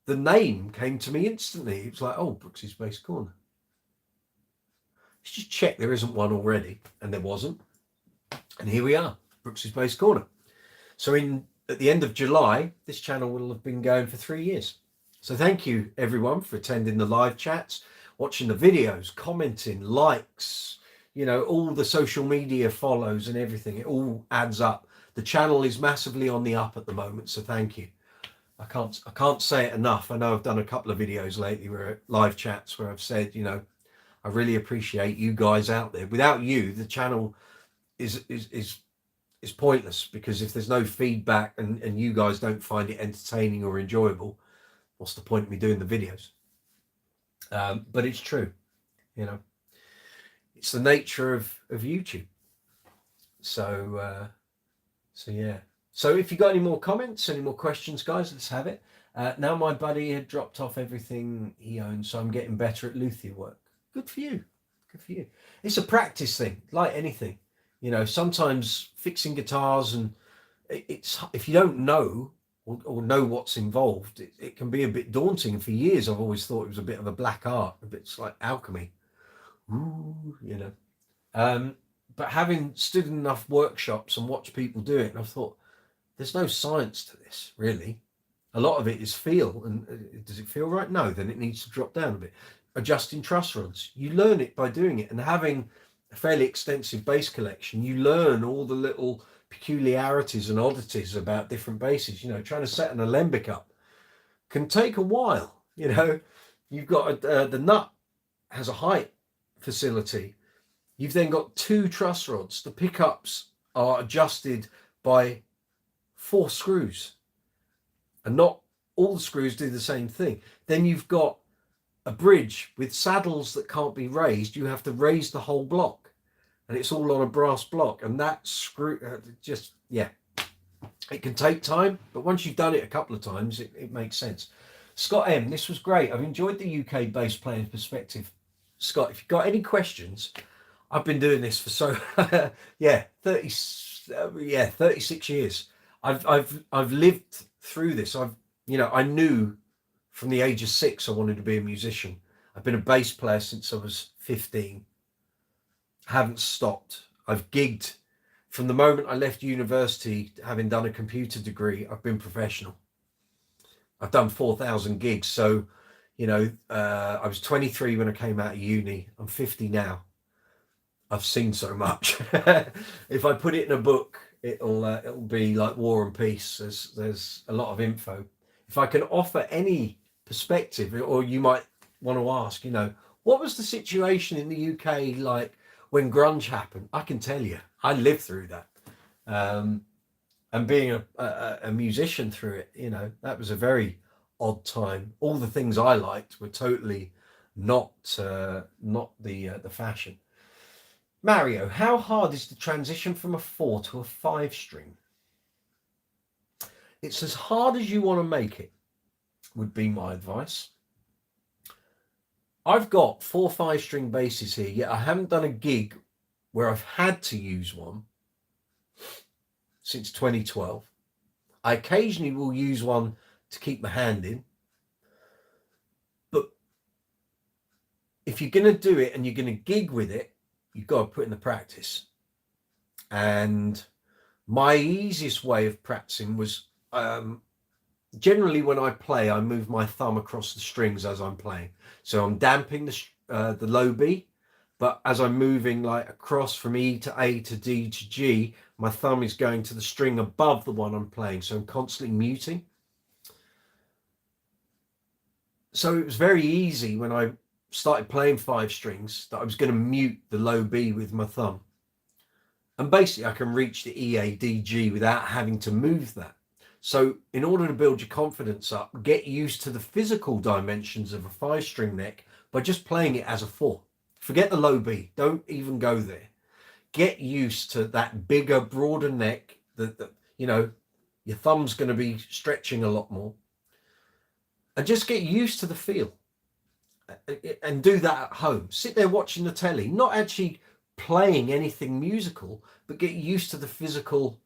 the name came to me instantly. It was like, oh, Brooks's Bass Corner. Let's just check there isn't one already. And there wasn't. And here we are, Brooks's Bass Corner. So at the end of July, this channel will have been going for 3 years. So thank you everyone for attending the live chats, watching the videos, commenting, likes, all the social media follows and everything. It all adds up. The channel is massively on the up at the moment, so thank you. I can't say it enough. I know I've done a couple of videos lately where live chats where I've said, I really appreciate you guys out there. Without you, the channel is pointless, because if there's no feedback and you guys don't find it entertaining or enjoyable, what's the point of me doing the videos? But it's true, it's the nature of YouTube. So yeah. So if you got any more comments, any more questions, guys, let's have it. Now my buddy had dropped off everything he owns, so I'm getting better at luthier work. Good for you. Good for you. It's a practice thing, like anything. You know, sometimes fixing guitars, and it's, if you don't know or know what's involved, it can be a bit daunting. For years, I've always thought it was a bit of a black art, a bit like alchemy. Ooh, you know. But having stood in enough workshops and watched people do it, and I thought, there's no science to this, really. A lot of it is feel, and does it feel right? No, then it needs to drop down a bit. Adjusting truss rods, you learn it by doing it, and having a fairly extensive bass collection, you learn all the little peculiarities and oddities about different basses. You know, trying to set an alembic up can take a while. You know, you've got the nut has a height facility. You've then got 2 truss rods. The pickups are adjusted by 4 screws, and not all the screws do the same thing. Then you've got a bridge with saddles that can't be raised. You have to raise the whole block, and it's all on a brass block, and that screw just, yeah, it can take time, but once you've done it a couple of times, it makes sense. Scott M, this was great. I've enjoyed the UK bass playing perspective. Scott, if you've got any questions, I've been doing this for 36 years. I've lived through this. I knew from the age of 6 I wanted to be a musician. I've been a bass player since I was 15. I haven't stopped. I've gigged from the moment I left university, having done a computer degree. I've been professional. I've done 4,000 gigs. So, I was 23 when I came out of uni. I'm 50 now. I've seen so much. If I put it in a book, it'll be like War and Peace. There's a lot of info. If I can offer any perspective, or you might want to ask, what was the situation in the UK like when grunge happened? I can tell you, I lived through that. And being a musician through it, that was a very odd time. All the things I liked were totally not the fashion. Mario, how hard is the transition from a 4 to a 5 string? It's as hard as you want to make it, would be my advice. I've got 4 5-string basses here, yet I haven't done a gig where I've had to use one since 2012. I occasionally will use one to keep my hand in. But if you're going to do it and you're going to gig with it, you've got to put in the practice. And my easiest way of practicing was generally when I play, I move my thumb across the strings as I'm playing. So I'm damping the low B, but as I'm moving like across from E to A to D to G, my thumb is going to the string above the one I'm playing. So I'm constantly muting. So it was very easy when I started playing 5 strings that I was going to mute the low B with my thumb. And basically I can reach the E, A, D, G without having to move that. So in order to build your confidence up, get used to the physical dimensions of a 5-string neck by just playing it as a 4. Forget the low B. Don't even go there. Get used to that bigger, broader neck that your thumb's going to be stretching a lot more. And just get used to the feel. And do that at home. Sit there watching the telly, not actually playing anything musical, but get used to the physical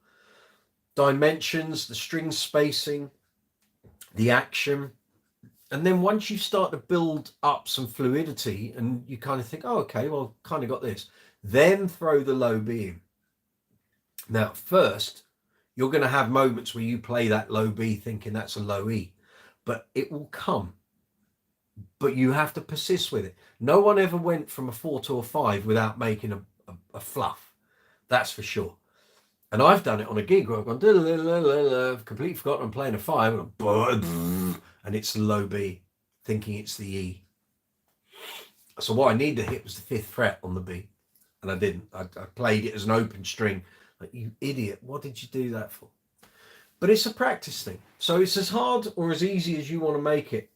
dimensions, the string spacing, the action. And then once you start to build up some fluidity and you kind of think, oh, okay, well, kind of got this, then throw the low B in. Now, first, you're going to have moments where you play that low B thinking that's a low E, but it will come. But you have to persist with it. No one ever went from a 4 to a 5 without making a fluff. That's for sure. And I've done it on a gig where I've gone, I've completely forgotten I'm playing a 5, and it's the low B, thinking it's the E. So what I needed to hit was the 5th fret on the B, and I didn't. I played it as an open string. Like, you idiot, what did you do that for? But it's a practice thing. So it's as hard or as easy as you want to make it.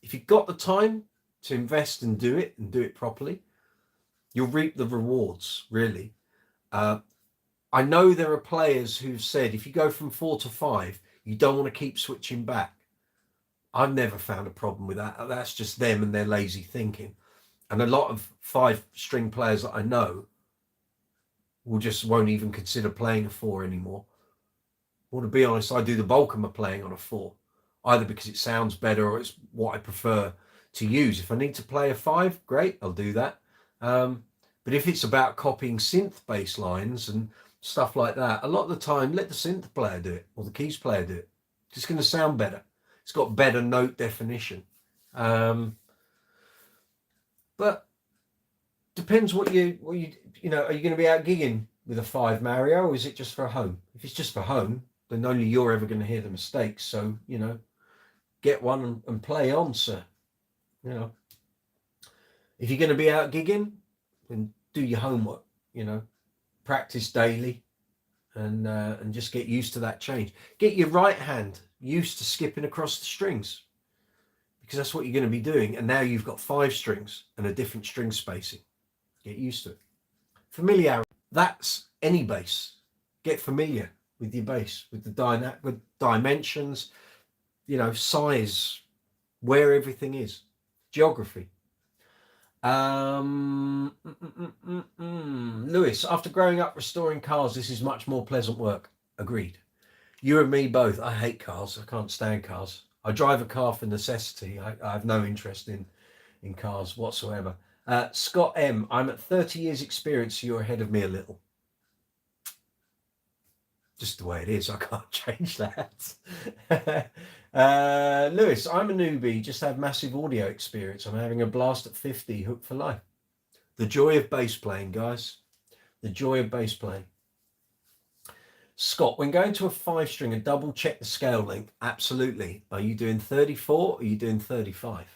If you've got the time to invest and do it properly, you'll reap the rewards, really. I know there are players who've said if you go from 4 to 5, you don't want to keep switching back. I've never found a problem with that. That's just them and their lazy thinking. And a lot of 5-string players that I know won't even consider playing a 4 anymore. Well, to be honest, I do the bulk of my playing on a 4, either because it sounds better or it's what I prefer to use. If I need to play a 5, great, I'll do that. But if it's about copying synth bass lines and stuff like that, a lot of the time, let the synth player do it or the keys player do it. It's going to sound better. It's got better note definition. But depends what you know, are you going to be out gigging with a 5, Mario, or is it just for home? If it's just for home, then only you're ever going to hear the mistakes. So, you know, get one and play on, sir. You know, if you're going to be out gigging, then do your homework, you know, practice daily and just get used to that change. Get your right hand used to skipping across the strings, because that's what you're going to be doing. And now you've got 5 strings and a different string spacing. Get used to it. Familiarity. That's any bass. Get familiar with your bass, with the dimensions, you know, size, where everything is, geography. Lewis, after growing up restoring cars, this is much more pleasant work. Agreed. You and me both. I hate cars. I can't stand cars. I drive a car for necessity. I have no interest in cars whatsoever. Scott M, I'm at 30 years experience, so you're ahead of me a little. Just the way it is. I can't change that. Lewis, I'm a newbie, just have massive audio experience. I'm having a blast at 50, hooked for life. The joy of bass playing, guys. The joy of bass playing. Scott, when going to a 5-string and double check the scale length, absolutely. Are you doing 34 or are you doing 35?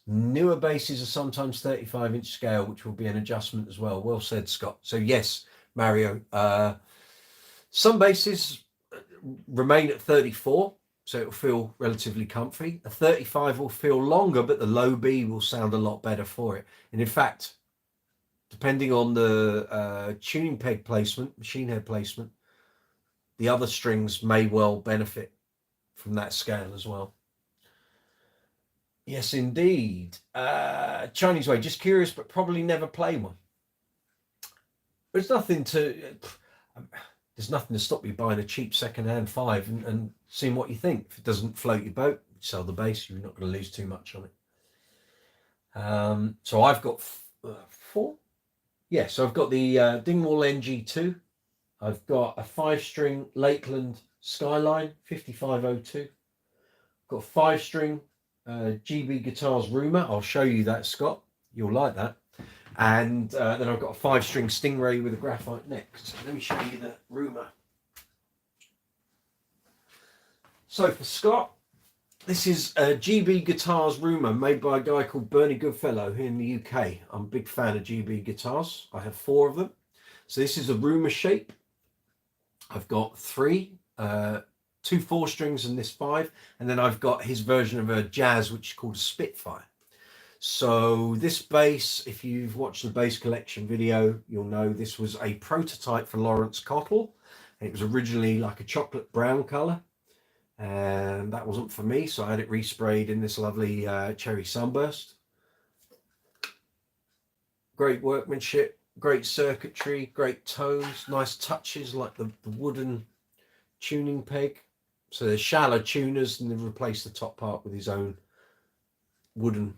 Newer basses are sometimes 35-inch scale, which will be an adjustment as well. Well said, Scott. So yes, Mario, some basses remain at 34, so it'll feel relatively comfy. A 35 will feel longer, but the low B will sound a lot better for it. And in fact, depending on the tuning peg placement, machine head placement, the other strings may well benefit from that scale as well. Yes, indeed. Chinese Way, just curious, but probably never play one. There's nothing to stop you buying a cheap second-hand 5 and seeing what you think. If it doesn't float your boat, sell the bass. You're not going to lose too much on it. So I've got 4. Yeah, so I've got the Dingwall NG2. I've got a 5-string Lakeland Skyline 5502. I've got a 5-string GB Guitars Rumor. I'll show you that, Scott. You'll like that. And then I've got a 5-string Stingray with a graphite neck. So let me show you the Rumor. So for Scott, this is a GB Guitars Rumor made by a guy called Bernie Goodfellow here in the UK. I'm a big fan of GB guitars. I have 4 of them. So this is a Rumor shape. I've got 3, 2 4-strings and this 5. And then I've got his version of a jazz, which is called a Spitfire. So this bass, if you've watched the bass collection video, you'll know this was a prototype for Lawrence Cottle. It was originally like a chocolate brown color, and that wasn't for me, so I had it resprayed in this lovely cherry sunburst. Great workmanship, great circuitry, great tones, nice touches like the wooden tuning peg. So there's shallow tuners, and they've replaced the top part with his own wooden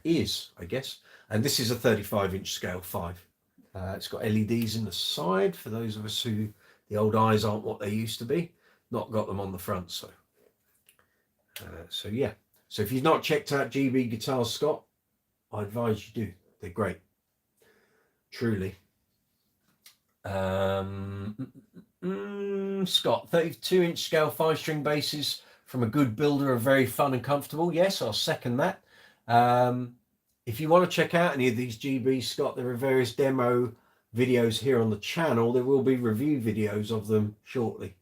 ears, I guess. And this is a 35-inch scale 5. It's got LEDs in the side for those of us who the old eyes aren't what they used to be. Not got them on the front, so yeah. So if you've not checked out GB Guitars, Scott, I advise you do. They're great, truly. Scott, 32-inch scale 5-string basses from a good builder are very fun and comfortable. Yes, I'll second that. If you want to check out any of these GBs, Scott, there are various demo videos here on the channel. There will be review videos of them shortly,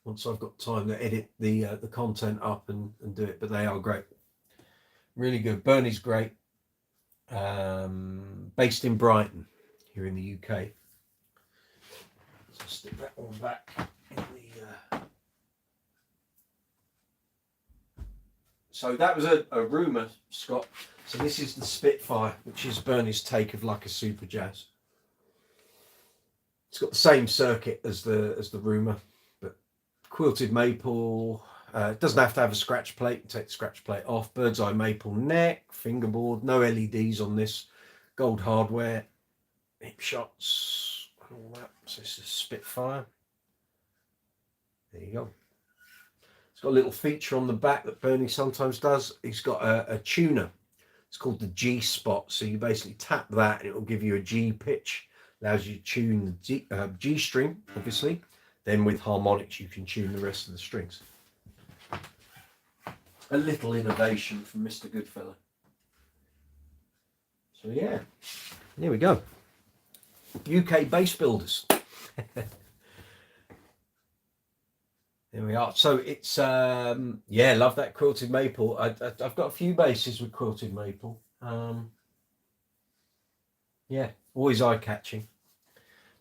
once I've got time to edit the content up and do it. But they are great, really good. Bernie's great. Based in Brighton, here in the UK. So stick that one back in the... So that was a rumour, Scott. So this is the Spitfire, which is Bernie's take of like a Super Jazz. It's got the same circuit as the rumour, but quilted maple. It doesn't have to have a scratch plate. You take the scratch plate off. Bird's eye maple neck, fingerboard. No LEDs on this. Gold hardware, hip shots, and all that. So this is Spitfire. There you go. It's got a little feature on the back that Bernie sometimes does. He's got a tuner. It's called the G spot. So you basically tap that and it will give you a G pitch. Allows you to tune the G string, obviously. Then with harmonics, you can tune the rest of the strings. A little innovation from Mr. Goodfellow. So yeah, there we go. UK bass builders. There we are. So it's yeah, love that quilted maple. I've got a few basses with quilted maple. Yeah, always eye-catching.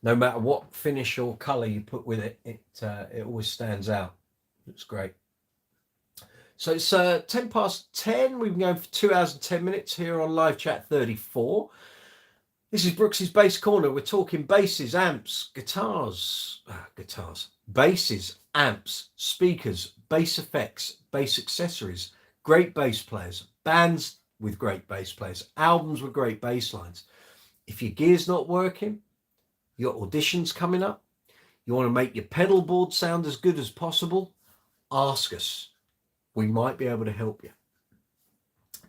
No matter what finish or colour you put with it, it always stands out. Looks great. So it's 10 past 10. We've been going for 2 hours and 10 minutes here on Live Chat 34. This is Brooks's Bass Corner. We're talking basses, amps, guitars, basses, amps, speakers, bass effects, bass accessories, great bass players, bands with great bass players, albums with great bass lines. If your gear's not working, your auditions coming up, you want to make your pedal board sound as good as possible, ask us. We might be able to help you.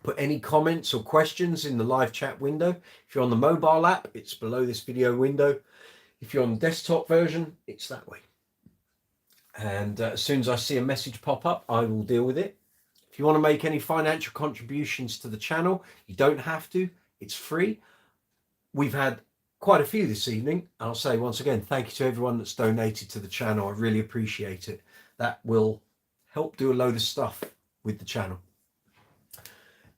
Put any comments or questions in the live chat window. If you're on the mobile app, it's below this video window. If you're on the desktop version, it's that way. And as soon as I see a message pop up, I will deal with it. If you want to make any financial contributions to the channel, you don't have to. It's free. We've had quite a few this evening. I'll say once again, thank you to everyone that's donated to the channel. I really appreciate it. That will help do a load of stuff with the channel.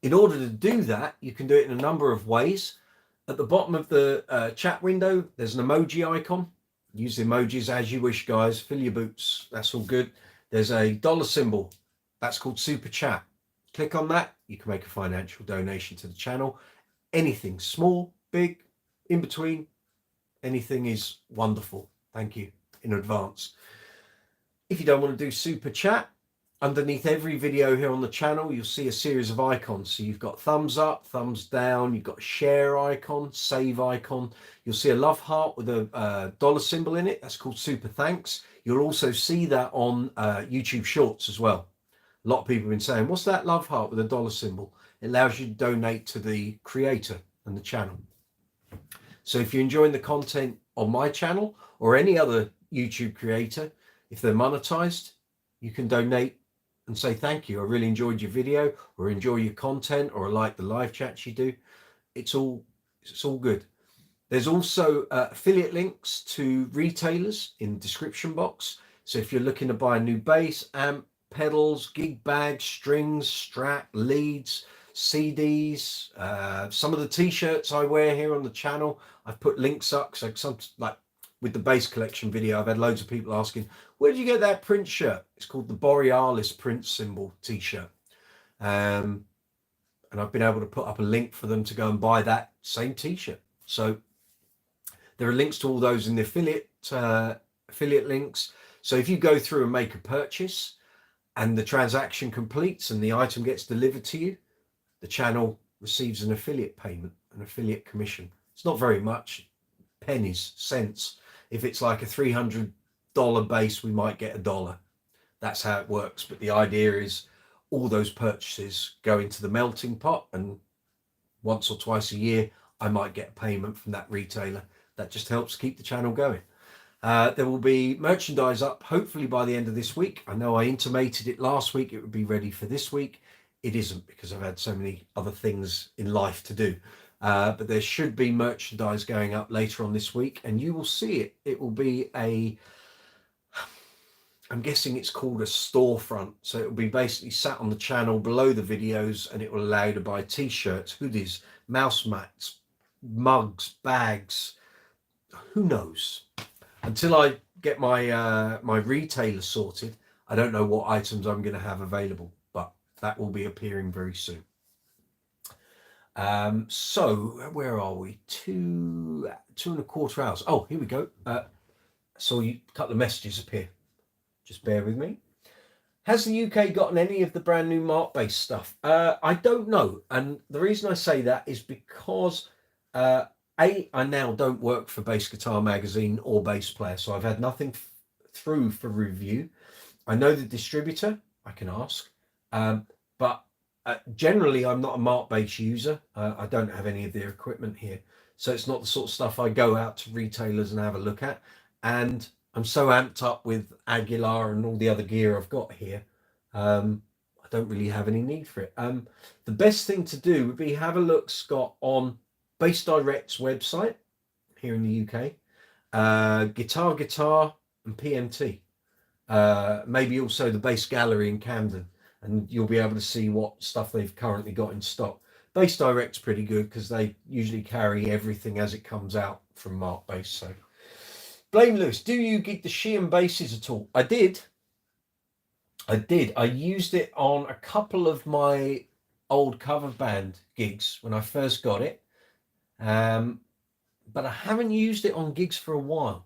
In order to do that, you can do it in a number of ways. At the bottom of the chat window, there's an emoji icon. Use the emojis as you wish, guys. Fill your boots. That's all good. There's a dollar symbol. That's called Super Chat. Click on that. You can make a financial donation to the channel. Anything, small, big, in between, anything is wonderful. Thank you in advance. If you don't want to do Super Chat, underneath every video here on the channel, you'll see a series of icons. So you've got thumbs up, thumbs down, you've got a share icon, save icon. You'll see a love heart with a dollar symbol in it. That's called Super Thanks. You'll also see that on YouTube Shorts as well. A lot of people have been saying, what's that love heart with a dollar symbol? It allows you to donate to the creator and the channel. So if you're enjoying the content on my channel or any other YouTube creator, if they're monetized, you can donate and say thank you. I really enjoyed your video, or enjoy your content, or I like the live chats you do. It's all good. There's also affiliate links to retailers in the description box. So if you're looking to buy a new bass, amp, pedals, gig bags, strings, strap, leads, CDs, some of the t-shirts I wear here on the channel, I've put links up. So some, like with the bass collection video, I've had loads of people asking, where did you get that print shirt? It's called the Borealis print symbol t-shirt. And I've been able to put up a link for them to go and buy that same t-shirt. So there are links to all those in the affiliate links. So if you go through and make a purchase and the transaction completes and the item gets delivered to you, the channel receives an affiliate payment, an affiliate commission. It's not very much, pennies, cents. If it's like a $300 base, we might get $1. That's how it works. But the idea is all those purchases go into the melting pot, and once or twice a year, I might get a payment from that retailer. That just helps keep the channel going. There will be merchandise up hopefully by the end of this week. I know I intimated it last week. It would be ready for this week. It isn't, because I've had so many other things in life to do. But there should be merchandise going up later on this week, and you will see it. It will be I'm guessing it's called a storefront. So it will be basically sat on the channel below the videos, and it will allow you to buy t-shirts, hoodies, mouse mats, mugs, bags, who knows? Until I get my my retailer sorted, I don't know what items I'm going to have available, but that will be appearing very soon. So where are we? Two and a quarter hours. Oh, here we go. Saw a couple of messages appear. Just bear with me. Has the UK gotten any of the brand new Mark-based stuff? I don't know. And the reason I say that is because I now don't work for Bass Guitar Magazine or Bass Player, so I've had nothing through for review. I know the distributor, I can ask, but generally I'm not a Mark bass user. I don't have any of their equipment here, so it's not the sort of stuff I go out to retailers and have a look at. And I'm so amped up with Aguilar and all the other gear I've got here, I don't really have any need for it. The best thing to do would be have a look, Scott, on Bass Direct's website here in the UK, Guitar and PMT. Maybe also the Bass Gallery in Camden, and you'll be able to see what stuff they've currently got in stock. Bass Direct's pretty good because they usually carry everything as it comes out from Mark Bass. So, Blame Lewis, do you gig the Sheehan basses at all? I did. I used it on a couple of my old cover band gigs when I first got it, but I haven't used it on gigs for a while.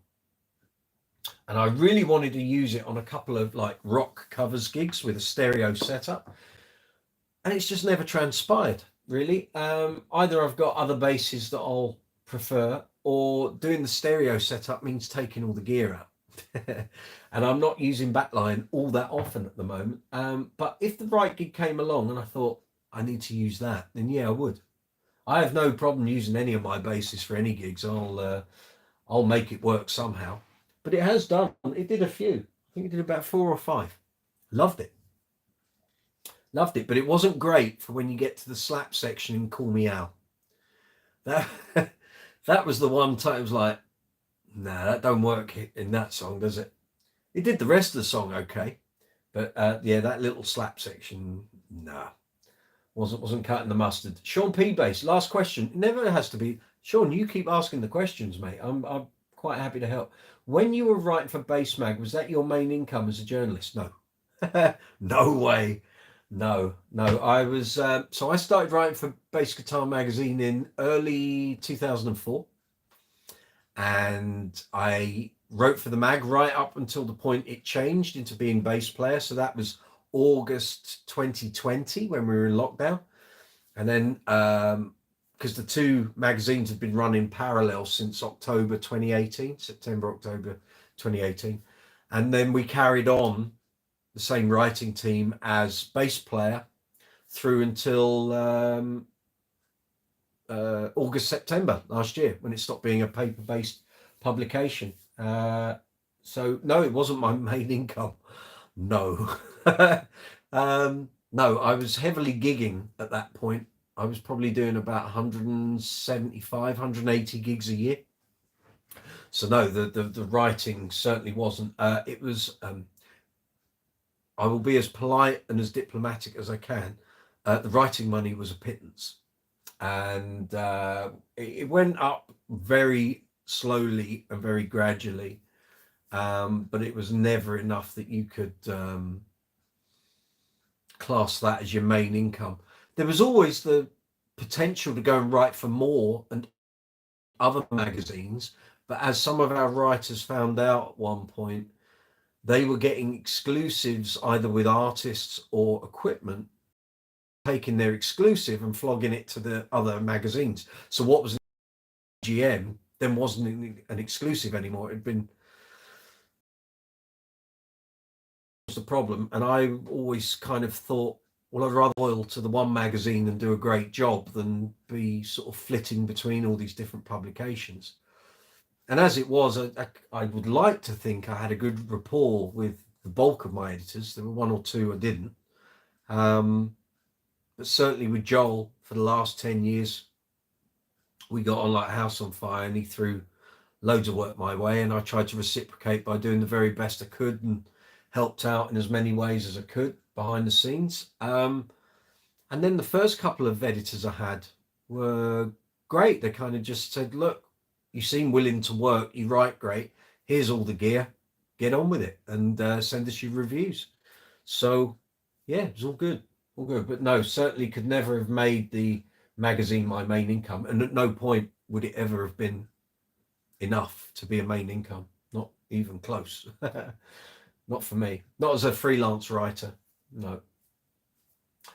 And I really wanted to use it on a couple of like rock covers gigs with a stereo setup, and it's just never transpired, really. Either I've got other basses that I'll prefer, or doing the stereo setup means taking all the gear out. And I'm not using backline all that often at the moment. But if the right gig came along and I thought I need to use that, then yeah, I would. I have no problem using any of my basses for any gigs. I'll make it work somehow. But it has done. It did a few. I think it did about 4 or 5. Loved it. But it wasn't great for when you get to the slap section in Call Me Al. That was the one time it was like, nah, that don't work in that song, does it? It did the rest of the song okay, but yeah, that little slap section, nah, wasn't cutting the mustard. Sean P. Bass, last question. It never has to be. Sean, you keep asking the questions, mate. I'm quite happy to help. When you were writing for Bass Mag, was that your main income as a journalist? No. No way. No. I was so I started writing for Bass Guitar Magazine in early 2004, and I wrote for the mag right up until the point it changed into being Bass Player. So that was August 2020 when we were in lockdown, and then because the two magazines had been running parallel since October 2018, October 2018, and then we carried on the same writing team as Bass Player through until August, September last year, when it stopped being a paper-based publication. So no, it wasn't my main income. No. No, I was heavily gigging at that point. I was probably doing about 175, 180 gigs a year. So no, the writing certainly wasn't. It was, I will be as polite and as diplomatic as I can. The writing money was a pittance. And it went up very slowly and very gradually. But it was never enough that you could class that as your main income. There was always the potential to go and write for more and other magazines, but as some of our writers found out at one point, they were getting exclusives either with artists or equipment, taking their exclusive and flogging it to the other magazines. So what was GM then wasn't an exclusive anymore. It had been the problem. And I always kind of thought, well, I'd rather loyal to the one magazine and do a great job than be sort of flitting between all these different publications. And as it was, I would like to think I had a good rapport with the bulk of my editors. There were one or two I didn't. But certainly with Joel, for the last 10 years, we got on like a house on fire, and he threw loads of work my way, and I tried to reciprocate by doing the very best I could and helped out in as many ways as I could behind the scenes. And then the first couple of editors I had were great. They kind of just said, look, You seem willing to work. You write great. Here's all the gear. Get on with it and send us your reviews. So, yeah, it was all good. All good. But no, certainly could never have made the magazine my main income. And at no point would it ever have been enough to be a main income. Not even close. Not for me. Not as a freelance writer. No.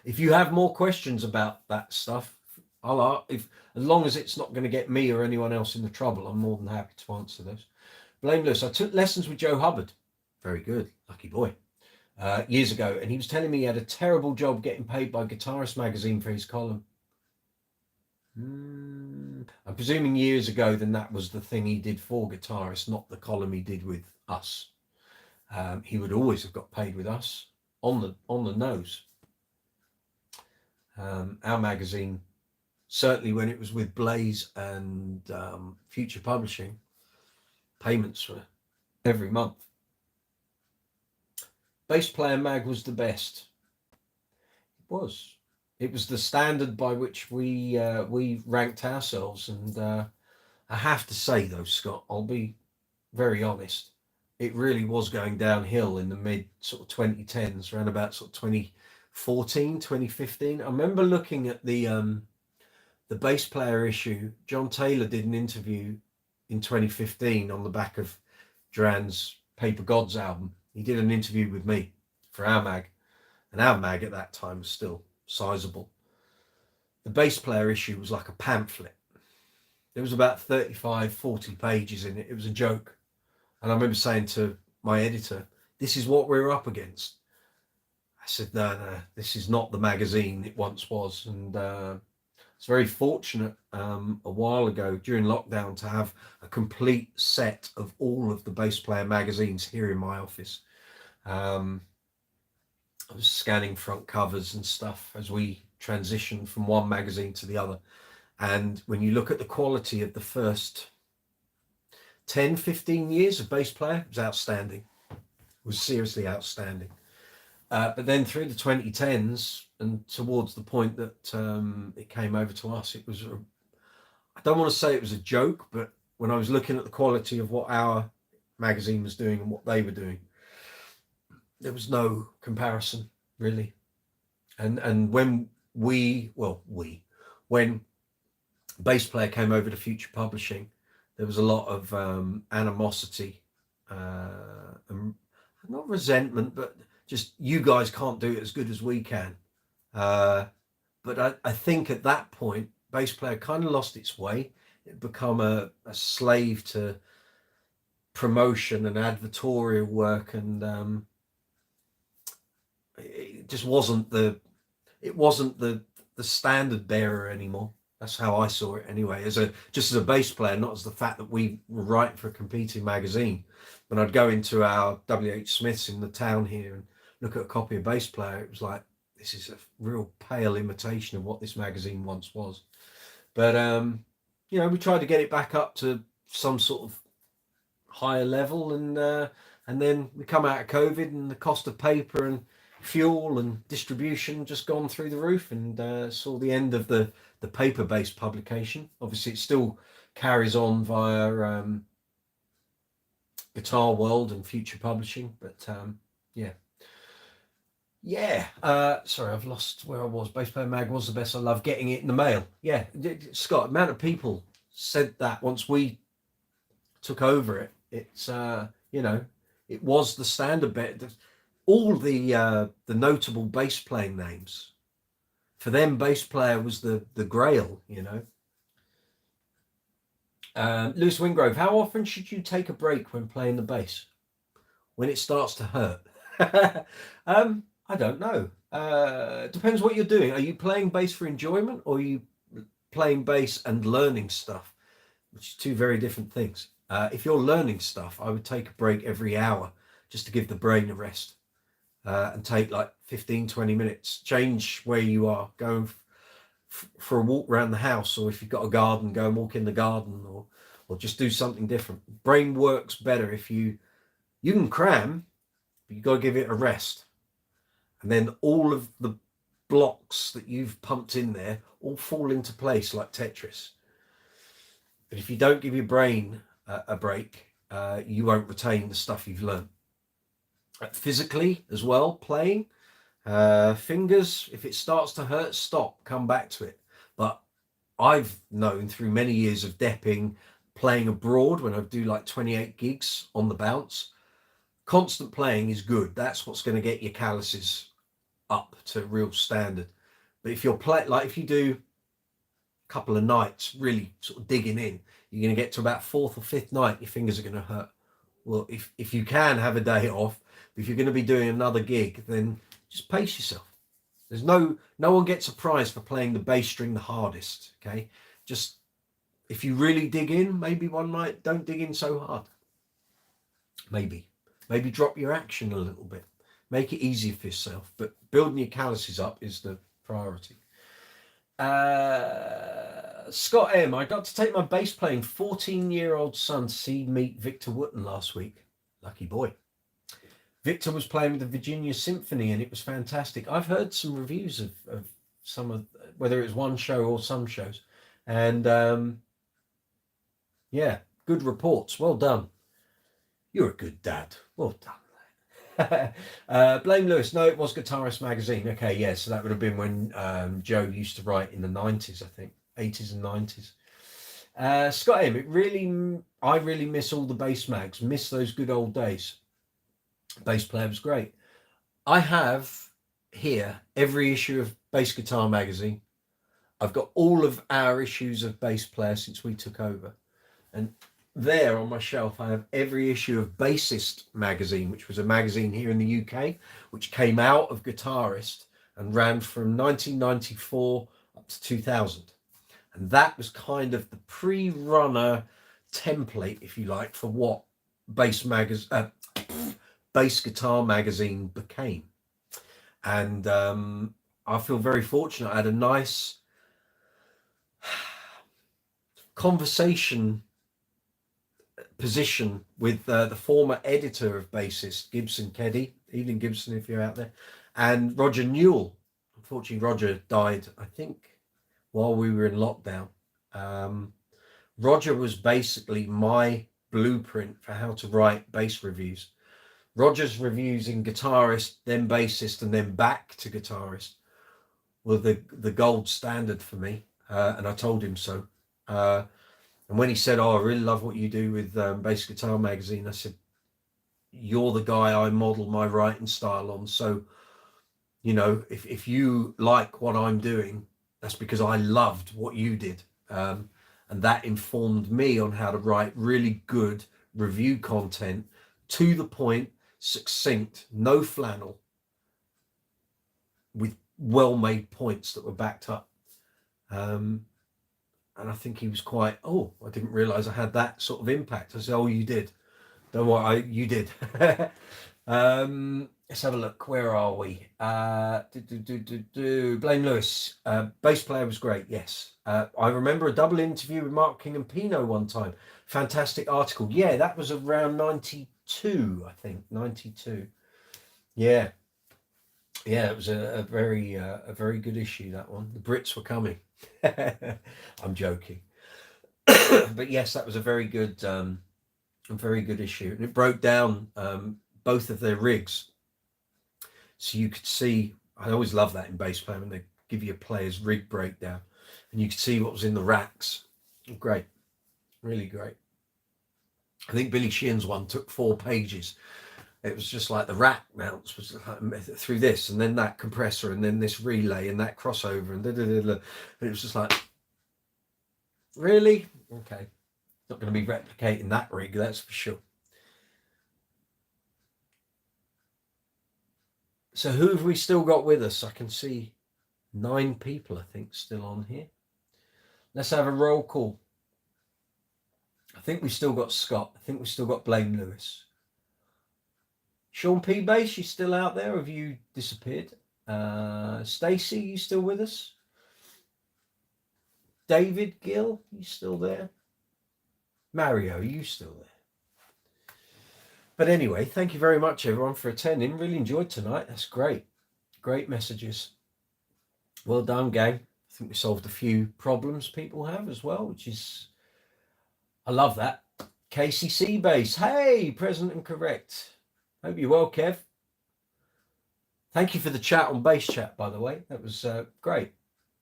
If you have more questions about that stuff, as long as it's not going to get me or anyone else into trouble, I'm more than happy to answer those. Blameless. I took lessons with Joe Hubbard. Very good. Lucky boy. Years ago. And he was telling me he had a terrible job getting paid by Guitarist magazine for his column. I'm presuming years ago, then that was the thing he did for Guitarist, not the column he did with us. He would always have got paid with us on the nose. Our magazine, certainly when it was with Blaze and Future Publishing, payments were every month. Bass Player Mag was the best. It was the standard by which we ranked ourselves. And I have to say though, Scott, I'll be very honest, it really was going downhill in the mid sort of 2010s, around about sort of 2014, 2015. I remember looking at the Bass Player issue. John Taylor did an interview in 2015 on the back of Duran's Paper Gods album. He did an interview with me for our mag, and our mag at that time was still sizable. The Bass Player issue was like a pamphlet. There was about 35, 40 pages in it. It was a joke. And I remember saying to my editor, this is what we're up against. I said, no, this is not the magazine it once was. And it's very fortunate a while ago during lockdown to have a complete set of all of the Bass Player magazines here in my office. I was scanning front covers and stuff as we transitioned from one magazine to the other. And when you look at the quality of the first 10, 15 years of Bass Player, it was outstanding. It was seriously outstanding. But then through the 2010s and towards the point that it came over to us, it was, I don't want to say it was a joke, but when I was looking at the quality of what our magazine was doing and what they were doing, there was no comparison really. And when when Bass Player came over to Future Publishing, there was a lot of animosity, and not resentment, but just, you guys can't do it as good as we can. But I think at that point, Bass Player kind of lost its way. It become a slave to promotion and advertorial work, and it just wasn't the standard bearer anymore. That's how I saw it anyway, just as a bass player, not as the fact that we were writing for a competing magazine. When I'd go into our WH Smiths in the town here and look at a copy of Bass Player, it was like, this is a real pale imitation of what this magazine once was. But we tried to get it back up to some sort of higher level, and then we come out of COVID, and the cost of paper and fuel and distribution just gone through the roof, and saw the end of the paper-based publication. Obviously, it still carries on via Guitar World and Future Publishing, but sorry, I've lost where I was. Bass Player Mag was the best. I love getting it in the mail. Yeah, Scott, amount of people said that once we took over it. It's it was the standard bet. All the notable bass playing names, for them, Bass Player was the grail. Lewis Wingrove, how often should you take a break when playing the bass? When it starts to hurt? I don't know. Depends what you're doing. Are you playing bass for enjoyment, or are you playing bass and learning stuff, which is two very different things? If you're learning stuff, I would take a break every hour just to give the brain a rest, and take like 15-20 minutes, change where you are, go for a walk around the house, or if you've got a garden, go and walk in the garden, or just do something different. Brain works better if you can cram, but you've got to give it a rest. And then all of the blocks that you've pumped in there all fall into place like Tetris. But if you don't give your brain a break, you won't retain the stuff you've learned. Physically as well, playing, fingers, if it starts to hurt, stop, come back to it. But I've known through many years of depping, playing abroad when I do like 28 gigs on the bounce, constant playing is good. That's what's going to get your calluses up to real standard. But if you're like if you do a couple of nights really sort of digging in, you're going to get to about fourth or fifth night, your fingers are going to hurt. Well, if you can have a day off, if you're going to be doing another gig, then just pace yourself. There's no one gets a prize for playing the bass string the hardest. Okay, just if you really dig in, maybe one night don't dig in so hard. Maybe drop your action a little bit, make it easier for yourself. But building your calluses up is the priority. Scott M, I got to take my bass playing 14-year-old son to see meet Victor Wooten last week. Lucky boy. Victor was playing with the Virginia Symphony and it was fantastic. I've heard some reviews of some of, whether it was one show or some shows, and yeah, good reports. Well done. You're a good dad. Well done. Blame Lewis. No, it was Guitarist Magazine. Okay, yeah, so that would have been when Joe used to write in the 90s, I think, 80s and 90s. Scott M, I really miss all the bass mags. Miss those good old days. Bass player was great. I have here every issue of Bass Guitar Magazine. I've got all of our issues of Bass Player since we took over, and there on my shelf I have every issue of Bassist Magazine, which was a magazine here in the UK which came out of Guitarist and ran from 1994 up to 2000, and that was kind of the pre-runner template, if you like, for what Bass Guitar Magazine became. And I feel very fortunate. I had a nice conversation position with the former editor of Bassist, Gibson Keddy, Evelyn Gibson, if you're out there, and Roger Newell. Unfortunately, Roger died, I think, while we were in lockdown. Roger was basically my blueprint for how to write bass reviews. Roger's reviews in Guitarist, then Bassist, and then back to Guitarist were the gold standard for me, and I told him so. And when he said, "Oh, I really love what you do with Bass Guitar Magazine," I said, "You're the guy I model my writing style on. So, you know, if you like what I'm doing, that's because I loved what you did." And that informed me on how to write really good review content, to the point, succinct, no flannel, with well-made points that were backed up. And I think he was quite, "Oh, I didn't realize I had that sort of impact." I said, "Oh, you did. Don't worry, you did." Let's have a look. Where are we? Blame Lewis. Bass player was great. Yes. I remember a double interview with Mark King and Pino one time. Fantastic article. Yeah, that was around 92, I think. 92. Yeah. Yeah, it was a very good issue, that one. The Brits were coming. I'm joking. But yes, that was a very good issue. And it broke down both of their rigs. So you could see, I always love that in bass playing when they give you a player's rig breakdown and you could see what was in the racks. Great. Really great. I think Billy Sheehan's one took 4 pages. It was just like the rack mounts was like, through this and then that compressor and then this relay and that crossover and and it was just like, really? Okay. Not going to be replicating that rig, that's for sure. So who have we still got with us? I can see 9 people, I think, still on here. Let's have a roll call. I think we've still got Scott. I think we've still got Blame Lewis. Sean P. Bass, you still out there? Have you disappeared? Stacey, you still with us? David Gill, you still there? Mario, you still there? But anyway, thank you very much, everyone, for attending. Really enjoyed tonight. That's great. Great messages. Well done, gang. I think we solved a few problems people have as well, which is I love that. KCC base. Hey, present and correct. Hope you're well, Kev. Thank you for the chat on base chat, by the way. That was great.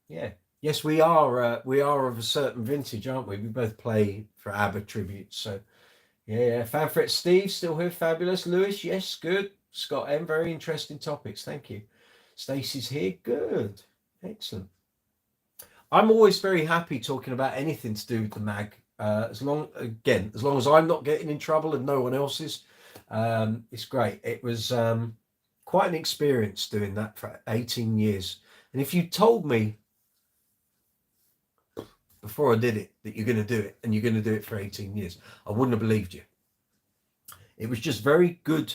Yeah. Yes, we are of a certain vintage, aren't we? We both play for ABBA tributes. So yeah. Fanfret Steve, still here. Fabulous. Lewis, yes, good. Scott M, very interesting topics. Thank you. Stacey's here. Good. Excellent. I'm always very happy talking about anything to do with the mag. As long as I'm not getting in trouble and no one else is, it's great. It was quite an experience doing that for 18 years. And if you told me before I did it that you're going to do it and you're going to do it for 18 years, I wouldn't have believed you. It was just very good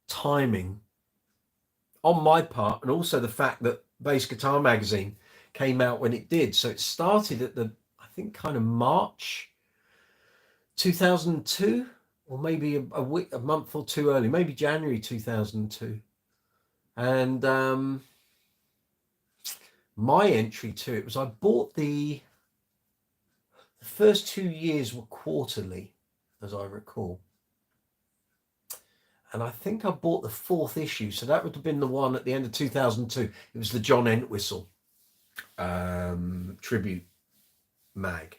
timing on my part, and also the fact that Bass Guitar Magazine came out when it did. So it started at I think kind of March 2002, or maybe a week, a month or two early, maybe January 2002. And my entry to it was I bought the first 2 years were quarterly, as I recall. And I think I bought the 4th issue. So that would have been the one at the end of 2002. It was the John Entwistle tribute mag.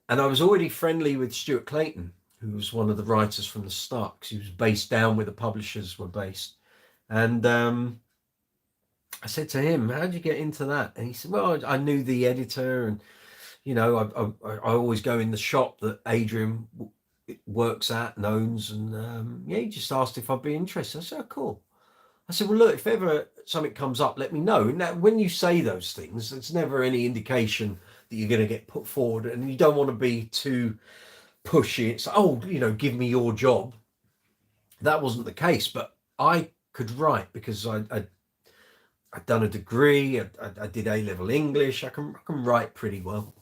And I was already friendly with Stuart Clayton, who was one of the writers from the start, because he was based down where the publishers were based. And I said to him, how did you get into that? And he said, well, I knew the editor, and, you know, I always go in the shop that Adrian works at and owns. And he just asked if I'd be interested. I said, oh, cool. I said, well, look, if ever something comes up, let me know. Now, when you say those things, it's never any indication that you're going to get put forward, and you don't want to be too pushy. It's like, oh, you know, give me your job. That wasn't the case, but I could write because I'd done a degree. I did A-level English. I can write pretty well.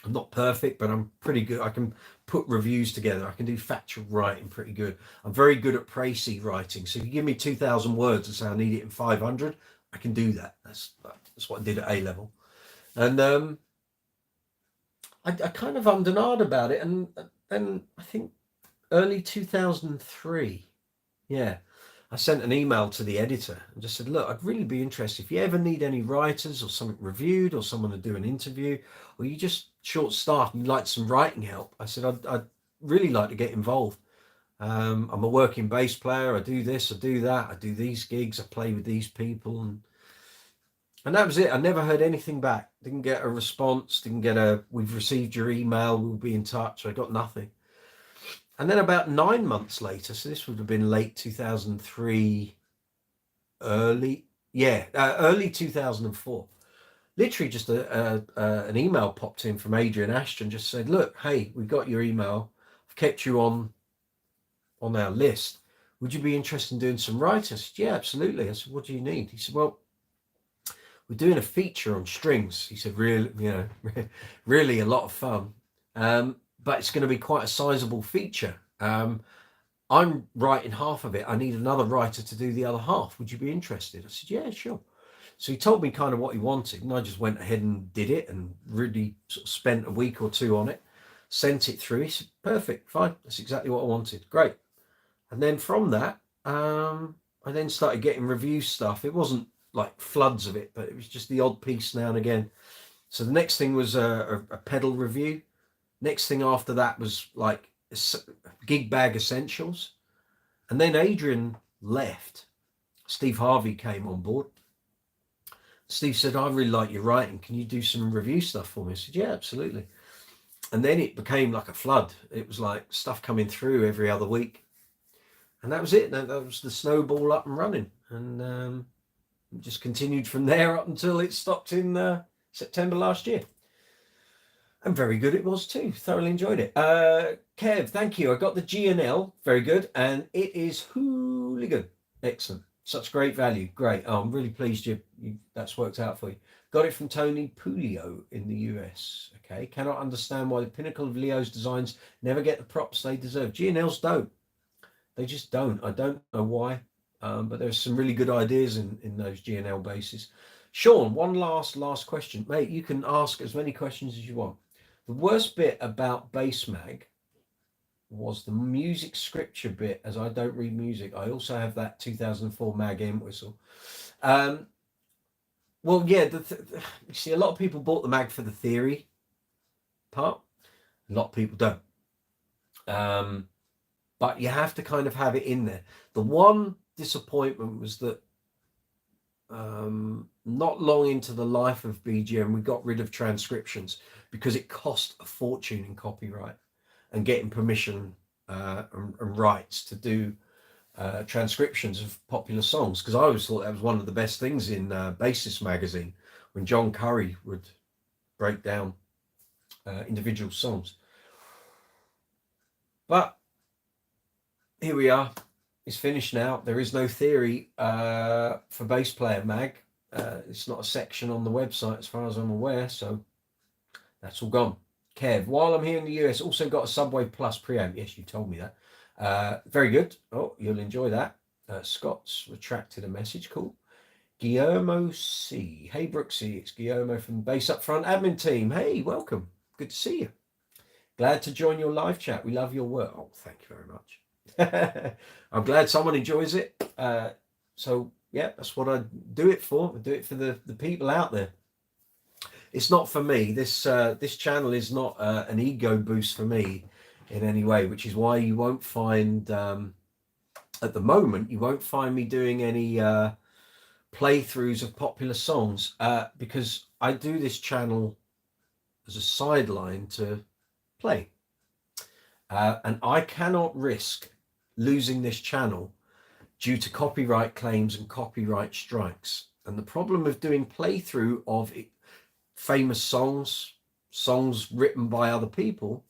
I'm not perfect, but I'm pretty good. I can put reviews together. I can do factual writing pretty good. I'm very good at précis writing. So if you give me 2,000 words and say I need it in 500, I can do that. That's what I did at A-level. And I kind of ummed and ahed about it. And then I think early 2003, I sent an email to the editor and just said, look, I'd really be interested. If you ever need any writers or something reviewed or someone to do an interview, or you just short-staffed and you'd like some writing help, I said, I'd really like to get involved. I'm a working bass player. I do this, I do that. I do these gigs. I play with these people. And that was it. I never heard anything back. Didn't get a response. Didn't get we've received your email. We'll be in touch. I got nothing. And then about 9 months later, so this would have been late 2003, early 2004, literally just an email popped in from Adrian Ashton, just said, look, hey, we got your email. I've kept you on our list. Would you be interested in doing some writing? I said, yeah, absolutely. I said, what do you need? He said, well, we're doing a feature on strings. He said, really, really a lot of fun. But it's going to be quite a sizable feature. I'm writing half of it. I need another writer to do the other half. Would you be interested? I said, yeah, sure. So he told me kind of what he wanted, and I just went ahead and did it and really sort of spent a week or two on it, sent it through. He said, perfect, fine. That's exactly what I wanted. Great. And then from that, I then started getting review stuff. It wasn't like floods of it, but it was just the odd piece now and again. So the next thing was a pedal review. Next thing after that was like gig bag essentials. And then Adrian left. Steve Harvey came on board. Steve said, I really like your writing. Can you do some review stuff for me? I said, yeah, absolutely. And then it became like a flood. It was like stuff coming through every other week. And that was it. That was the snowball up and running. And it just continued from there up until it stopped in September last year. And very good it was too. Thoroughly enjoyed it. Kev, thank you. I got the GNL. Very good. And it is hooligan. Excellent. Such great value. Great. Oh, I'm really pleased you that's worked out for you. Got it from Tony Pulio in the US. Okay. Cannot understand why the pinnacle of Leo's designs never get the props they deserve. GNLs don't. They just don't. I don't know why. But there's some really good ideas in those GNL bases. Sean, one last question. Mate, you can ask as many questions as you want. The worst bit about Bass Mag was the music scripture bit, as I don't read music. I also have that 2004 Mag Whistle. Well, yeah, you see, a lot of people bought the mag for the theory part. A lot of people don't. But you have to kind of have it in there. The one disappointment was that not long into the life of BGM, we got rid of transcriptions because it cost a fortune in copyright and getting permission and rights to do transcriptions of popular songs, because I always thought that was one of the best things in Bassist magazine, when John Curry would break down individual songs. But here we are. It's finished now. There is no theory for Bass Player Mag. It's not a section on the website as far as I'm aware, so that's all gone. Kev, while I'm here in the US, also got a Subway Plus preamp. Yes, you told me that. Very good. Oh, you'll enjoy that. Scott's retracted a message. Cool. Guillermo C. Hey, Brooksy. It's Guillermo from Bass Up Front admin team. Hey, welcome. Good to see you. Glad to join your live chat. We love your work. Oh, thank you very much. I'm glad someone enjoys it. So, yeah, that's what I do it for. I do it for the people out there. It's not for me. This channel is not an ego boost for me in any way, which is why you won't find, at the moment, you won't find me doing any playthroughs of popular songs, because I do this channel as a sideline to play. And I cannot risk losing this channel due to copyright claims and copyright strikes. And the problem of doing playthrough of famous songs written by other people,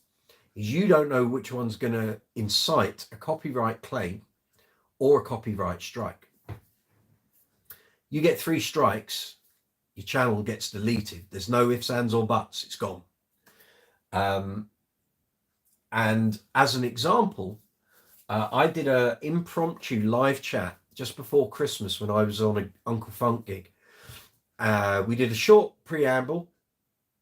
is you don't know which one's going to incite a copyright claim or a copyright strike. You get 3 strikes, your channel gets deleted. There's no ifs, ands, or buts. It's gone. And as an example, I did an impromptu live chat just before Christmas when I was on an Uncle Funk gig. We did a short preamble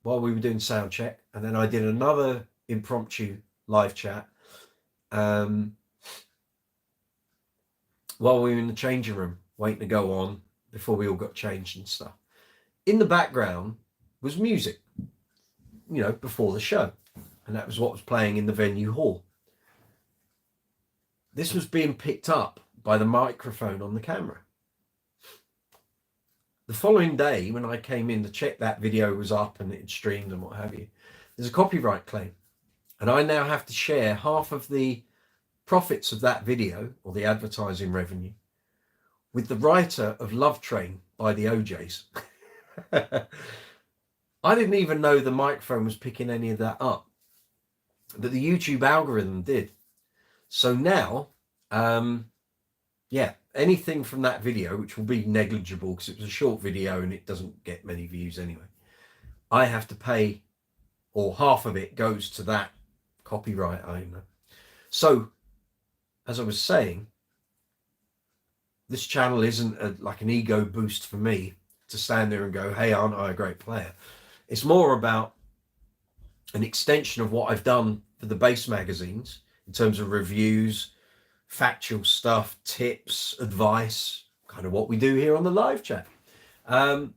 while we were doing sound check, and then I did another impromptu live chat while we were in the changing room waiting to go on before we all got changed and stuff. In the background was music, you know, before the show, and that was what was playing in the venue hall. This was being picked up by the microphone on the camera. The following day, when I came in to check that video was up and it streamed and what have you, there's a copyright claim. And I now have to share half of the profits of that video, or the advertising revenue, with the writer of Love Train by the OJs. I didn't even know the microphone was picking any of that up, but the YouTube algorithm did. So now, yeah, anything from that video, which will be negligible because it was a short video and it doesn't get many views anyway, I have to pay, or half of it goes to that copyright owner. So, as I was saying, this channel isn't like an ego boost for me to stand there and go, hey, aren't I a great player? It's more about an extension of what I've done for the bass magazines in terms of reviews, factual stuff, tips, advice, kind of what we do here on the live chat. But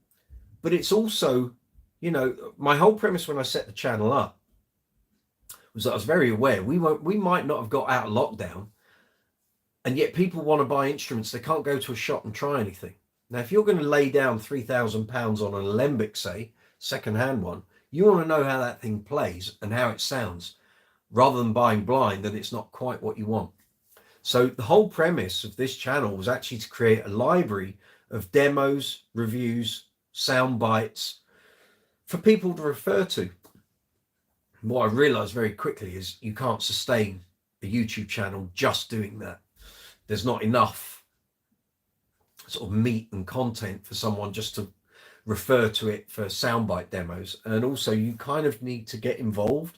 it's also, you know, my whole premise when I set the channel up was that I was very aware we might not have got out of lockdown, and yet people want to buy instruments. They can't go to a shop and try anything. Now, if you're going to lay down £3,000 on an alembic, say, second-hand one, you want to know how that thing plays and how it sounds, rather than buying blind and it's not quite what you want. So the whole premise of this channel was actually to create a library of demos, reviews, sound bites for people to refer to. And what I realized very quickly is you can't sustain a YouTube channel just doing that. There's not enough sort of meat and content for someone just to refer to it for soundbite demos. And also you kind of need to get involved.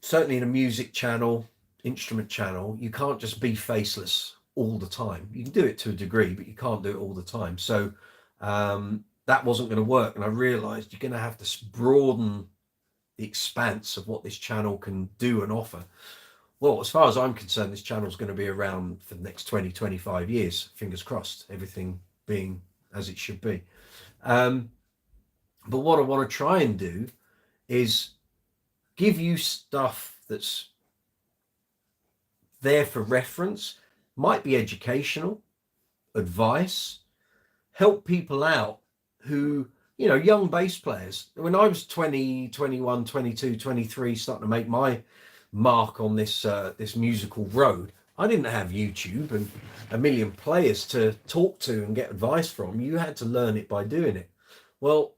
Certainly in a music channel, instrument channel, you can't just be faceless all the time. You can do it to a degree, but you can't do it all the time. So that wasn't going to work. And I realized you're going to have to broaden the expanse of what this channel can do and offer. Well, as far as I'm concerned, this channel is going to be around for the next 20, 25 years, fingers crossed, everything being as it should be. But what I want to try and do is give you stuff that's there for reference, might be educational, advice, help people out who, you know, young bass players. When I was 20, 21, 22, 23, starting to make my mark on this this musical road, I didn't have YouTube and a million players to talk to and get advice from. You had to learn it by doing it. Well,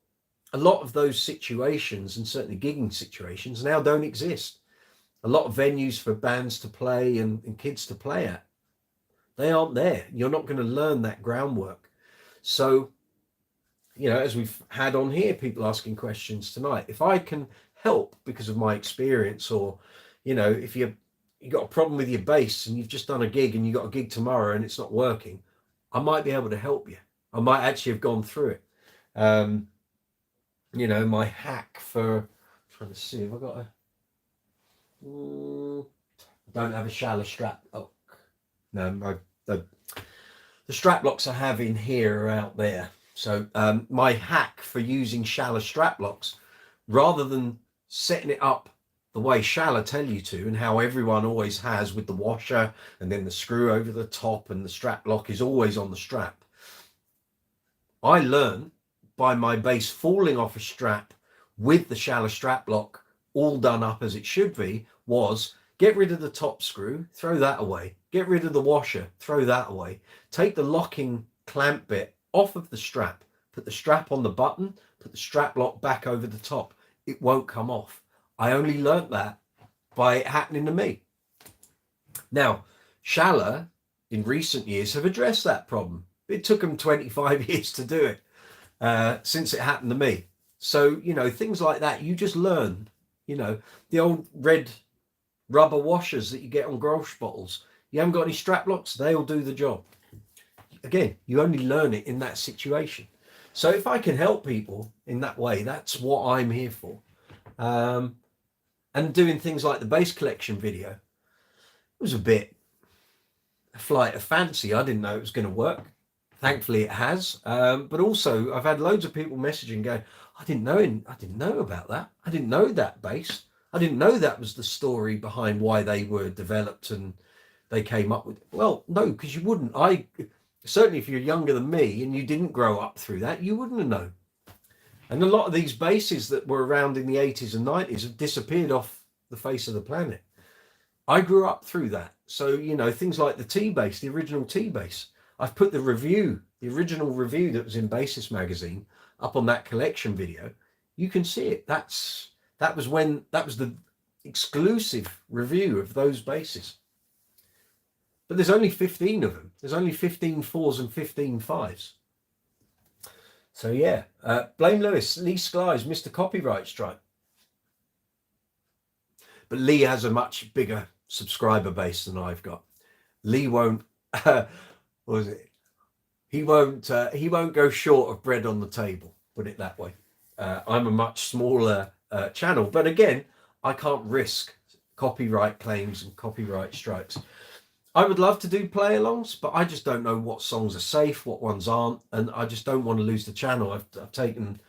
a lot of those situations, and certainly gigging situations, now don't exist. A lot of venues for bands to play and kids to play at, they aren't there. You're not going to learn that groundwork. So, you know, as we've had on here, people asking questions tonight, if I can help because of my experience, or, you know, if you got a problem with your bass and you've just done a gig and you got a gig tomorrow and it's not working, I might be able to help you. I might actually have gone through it. You know, my hack for, I'm trying to see if I got a, don't have a shallow strap. Oh, no, the strap locks I have in here are out there. So my hack for using shallow strap locks, rather than setting it up the way shallow tell you to, and how everyone always has with the washer and then the screw over the top and the strap lock is always on the strap, I learned by my bass falling off a strap with the shallow strap lock all done up as it should be, was get rid of the top screw, throw that away, get rid of the washer, throw that away, take the locking clamp bit off of the strap, put the strap on the button, put the strap lock back over the top. It won't come off. I only learnt that by it happening to me. Now, shallow in recent years have addressed that problem. It took them 25 years to do it since it happened to me. So, you know, things like that, you just learn. You know, the old red rubber washers that you get on Grolsch bottles, you haven't got any strap locks, they'll do the job. Again, you only learn it in that situation. So if I can help people in that way, that's what I'm here for. And doing things like the bass collection video, it was a bit a flight of fancy. I didn't know it was going to work. Thankfully it has. But also I've had loads of people messaging going, I didn't know about that. I didn't know that bass. I didn't know that was the story behind why they were developed and they came up with it. Well, no, because you wouldn't. Certainly if you're younger than me and you didn't grow up through that, you wouldn't have known. And a lot of these basses that were around in the 80s and 90s have disappeared off the face of the planet. I grew up through that. So, you know, things like the T-bass, the original T-bass, I've put the original review that was in Bassist magazine up on that collection video. You can see it. That was the exclusive review of those basses. But there's only 15 of them. There's only 15 fours and 15 fives. So yeah, blame Lewis. Lee Sly's Mr. Copyright Strike. But Lee has a much bigger subscriber base than I've got. Lee won't, what was it? He won't go short of bread on the table, put it that way. I'm a much smaller channel, but again, I can't risk copyright claims and copyright strikes. I would love to do play-alongs, but I just don't know what songs are safe, what ones aren't, and I just don't want to lose the channel. I've taken,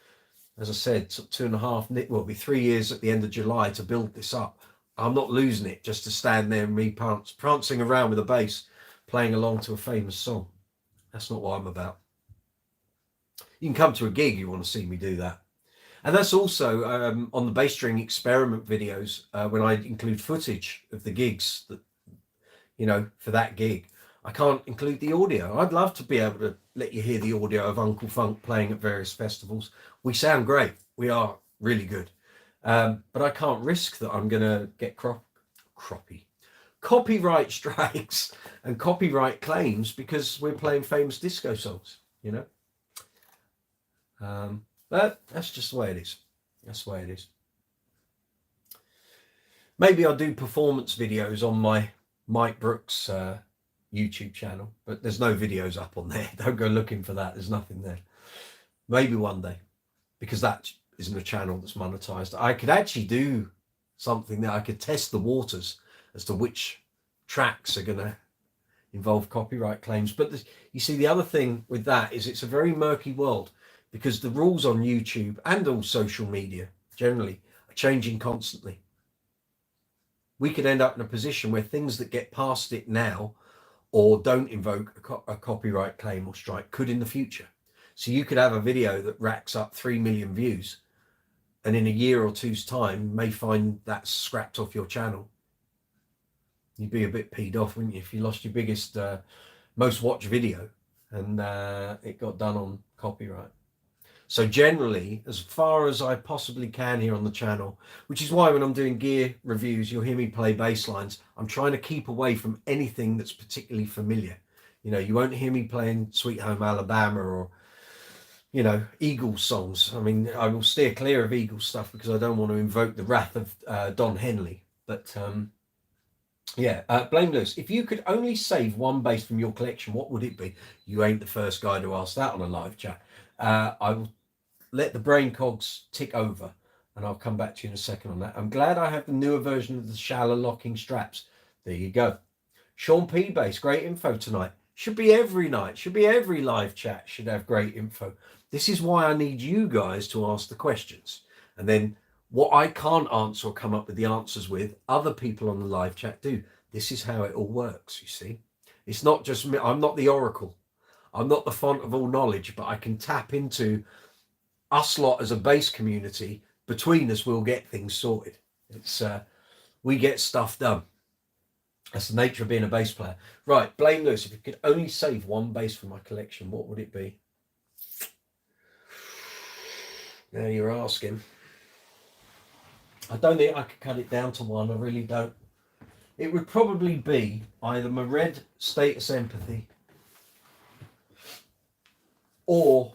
as I said, 2.5, well, it'll be 3 years at the end of July to build this up. I'm not losing it just to stand there and me prancing around with a bass, playing along to a famous song. That's not what I'm about. You can come to a gig, you want to see me do that. And that's also on the bass string experiment videos, when I include footage of the gigs that, you know, for that gig. I can't include the audio. I'd love to be able to let you hear the audio of Uncle Funk playing at various festivals. We sound great. We are really good. But I can't risk that I'm going to get copyright strikes and copyright claims because we're playing famous disco songs, you know. But that's just the way it is. That's the way it is. Maybe I'll do performance videos on my Mike Brooks YouTube channel, but there's no videos up on there. Don't go looking for that. There's nothing there. Maybe one day, because that isn't a channel that's monetized. I could actually do something that I could test the waters as to which tracks are going to involve copyright claims. But you see, the other thing with that is it's a very murky world, because the rules on YouTube and all social media generally are changing constantly. We could end up in a position where things that get past it now or don't invoke a copyright claim or strike could in the future. So you could have a video that racks up 3 million views, and in a year or two's time may find that's scrapped off your channel. You'd be a bit peed off, wouldn't you, if you lost your biggest, most watched video and it got done on copyright. So generally, as far as I possibly can here on the channel, which is why when I'm doing gear reviews, you'll hear me play bass lines. I'm trying to keep away from anything that's particularly familiar. You know, you won't hear me playing Sweet Home Alabama or, you know, Eagles songs. I mean, I will steer clear of Eagles stuff because I don't want to invoke the wrath of Don Henley. But yeah, Blame Lewis, if you could only save one bass from your collection, what would it be? You ain't the first guy to ask that on a live chat. I will let the brain cogs tick over and I'll come back to you in a second on that. I'm glad I have the newer version of the shallow locking straps. There you go. Sean P. Bass, great info tonight. Should be every night, should be every live chat, should have great info. This is why I need you guys to ask the questions. And then what I can't answer or come up with the answers with, other people on the live chat do. This is how it all works, you see. It's not just me. I'm not the oracle. I'm not the font of all knowledge, but I can tap into us lot as a bass community. Between us, we'll get things sorted. It's we get stuff done. That's the nature of being a bass player. Right, Blame Lewis, if you could only save one bass from my collection, what would it be? Now you're asking. I don't think I could cut it down to one. I really don't. It would probably be either my red Status Empathy or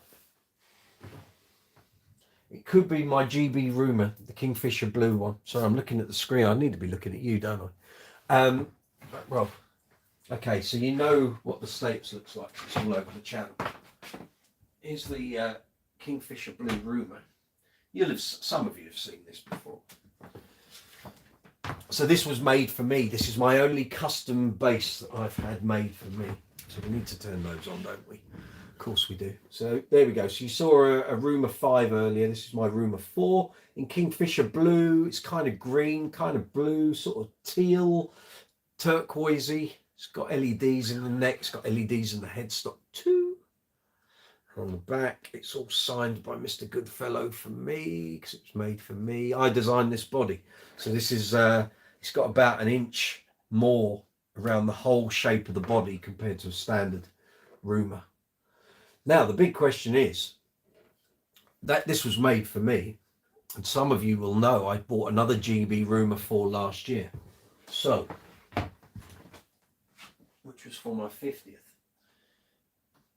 it could be my GB Rumour, the Kingfisher Blue one. Sorry, I'm looking at the screen. I need to be looking at you, don't I? Well, okay, so you know what the Status looks like. It's all over the channel. Here's the Kingfisher Blue Rumour. Some of you have seen this before. So this was made for me. This is my only custom bass that I've had made for me. So we need to turn those on, don't we? Of course we do. So there we go. So you saw a Rumour 5 earlier. This is my Rumour 4 in Kingfisher Blue. It's kind of green, kind of blue, sort of teal, turquoisey. It's got LEDs in the neck. It's got LEDs in the headstock too. On the back, it's all signed by Mr. Goodfellow for me, because it's made for me. I designed this body. So this is, it's got about an inch more around the whole shape of the body compared to a standard Rumour. Now, the big question is that this was made for me. And some of you will know I bought another GB Rumour 4 last year. So, which was for my 50th.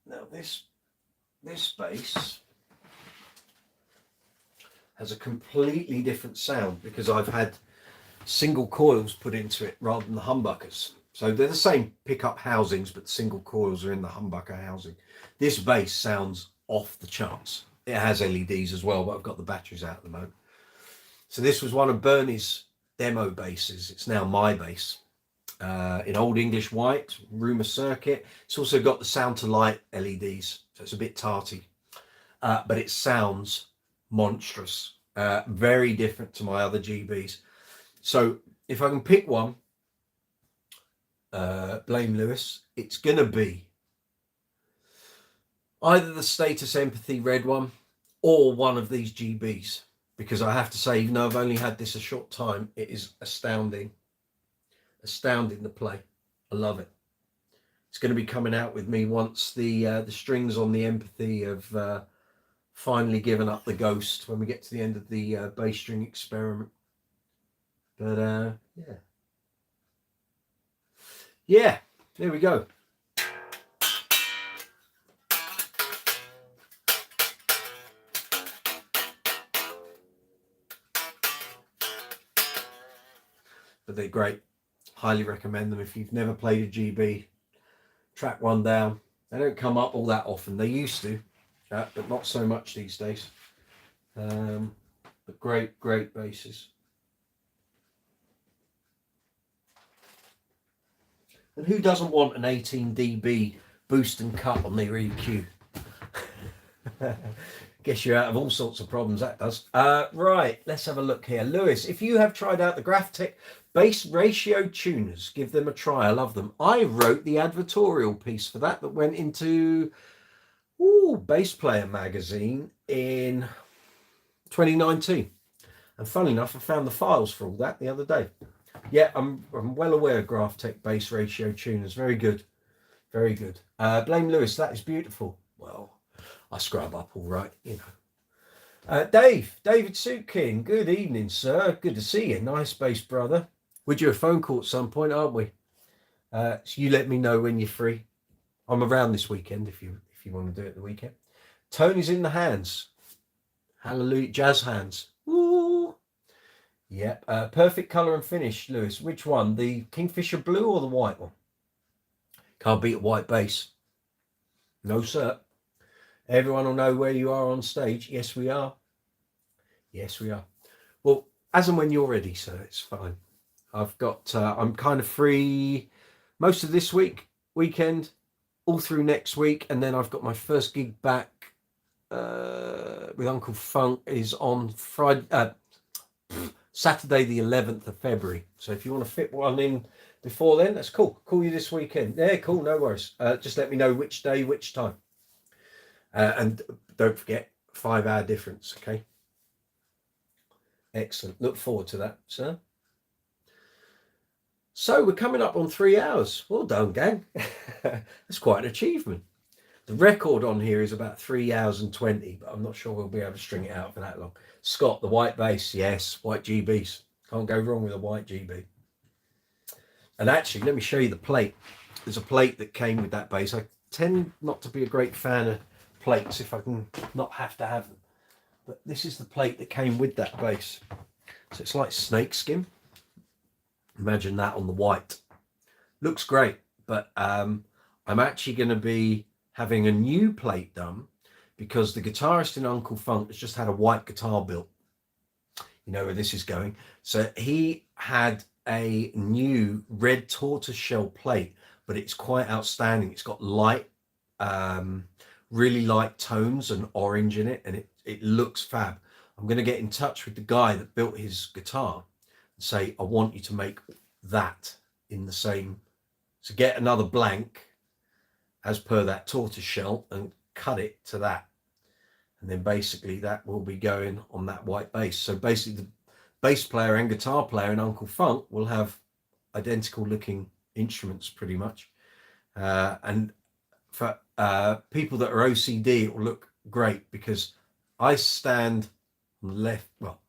Now, this bass has a completely different sound because I've had single coils put into it rather than the humbuckers. So they're the same pickup housings, but single coils are in the humbucker housing. This bass sounds off the charts. It has LEDs as well, but I've got the batteries out at the moment. So this was one of Bernie's demo basses. It's now my bass. In Old English white, Rumour circuit. It's also got the sound to light LEDs, so it's a bit tarty, but it sounds monstrous. Very different to my other GBs. So if I can pick one, Blame Lewis, it's gonna be either the Status Empathy red one or one of these GBs, because I have to say, even though I've only had this a short time, it is astounding to play. I love it. It's going to be coming out with me once the strings on the Empathy have finally given up the ghost, when we get to the end of the bass string experiment. But yeah, there we go. But they're great. Highly recommend them if you've never played a GB. Track one down. They don't come up all that often. They used to, but not so much these days. But great basses. And who doesn't want an 18 dB boost and cut on their EQ? Guess you're out of all sorts of problems, that does. Right, let's have a look here. Lewis, if you have tried out the Graphtec bass ratio tuners, give them a try. I love them. I wrote the advertorial piece for that went into Bass Player magazine in 2019. And funnily enough, I found the files for all that the other day. Yeah, I'm well aware of Graphtec bass ratio tuners. Very good. Very good. Blame Lewis, that is beautiful. Well, I scrub up all right, you know. David Suitkin, good evening, sir. Good to see you. Nice bass brother. We'll do a phone call at some point, aren't we? So you let me know when you're free. I'm around this weekend if you want to do it the weekend. Tony's in the hands. Hallelujah, jazz hands. Woo. Yep. Perfect colour and finish, Lewis. Which one? The Kingfisher blue or the white one? Can't beat a white bass. No, sir. Everyone will know where you are on stage. Yes, we are. Yes, we are. Well, as and when you're ready, sir, it's fine. I've got, I'm kind of free most of this weekend, all through next week. And then I've got my first gig back with Uncle Funk is on Friday, Saturday, the 11th of February. So if you want to fit one in before then, that's cool. Call you this weekend. Yeah, cool. No worries. Just let me know which day, which time. And don't forget, 5-hour difference, okay? Excellent. Look forward to that, sir. So we're coming up on 3 hours. Well done, gang. That's quite an achievement. The record on here is about 3 hours and 20, but I'm not sure we'll be able to string it out for that long. Scott, the white bass. Yes, white GBs. Can't go wrong with a white GB. And actually, let me show you the plate. There's a plate that came with that bass. I tend not to be a great fan of plates if I can not have to have them, but this is the plate that came with that bass. So it's like snakeskin. Imagine that on the white. Looks great, but I'm actually going to be having a new plate done because the guitarist in Uncle Funk has just had a white guitar built. You know where this is going. So he had a new red tortoiseshell plate, but it's quite outstanding. It's got light really light tones and orange in it, and it looks fab. I'm going to get in touch with the guy that built his guitar and say, I want you to make that in the same, so get another blank as per that tortoise shell and cut it to that, and then basically that will be going on that white bass. So basically the bass player and guitar player in Uncle Funk will have identical looking instruments pretty much, and for people that are OCD, it will look great because I stand on the left. Well,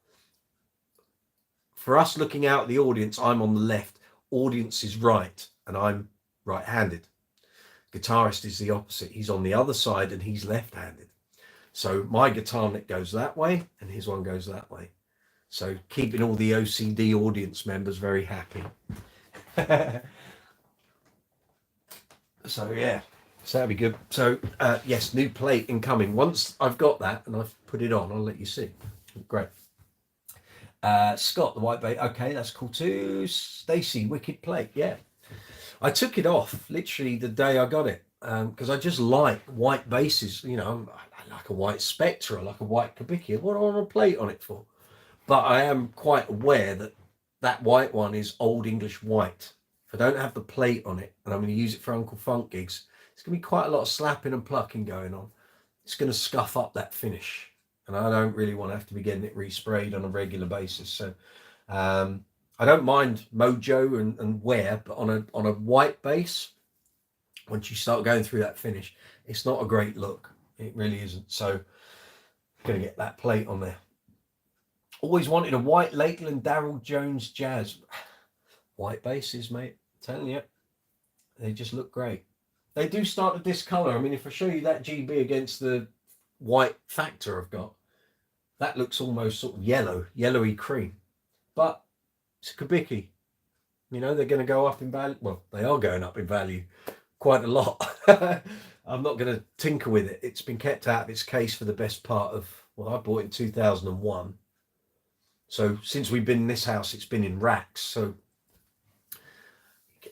for us looking out the audience, I'm on the left. Audience is right, and I'm right-handed. Guitarist is the opposite. He's on the other side, and he's left-handed. So my guitar neck goes that way, and his one goes that way. So keeping all the OCD audience members very happy. So yeah. So that'd be good. So yes, new plate incoming. Once I've got that and I've put it on, I'll let you see. Great. Scott, the white bass. Okay, that's cool too. Stacy, wicked plate. Yeah. I took it off literally the day I got it because I just like white basses. You know, I like a white Spectre, I like a white Kubicki. What do I want a plate on it for? But I am quite aware that that white one is Old English white. If I don't have the plate on it and I'm going to use it for Uncle Funk gigs, it's going to be quite a lot of slapping and plucking going on. It's going to scuff up that finish. And I don't really want to have to be getting it resprayed on a regular basis. So I don't mind mojo and wear, but on a white base, once you start going through that finish, it's not a great look. It really isn't. So I'm going to get that plate on there. Always wanted a white Lakeland Darryl Jones Jazz. White bases, mate. I'm telling you, they just look great. They do start to discolor. I mean, if I show you that GB against the white Factor I've got, that looks almost sort of yellowy cream. But it's a Kubicki. You know, they're going to go up in value. Well, they are going up in value quite a lot. I'm not going to tinker with it. It's been kept out of its case for the best part of, well, I bought it in 2001. So since we've been in this house, it's been in racks. So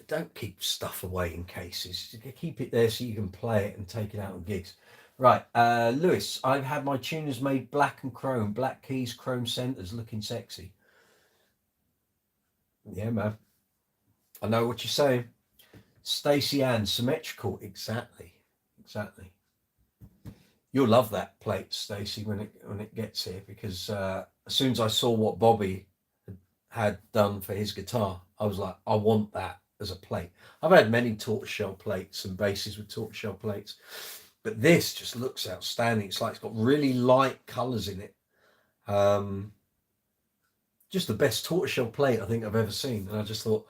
don't keep stuff away in cases. Keep it there so you can play it and take it out on gigs. Right, Lewis, I've had my tuners made black and chrome, black keys, chrome centers, looking sexy. Yeah, man. I know what you're saying. Stacey Ann, symmetrical. Exactly. You'll love that plate, Stacey, when it gets here, because as soon as I saw what Bobby had done for his guitar, I was like, I want that as a plate. I've had many tortoiseshell plates and basses with tortoiseshell plates, but this just looks outstanding. It's like it's got really light colors in it. Just the best tortoiseshell plate I think I've ever seen. And I just thought,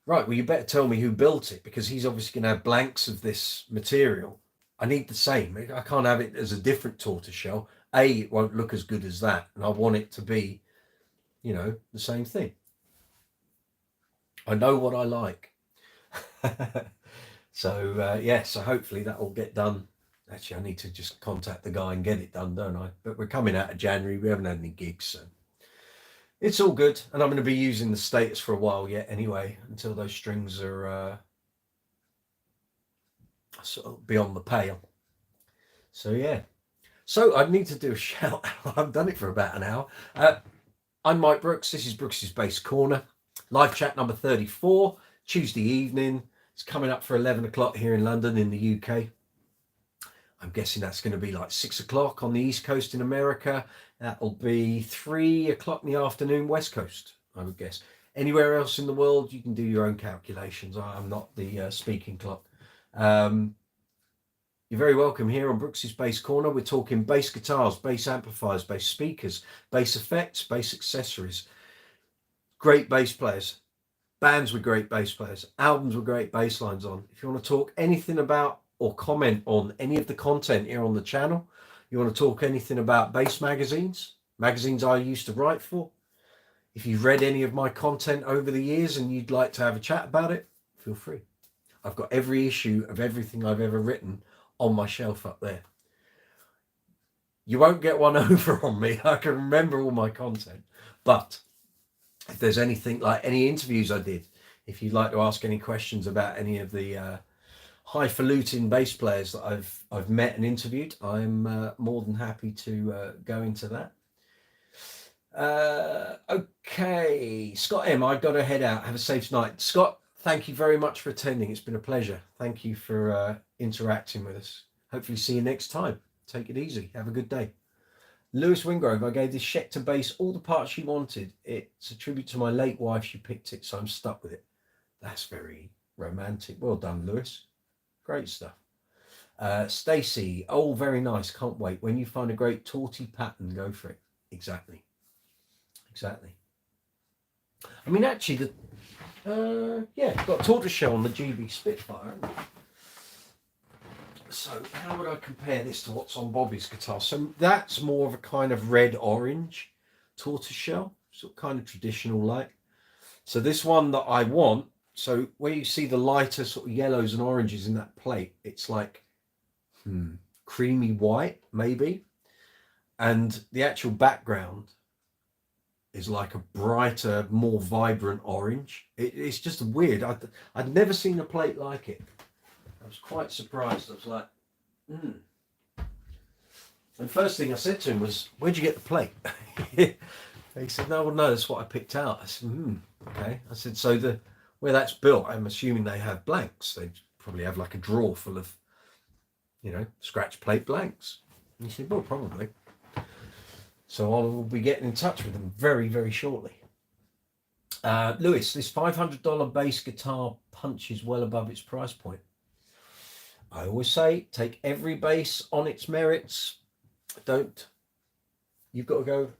right, well, you better tell me who built it, because he's obviously going to have blanks of this material. I need the same. I can't have it as a different tortoiseshell. It won't look as good as that. And I want it to be, you know, the same thing. I know what I like. So, yeah, so hopefully that will get done. Actually, I need to just contact the guy and get it done, don't I? But we're coming out of January. We haven't had any gigs, so it's all good. And I'm going to be using the Status for a while yet anyway, until those strings are sort of beyond the pale. So, yeah. So I need to do a shout out. I've done it for about an hour. I'm Mike Brooks. This is Brooks's Bass Corner. Live chat number 34, Tuesday evening. It's coming up for 11 o'clock here in London in the UK. I'm guessing that's going to be like 6 o'clock on the East Coast in America. That'll be 3 o'clock in the afternoon West Coast, I would guess. Anywhere else in the world, you can do your own calculations. I'm not the speaking clock. You're very welcome here on Brooks's Bass Corner. We're talking bass guitars, bass amplifiers, bass speakers, bass effects, bass accessories. Great bass players, bands with great bass players, albums with great bass lines on. If you want to talk anything about or comment on any of the content here on the channel, you want to talk anything about bass magazines I used to write for, if you've read any of my content over the years and you'd like to have a chat about it, feel free. I've got every issue of everything I've ever written on my shelf up there. You won't get one over on me. I can remember all my content. But if there's anything like any interviews I did, if you'd like to ask any questions about any of the highfalutin bass players that I've met and interviewed, I'm more than happy to go into that. Okay, Scott M, I've got to head out. Have a safe night. Scott, thank you very much for attending. It's been a pleasure. Thank you for interacting with us. Hopefully see you next time. Take it easy. Have a good day. Lewis Wingrove, I gave this Schecter bass all the parts she wanted. It's a tribute to my late wife. She picked it, so I'm stuck with it. That's very romantic. Well done, Lewis. Great stuff. Stacey, oh, very nice. Can't wait. When you find a great torty pattern, go for it. Exactly. I mean, actually, yeah, got a tortoiseshell on the GB Spitfire. So how would I compare this to what's on Bobby's guitar? So that's more of a kind of red-orange tortoiseshell, sort of kind of traditional like. So this one that I want, so where you see the lighter sort of yellows and oranges in that plate, it's like creamy white, maybe. And the actual background is like a brighter, more vibrant orange. It's just weird. I'd never seen a plate like it. I was quite surprised. I was like, And first thing I said to him was, where'd you get the plate? He said, no, well, no, that's what I picked out. I said, okay. I said, so where that's built, I'm assuming they have blanks. They probably have like a drawer full of, scratch plate blanks. And he said, well, probably. So I'll be getting in touch with them very, very shortly. Lewis, this $500 bass guitar punches well above its price point. I always say, take every bass on its merits. You've got to go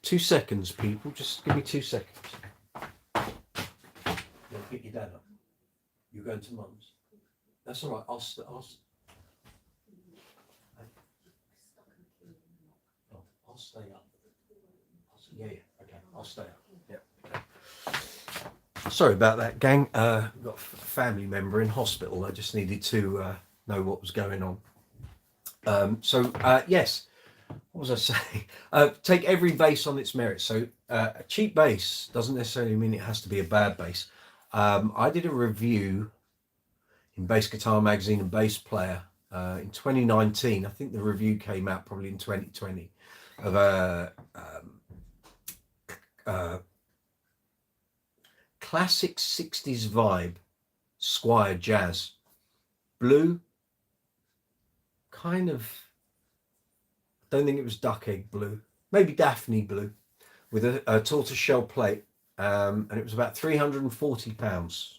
2 seconds, people. Just give me 2 seconds. You'll pick your dad up. You're going to Mum's. That's all right. I'll stay up. Yeah, okay. I'll stay up. Yeah. Okay. Sorry about that, gang. We've got a family member in hospital. I just needed to know what was going on. Yes, What was I saying? Take every bass on its merit. So a cheap bass doesn't necessarily mean it has to be a bad bass. I did a review in Bass Guitar Magazine and Bass Player in 2019. I think the review came out probably in 2020 of a classic 60s vibe Squier Jazz. Blue, kind of, don't think it was duck egg blue, maybe Daphne blue, with a tortoiseshell plate, and it was about £340.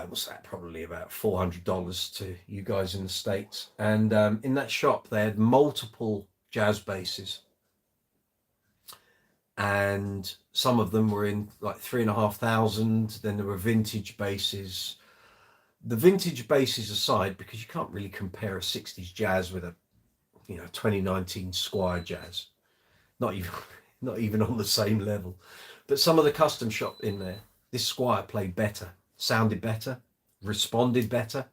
What's that? Probably about $400 to you guys in the States. And in that shop, they had multiple jazz basses, and some of them were in like 3,500. Then there were vintage basses. The vintage basses aside, because you can't really compare a 60s jazz with a 2019 Squier Jazz, not even on the same level. But some of the custom shop in there, this Squier played better, sounded better, responded better,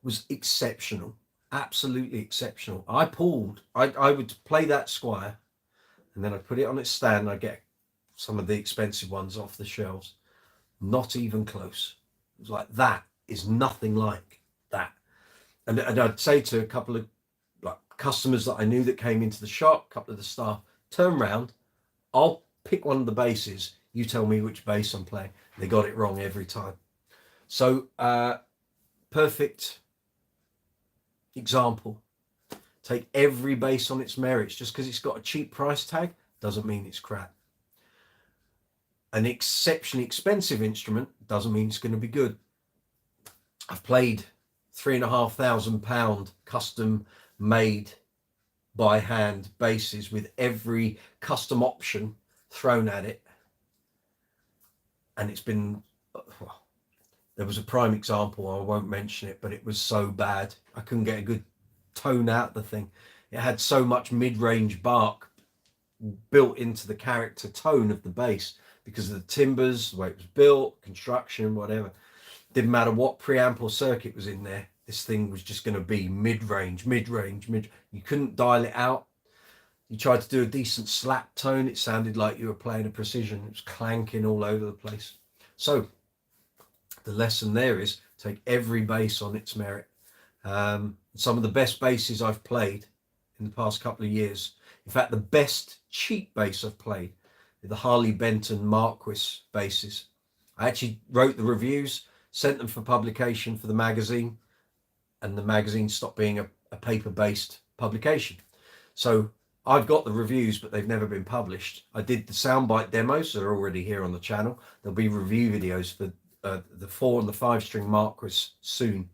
was exceptional, absolutely exceptional. I would play that Squier, and then I'd put it on its stand, and I'd get some of the expensive ones off the shelves. Not even close. It was like, that is nothing like that. And I'd say to a couple of customers that I knew that came into the shop, a couple of the staff, turn around, I'll pick one of the basses, you tell me which bass I'm playing. They got it wrong every time. So perfect example. Take every bass on its merits. Just because it's got a cheap price tag doesn't mean it's crap. An exceptionally expensive instrument doesn't mean it's going to be good. I've played £3,500 custom made by hand basses with every custom option thrown at it, and it's been, well, there was a prime example, I won't mention it, but it was so bad I couldn't get a good tone out of the thing. It had so much mid-range bark built into the character tone of the bass because of the timbers, the way it was built, construction, whatever. Didn't matter what preamp or circuit was in there, this thing was just going to be mid-range. You couldn't dial it out. You tried to do a decent slap tone, it sounded like you were playing a precision. It was clanking all over the place. So the lesson there is take every bass on its merit. Some of the best basses I've played in the past couple of years, in fact, the best cheap bass I've played, the Harley Benton Marquis basses. I actually wrote the reviews, sent them for publication for the magazine, and the magazine stopped being a paper-based publication. So I've got the reviews, but they've never been published. I did the soundbite demos that are already here on the channel. There'll be review videos for the 4 and the 5 string Marquis soon.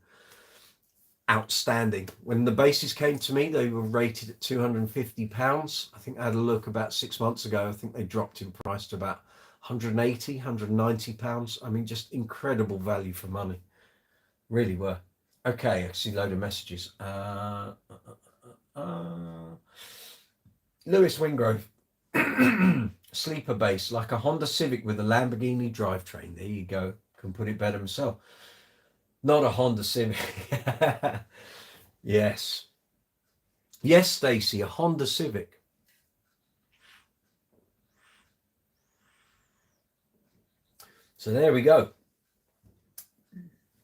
Outstanding. When the basses came to me, they were rated at £250. I think I had a look about 6 months ago. I think they dropped in price to about £180, £190. I mean, just incredible value for money. Really were. Okay, I see a load of messages. Lewis Wingrove. Sleeper bass, like a Honda Civic with a Lamborghini drivetrain. There you go. Can put it better myself. Not a Honda Civic. Yes. Yes, Stacy, a Honda Civic. So there we go.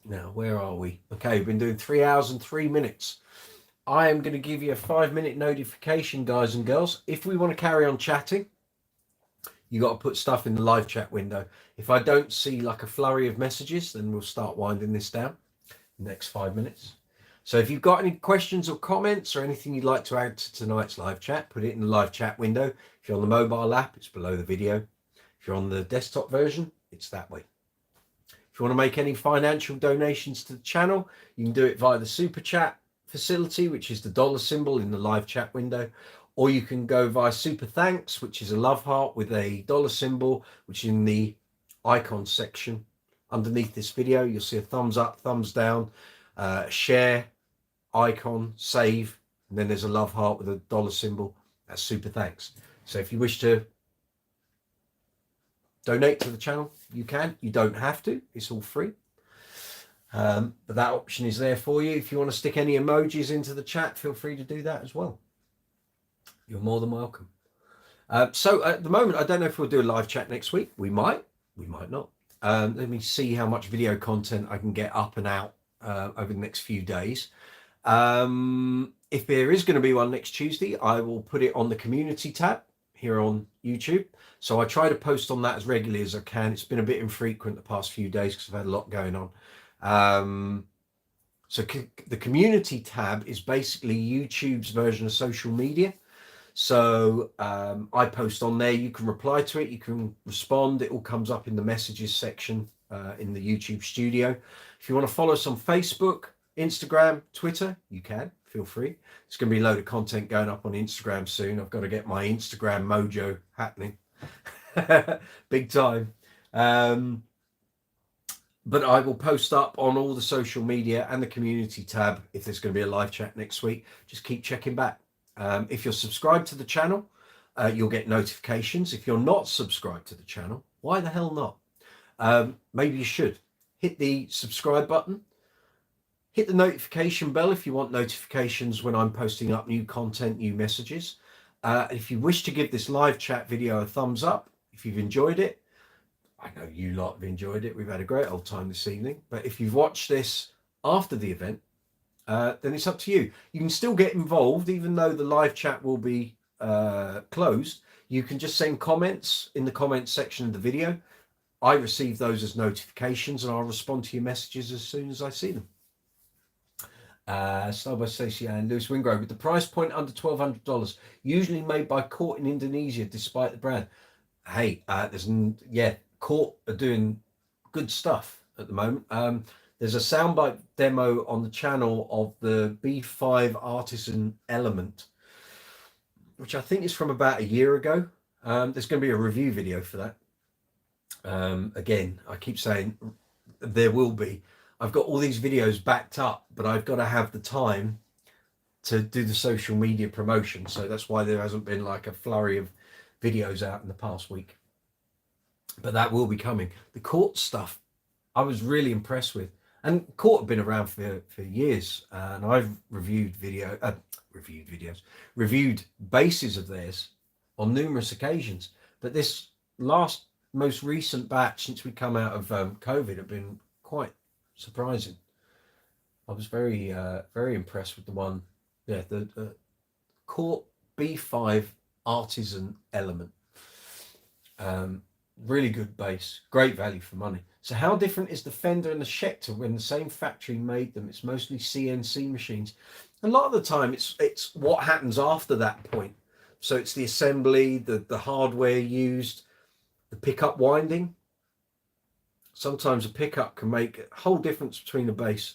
Now, where are we? Okay, we've been doing 3 hours and 3 minutes. I am going to give you a 5-minute notification, guys and girls. If we want to carry on chatting, you got to put stuff in the live chat window. If I don't see like a flurry of messages, then we'll start winding this down in the next 5 minutes. So if you've got any questions or comments or anything you'd like to add to tonight's live chat, put it in the live chat window. If you're on the mobile app, it's below the video. If you're on the desktop version, it's that way. If you want to make any financial donations to the channel, you can do it via the super chat facility, which is the dollar symbol in the live chat window, or you can go via super thanks, which is a love heart with a dollar symbol, which is in the icon section underneath this video. You'll see a thumbs up, thumbs down, share icon, save, and then there's a love heart with a dollar symbol. That's super thanks. So if you wish to donate to the channel, you can. You don't have to. It's all free. But that option is there for you. If you want to stick any emojis into the chat, feel free to do that as well. You're more than welcome. So at the moment, I don't know if we'll do a live chat next week. We might not. Let me see how much video content I can get up and out over the next few days. If there is going to be one next Tuesday, I will put it on the community tab here on YouTube. So I try to post on that as regularly as I can. It's been a bit infrequent the past few days because I've had a lot going on. So the community tab is basically YouTube's version of social media. So I post on there. You can reply to it. You can respond. It all comes up in the messages section in the YouTube studio. If you want to follow us on Facebook, Instagram, Twitter, you can. Feel free. There's going to be a load of content going up on Instagram soon. I've got to get my Instagram mojo happening. Big time. But I will post up on all the social media and the community tab if there's going to be a live chat next week. Just keep checking back. If you're subscribed to the channel, you'll get notifications. If you're not subscribed to the channel, why the hell not? Maybe you should. Hit the subscribe button. Hit the notification bell if you want notifications when I'm posting up new content, new messages. If you wish to give this live chat video a thumbs up, if you've enjoyed it, I know you lot have enjoyed it. We've had a great old time this evening. But if you've watched this after the event, then it's up to you. You can still get involved, even though the live chat will be closed. You can just send comments in the comments section of the video. I receive those as notifications, and I'll respond to your messages as soon as I see them. Starbucks Stacey and Lewis Wingrove, with the price point under $1,200, usually made by Court in Indonesia, despite the brand. Hey, Court are doing good stuff at the moment. There's a soundbite demo on the channel of the B5 Artisan Element, which I think is from about a year ago. There's going to be a review video for that. Again, I keep saying there will be. I've got all these videos backed up, but I've got to have the time to do the social media promotion. So that's why there hasn't been like a flurry of videos out in the past week. But that will be coming. The Court stuff, I was really impressed with. And Court have been around for years. And I've reviewed bases of theirs on numerous occasions. But this most recent batch, since we come out of COVID, have been quite surprising. I was very impressed with the one, the Court B5 Artisan Element. Really good bass, great value for money. So how different is the Fender and the Schecter when the same factory made them? It's mostly CNC machines. A lot of the time it's what happens after that point. So it's the assembly, the hardware used, the pickup winding. Sometimes a pickup can make a whole difference between a bass,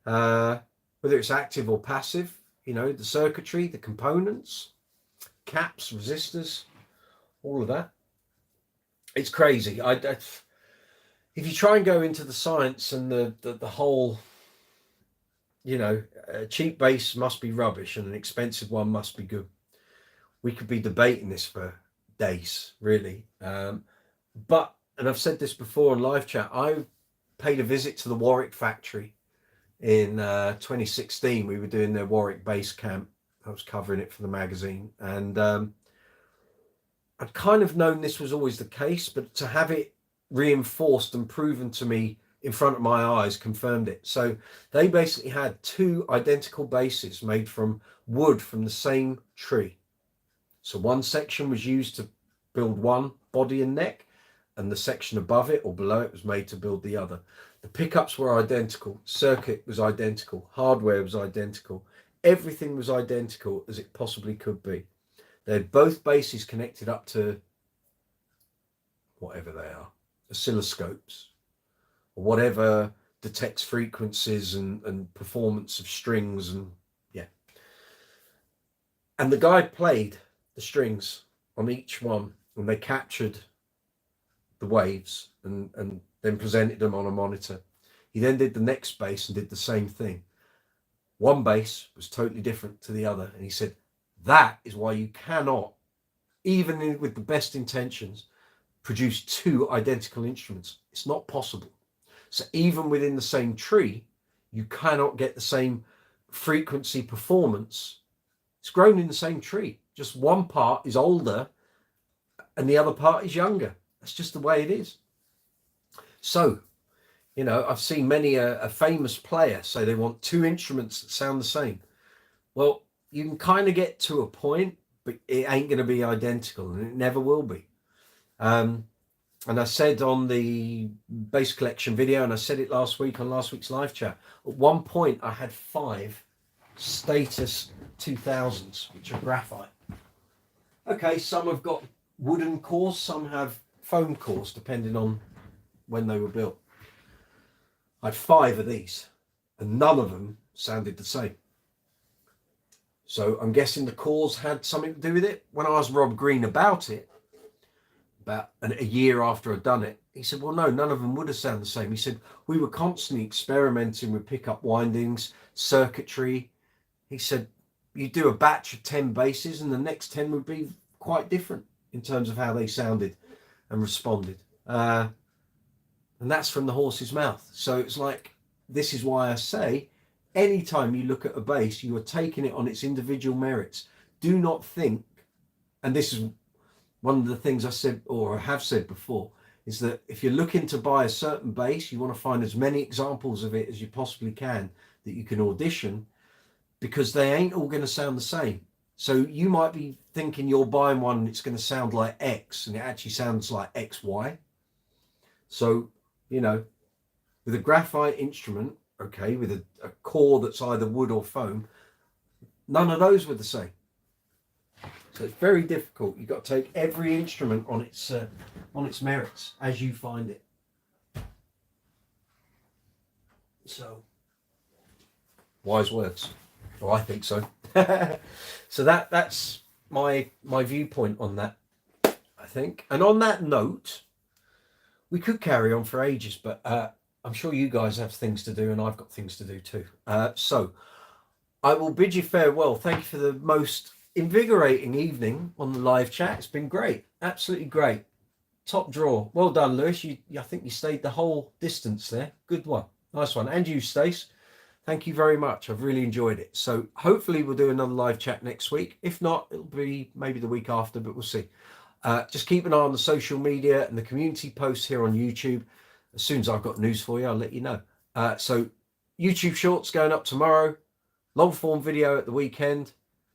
whether it's active or passive. You know, the circuitry, the components, caps, resistors, all of that. It's crazy. If you try and go into the science and the whole, a cheap bass must be rubbish and an expensive one must be good. We could be debating this for days, really. And I've said this before on live chat, I paid a visit to the Warwick factory in 2016. We were doing their Warwick bass camp. I was covering it for the magazine. And I'd kind of known this was always the case, but to have it reinforced and proven to me in front of my eyes confirmed it. So they basically had two identical basses made from wood from the same tree. So one section was used to build one body and neck, and the section above it or below it was made to build the other. The pickups were identical, circuit was identical, hardware was identical, everything was identical as it possibly could be. They had both bases connected up to whatever they are, oscilloscopes, or whatever detects frequencies and performance of strings, and and the guy played the strings on each one, and they captured the waves and then presented them on a monitor. He then did the next bass and did the same thing. One bass was totally different to the other, and he said that is why you cannot, even with the best intentions, produce two identical instruments. It's not possible. So even within the same tree, you cannot get the same frequency performance. It's grown in the same tree. Just one part is older and the other part is younger. That's just the way it is. So, you know, I've seen many a famous player say they want two instruments that sound the same. Well, you can kind of get to a point, but it ain't going to be identical, and it never will be. And I said on the bass collection video, and I said it last week on last week's live chat, at one point I had 5 Status 2000s, which are graphite. Okay, some have got wooden cores, some have foam cores, depending on when they were built. I had 5 of these, and none of them sounded the same. So I'm guessing the cores had something to do with it. When I asked Rob Green about it, about a year after I'd done it, he said, well, no, none of them would have sounded the same. He said, we were constantly experimenting with pickup windings, circuitry. He said, you do a batch of 10 basses and the next 10 would be quite different in terms of how they sounded and responded. And that's from the horse's mouth. So it's like, this is why I say, anytime you look at a bass, you are taking it on its individual merits. Do not think, and this is one of the things I said, or I have said before, is that if you're looking to buy a certain bass, you want to find as many examples of it as you possibly can that you can audition, because they ain't all going to sound the same. So you might be thinking you're buying one and it's going to sound like X, and it actually sounds like XY. So, you know, with a graphite instrument, okay, with a core that's either wood or foam, none of those were the same. So it's very difficult. You've got to take every instrument on its merits as you find it. So, wise words. Well, I think so. So that's my viewpoint on that, I think. And on that note, we could carry on for ages, but I'm sure you guys have things to do, and I've got things to do too. So I will bid you farewell. Thank you for the most invigorating evening on the live chat. It's been great, absolutely great. Top draw. Well done, Lewis. I think you stayed the whole distance there. Good one. Nice one. And you, Stace. Thank you very much. I've really enjoyed it. So hopefully we'll do another live chat next week. If not, it'll be maybe the week after, but we'll see. Just keep an eye on the social media and the community posts here on YouTube. As soon as I've got news for you, I'll let you know. So YouTube shorts going up tomorrow. Long form video at the weekend.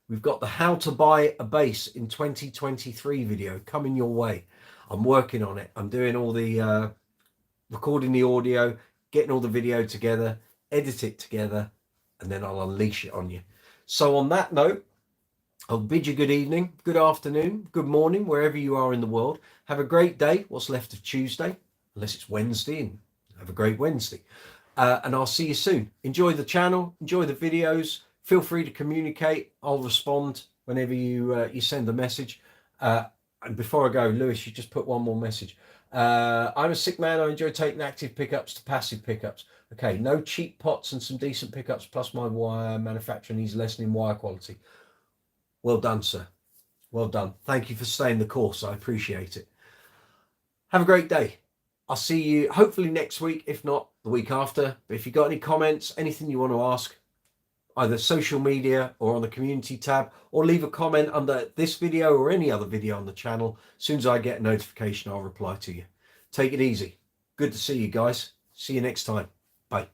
We've got the how to buy a bass in 2023 video coming your way. I'm working on it. I'm doing all the recording the audio, getting all the video together, edit it together, and then I'll unleash it on you. So on that note, I'll bid you good evening, good afternoon, good morning, wherever you are in the world. Have a great day, what's left of Tuesday, unless it's Wednesday, and have a great Wednesday. And I'll see you soon. Enjoy the channel, enjoy the videos. Feel free to communicate. I'll respond whenever you send a message. And before I go, Lewis, you just put one more message. I'm a sick man. I enjoy taking active pickups to passive pickups. Okay, no cheap pots and some decent pickups, plus my wire manufacturer needs lessening wire quality. Well done, sir. Well done. Thank you for staying the course. I appreciate it. Have a great day. I'll see you hopefully next week, if not the week after. But if you've got any comments, anything you want to ask, either social media or on the community tab, or leave a comment under this video or any other video on the channel. As soon as I get a notification, I'll reply to you. Take it easy. Good to see you guys. See you next time. Bye.